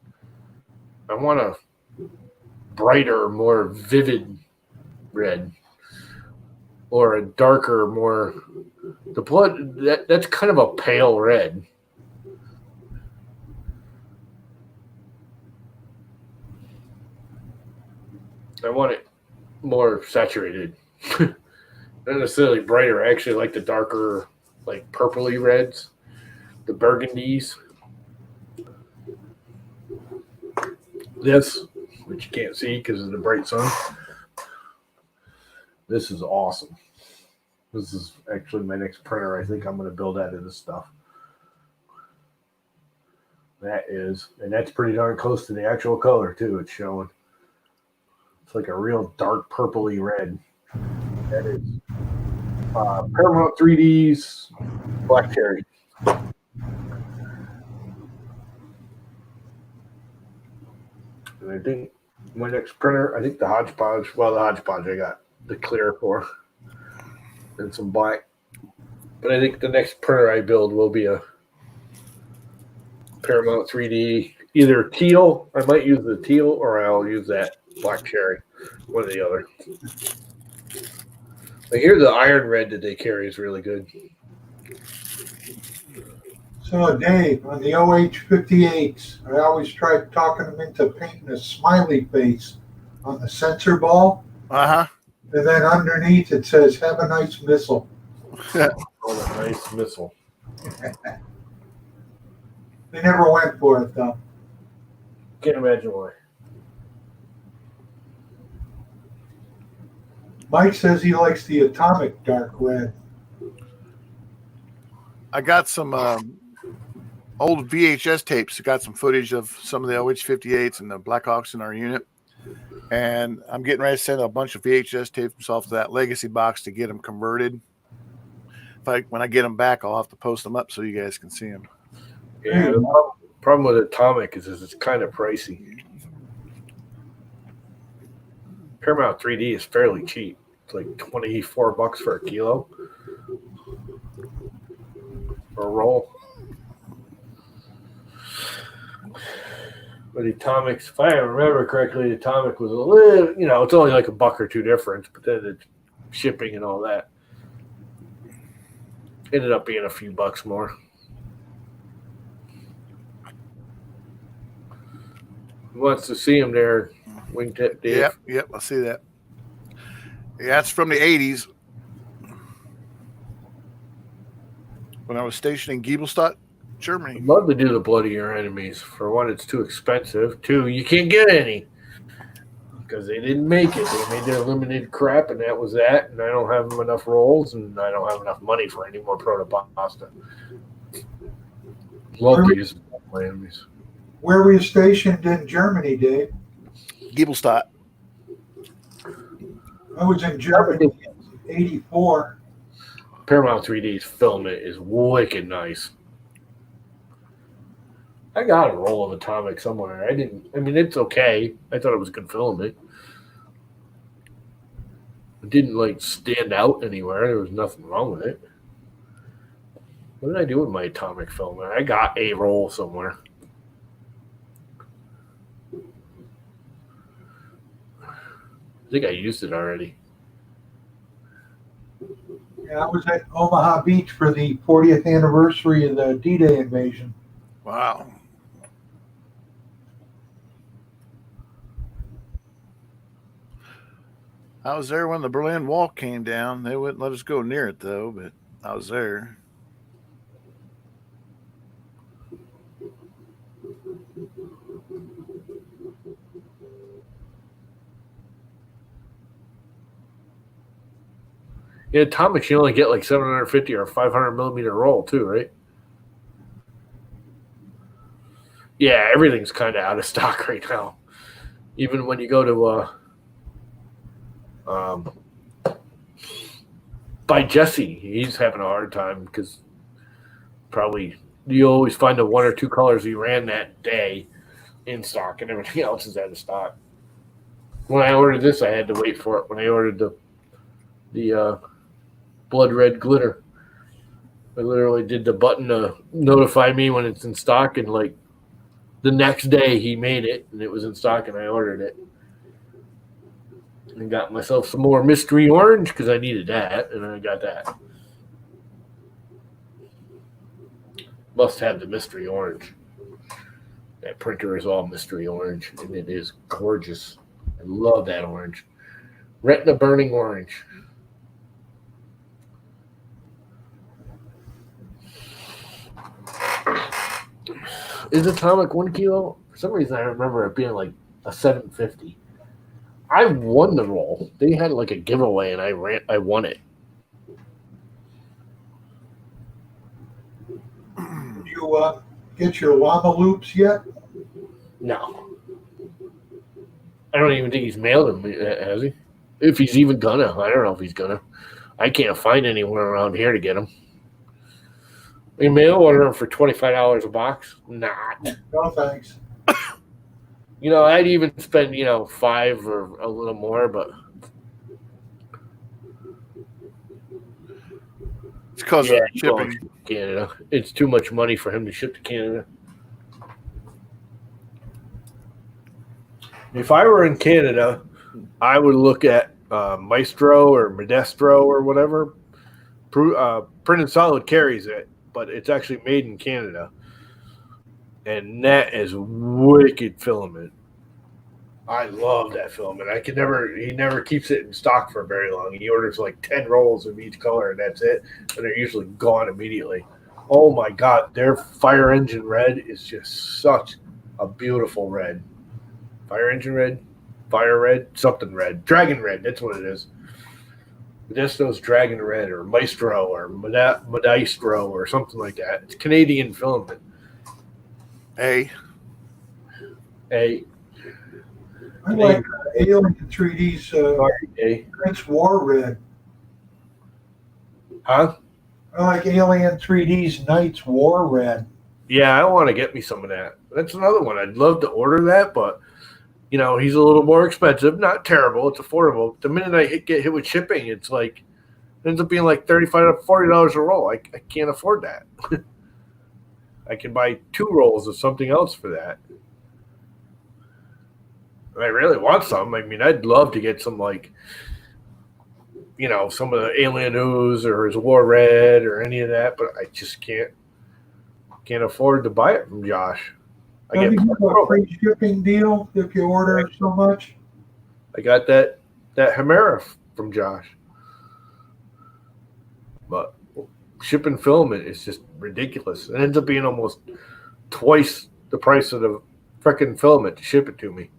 I want a brighter, more vivid red, or a darker, more the blood. That's kind of a pale red. I want it more saturated, not necessarily brighter. I actually like the darker, like purpley reds, the burgundies. This, which you can't see because of the bright sun. This is awesome. This is actually my next printer. I think I'm going to build out of this stuff. That is, and that's pretty darn close to the actual color too. It's showing. It's like a real dark purpley red. That is Paramount 3D's Black Cherry. And I think my next printer, I think the Hodgepodge I got the clear for and some black. But I think the next printer I build will be a Paramount 3D, either teal. I might use the teal or I'll use that Black Cherry, one or the other. I hear the iron red that they carry is really good. So Dave, on the OH58s, I always tried talking them into painting a smiley face on the sensor ball, Uh and then underneath it says "Have a nice missile." huh. Oh, a nice missile. They never went for it though. Can't imagine why. Mike says he likes the atomic dark red. I got some old VHS tapes. I got some footage of some of the OH-58s and the Blackhawks in our unit. And I'm getting ready to send a bunch of VHS tapes off to that legacy box to get them converted. When I get them back, I'll have to post them up so you guys can see them. Yeah, the problem with Atomic is it's kind of pricey. Paramount 3D is fairly cheap. It's like $24 for a kilo for a roll. But Atomics, if I remember correctly, Atomic was a little, it's only like $1 or $2 difference, but then it's shipping and all that. Ended up being a few bucks more. Who wants to see him there, Wingtip Dave? Yep, I see that. Yeah, it's from the 80s. When I was stationed in Giebelstadt, Germany. I'd love to do the Blood of Your Enemies. For one, it's too expensive. Two, you can't get any because they didn't make it. They made their limited crap, and that was that. And I don't have enough rolls, and I don't have enough money for any more Protopasta. Love to use my enemies. Where were you stationed in Germany, Dave? Giebelstadt. I was in Germany in '84. Paramount 3D's filament is wicked nice. I got a roll of Atomic somewhere. It's okay. I thought it was good filament. It didn't stand out anywhere. There was nothing wrong with it. What did I do with my Atomic filament? I got a roll somewhere. I think I used it already. Yeah, I was at Omaha Beach for the 40th anniversary of the D-Day invasion. Wow. I was there when the Berlin Wall came down. They wouldn't let us go near it, though, but I was there. Yeah, Atomics, you only get like 750 or 500 millimeter roll, too, right? Yeah, everything's kind of out of stock right now. Even when you go to by Jesse, he's having a hard time because probably you always find the one or two colors he ran that day in stock, and everything else is out of stock. When I ordered this, I had to wait for it. When I ordered the blood red glitter, I literally did the button to notify me when it's in stock, and like the next day he made it and it was in stock, and I ordered it and got myself some more mystery orange because I needed that, and I got that. Must have the mystery orange. That printer is all mystery orange, and it is gorgeous. I love that orange. Retina burning orange. Is Atomic 1 kilo? For some reason, I remember it being like a 750. I won the roll. They had like a giveaway, and I won it. Did you get your llama loops yet? No. I don't even think he's mailed them, has he? If he's even gonna. I don't know if he's gonna. I can't find anyone around here to get them. You mail order them for $25 a box? Not. No, thanks. I'd even spend, $5 or a little more, but It's because of shipping. Canada. It's too much money for him to ship to Canada. If I were in Canada, I would look at Maestro or Modestro or whatever. Printed Solid carries it, but it's actually made in Canada. And that is wicked filament. I love that filament. He never keeps it in stock for very long. He orders like 10 rolls of each color and that's it. And they're usually gone immediately. Oh my God. Their fire engine red is just such a beautiful red. Fire engine red, fire red, something red, dragon red. That's what it is. Modesto's Dragon Red or Maestro or Modistro or something like that. It's Canadian filament. A. I like Alien 3D's A. Prince War Red. Huh? I like Alien 3D's Knights War Red. Yeah, I want to get me some of that. That's another one. I'd love to order that, but you know, he's a little more expensive. Not terrible. It's affordable. The minute I get hit with shipping, it's like it ends up being like $35 to $40 a roll. I can't afford that. I can buy 2 rolls of something else for that. I really want some. I mean, I'd love to get some, like, you know, some of the Alien Ooze or his War Red or any of that, but I just can't afford to buy it from Josh. Have you got a free shipping deal if you order so much? I got that Hemera from Josh. But shipping filament is just ridiculous. It ends up being almost twice the price of the freaking filament to ship it to me.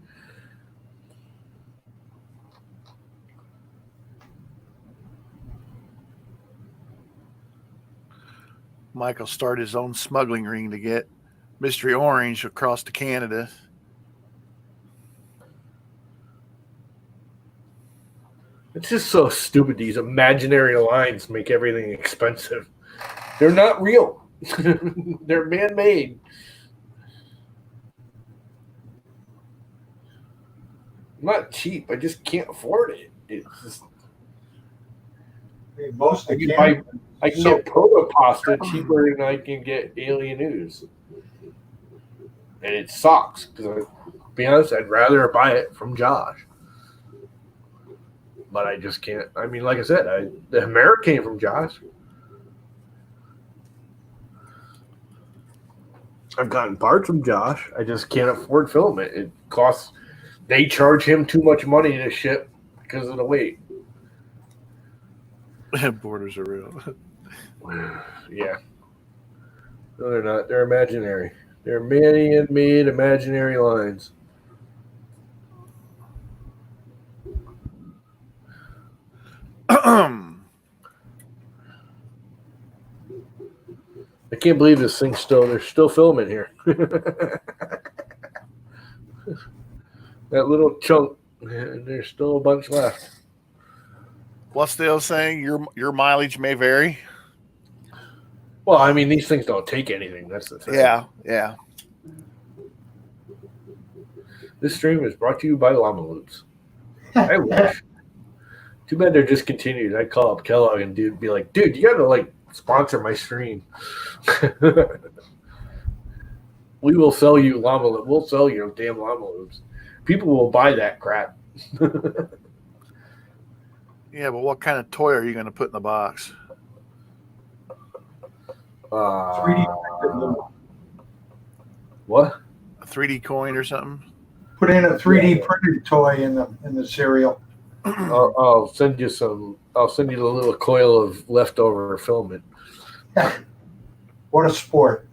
Michael started his own smuggling ring to get Mystery Orange across to Canada. It's just so stupid. These imaginary lines make everything expensive. They're not real. They're man-made. I'm not cheap. I just can't afford it. It's just, Most I can get proto pasta cheaper than I can get Alien Ooze. And it sucks because, to be honest, I'd rather buy it from Josh. But I just can't. I mean, like I said, the Hemera came from Josh. I've gotten parts from Josh. I just can't afford filament. It costs. They charge him too much money to ship because of the weight. Borders are real. Yeah. No, they're not. They're imaginary. They're man-made imaginary lines. I can't believe this thing's there's still filming here. That little chunk, and there's still a bunch left. What's the old saying? Your mileage may vary. Well, I mean, these things don't take anything. That's the thing. Yeah. This stream is brought to you by Llama Loops. I wish. Too bad they're discontinued. I'd call up Kellogg and be like, dude, you gotta like sponsor my stream. We will sell you Llama Loops. We'll sell you damn Llama Loops. People will buy that crap. Yeah, but what kind of toy are you going to put in the box? 3D. What? A 3D coin or something? Put in a 3D printed toy in the cereal. I'll send you some. I'll send you the little coil of leftover filament. What a sport!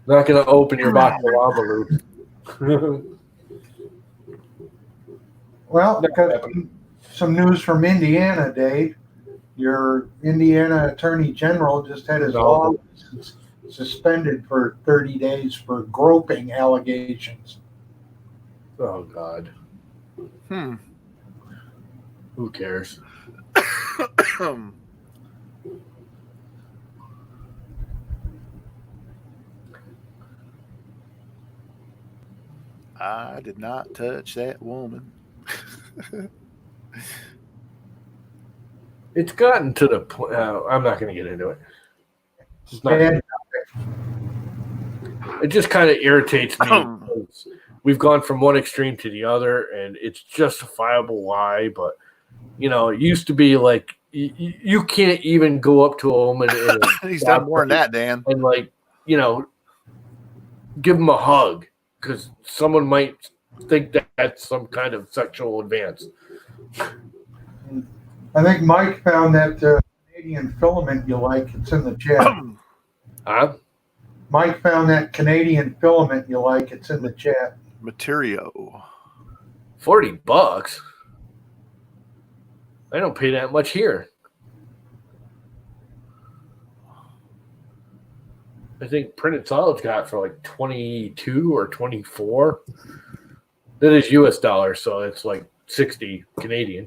Not going to open your box of Llama Loops. Well, because some news from Indiana, Dave. Your Indiana Attorney General just had his law suspended for 30 days for groping allegations. Oh, God. Who cares? I did not touch that woman. It's gotten to the point. I'm not going to get into it. It's not, it just kind of irritates me. Because we've gone from one extreme to the other, and it's justifiable why. But you know, it used to be like you can't even go up to a woman. He's done more than that, Dan. And like, you know, give them a hug because someone might think that's some kind of sexual advance. I think Mike found that Canadian filament you like. It's in the chat. Huh? Mike found that Canadian filament you like. It's in the chat. Material. $40. I don't pay that much here. I think Printed Solid's got for like 22 or 24. That is US dollars, so it's like 60 Canadian.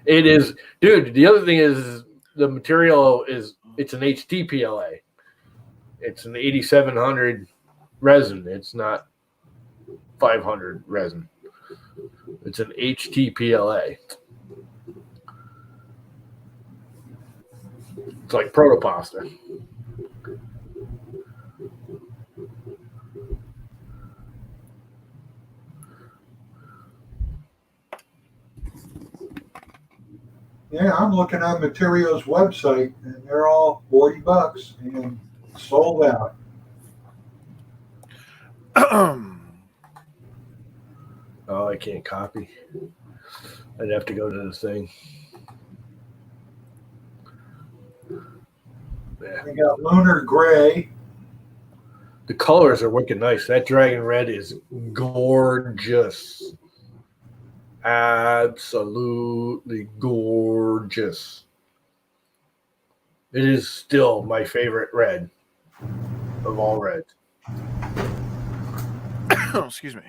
It is, dude. The other thing is the material it's an HTPLA. It's an 8700 resin. It's not 500 resin. It's an HTPLA. It's like protopasta. Yeah, I'm looking on Material's website, and they're all $40 and sold out. Oh, I can't copy. I'd have to go to the thing. Yeah. We got Lunar Gray. The colors are wicked nice. That dragon red is gorgeous. Absolutely gorgeous. It is still my favorite red of all reds. Excuse me.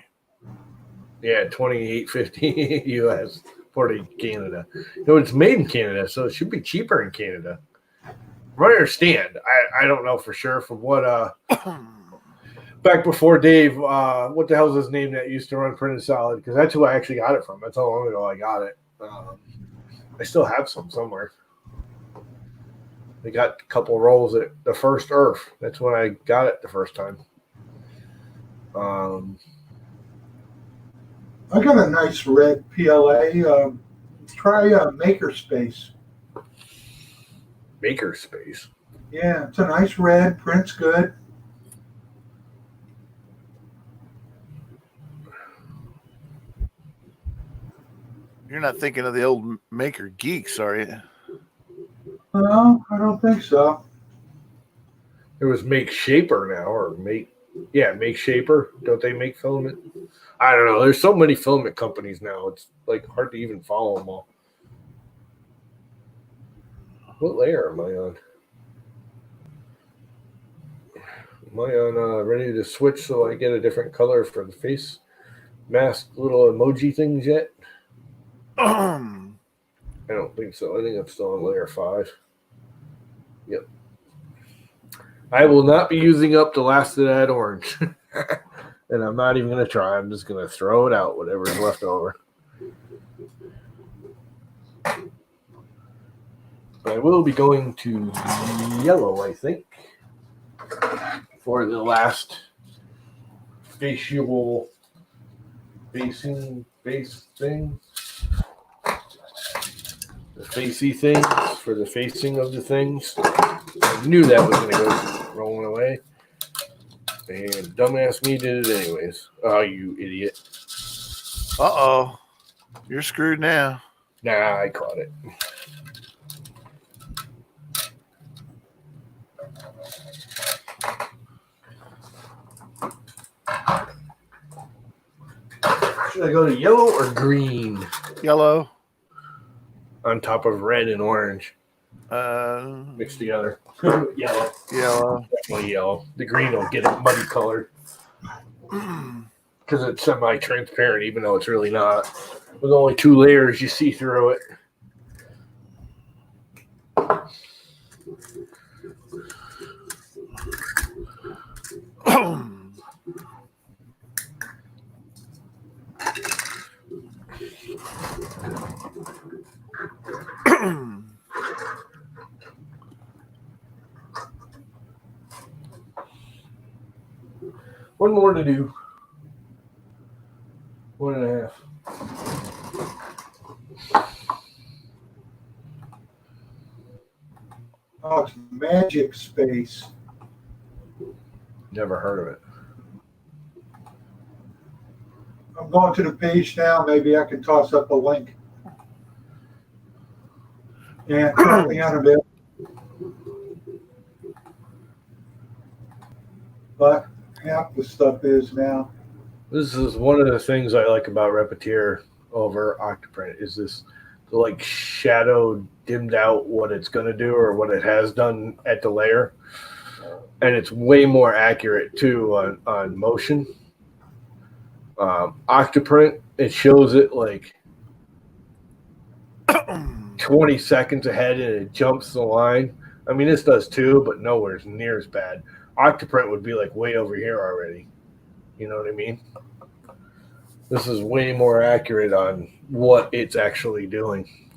Yeah, 28.50 US, 40 Canada. No, it's made in Canada, so it should be cheaper in Canada. From what I understand, I don't know for sure from what back before Dave, what the hell is his name that used to run Printed Solid? Because that's who I actually got it from. That's how long ago I got it. I still have some somewhere. They got a couple rolls at the first Earth. That's when I got it the first time. I got a nice red PLA. Try Makerspace. Makerspace. Yeah, it's a nice red. Print's good. You're not thinking of the old Maker Geeks, are you? No, I don't think so. There was Make Shaper now, or Make Shaper. Don't they make filament? I don't know. There's so many filament companies now. It's like hard to even follow them all. What layer am I on? Am I on ready to switch so I get a different color for the face mask little emoji things yet? I don't think so. I think I'm still on layer 5. Yep. I will not be using up the last of that orange. And I'm not even going to try. I'm just going to throw it out, whatever's left over. But I will be going to yellow, I think, for the last facial facing face thing. The facey things for the facing of the things. I knew that was going to go rolling away. And dumbass me did it anyways. Oh, you idiot. Uh-oh. You're screwed now. Nah, I caught it. Should I go to yellow or green? Yellow. On top of red and orange. Uh, Mixed together. Yellow. Yellow. Definitely yellow. The green will get it muddy colored. Because it's semi-transparent, even though it's really not. With only 2 layers, you see through it. One more to do. 1.5. Oh, it's Magic Space. Never heard of it. going to the page now. Maybe I can toss up a link. And currently unavailable. But half the stuff is now. This is one of the things I like about Repetier over Octoprint is this like shadow dimmed out what it's going to do or what it has done at the layer. And it's way more accurate too on motion. Octoprint, it shows it like 20 seconds ahead and it jumps the line. I mean, this does too, but nowhere near as bad. Octoprint would be like way over here already. You know what I mean? This is way more accurate on what it's actually doing.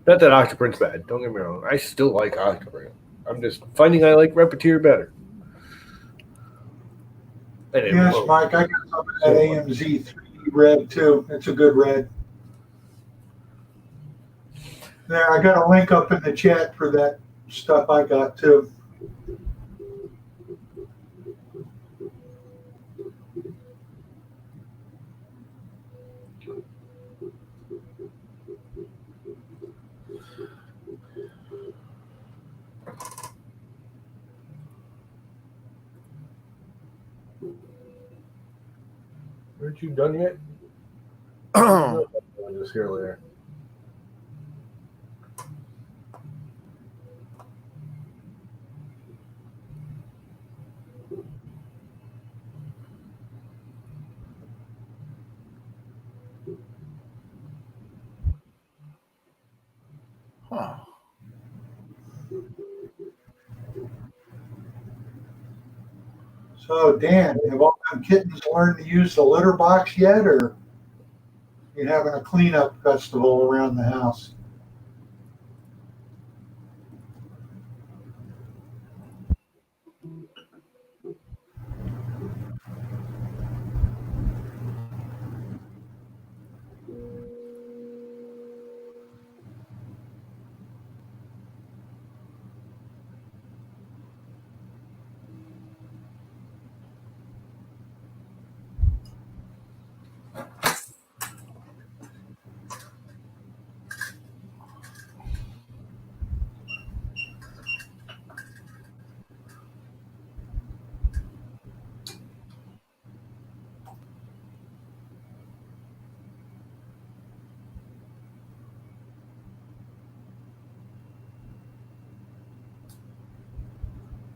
Not that Octoprint's bad. Don't get me wrong. I still like Octoprint. I'm just finding I like Repetier better. Yes, Mike, I got some of that AMZ 3D red too. It's a good red. There, I got a link up in the chat for that stuff I got too. Aren't you done yet? I'll just here later. Huh. So, Dan, have all them kittens learned to use the litter box yet, or you having a cleanup festival around the house?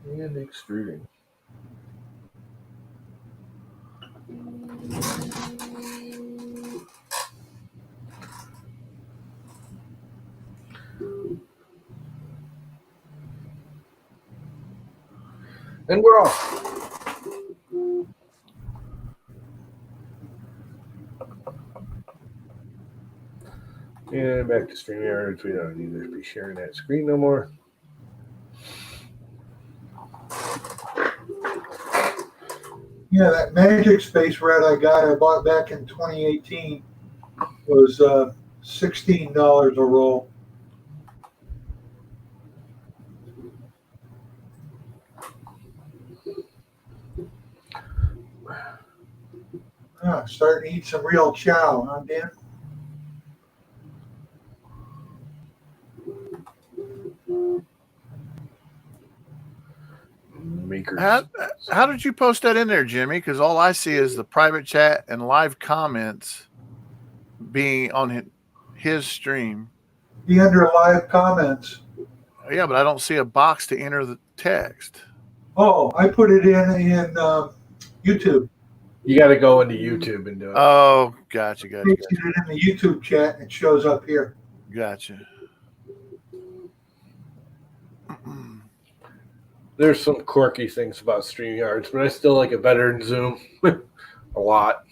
And extruding. And we're off. And back to StreamYard. We don't need to be sharing that screen no more. Yeah, that Magic Space red I bought back in 2018 was $16 a roll. Starting to eat some real chow, huh, Dan? Makers. How did you post that in there, Jimmy? Because all I see is the private chat and live comments being on his stream. Be under live comments. Yeah, but I don't see a box to enter the text. Oh, I put it in YouTube. You got to go into YouTube and do it. Oh, gotcha. It in the YouTube chat. It shows up here. Gotcha. There's some quirky things about StreamYards, but I still like it better than Zoom. A lot.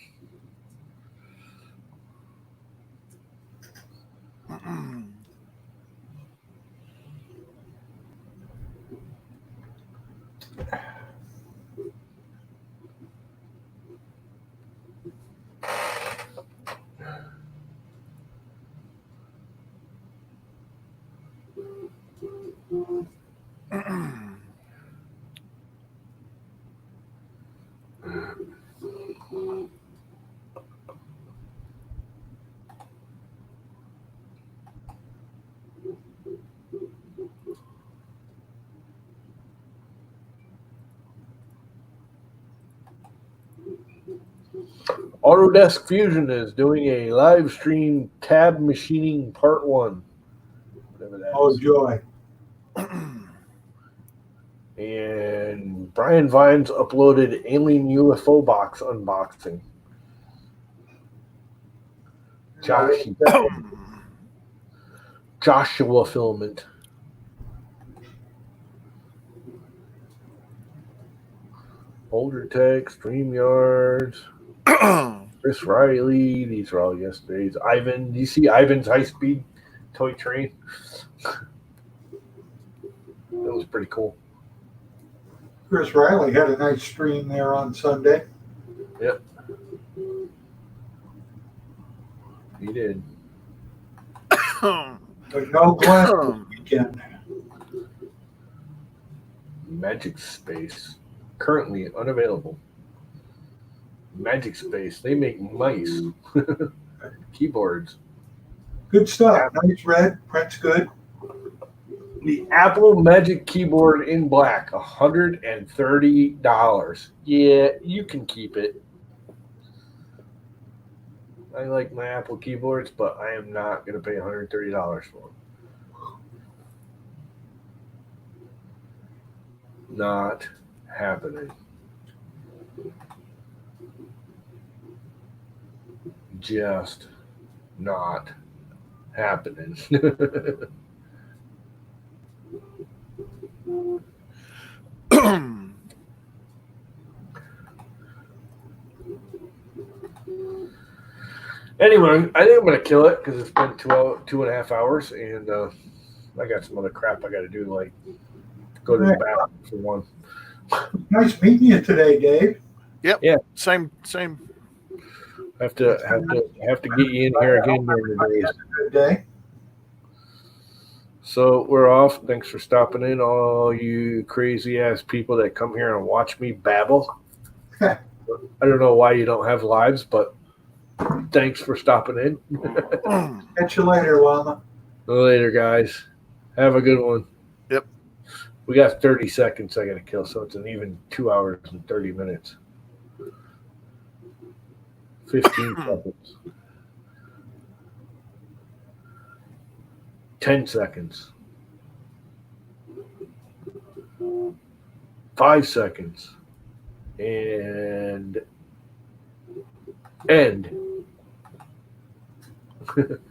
Autodesk Fusion is doing a live stream tab machining part 1. Whatever that Oh, is. joy. And Brian Vines uploaded Alien UFO box unboxing. Joshua Filament. Older Tech, StreamYards, Chris Riley. These are all yesterday's. Ivan, do you see Ivan's high-speed toy train? That was pretty cool. Chris Riley had a nice stream there on Sunday. Yep. He did. But no Glenn this weekend. Magic Space. Currently unavailable. Magic Space. They make mice. Keyboards. Good stuff. Nice red. Print's good. The Apple Magic Keyboard in black. $130. Yeah, you can keep it. I like my Apple keyboards, but I am not going to pay $130 for them. Not happening. Just not happening. Anyway, I think I'm going to kill it because it's been 2.5 hours, and I got some other crap I got to do, like go to the bathroom for one. Nice meeting you today, Dave. Yep. Yeah. Same. Have to get you in here again during the days. Good day. So we're off. Thanks for stopping in, all you crazy ass people that come here and watch me babble. I don't know why you don't have lives, but thanks for stopping in. Catch you later, Llama. Later, guys. Have a good one. Yep. We got 30 seconds I got to kill, so it's an even 2 hours and 30 minutes. 15 seconds. 10 seconds. 5 seconds. And end.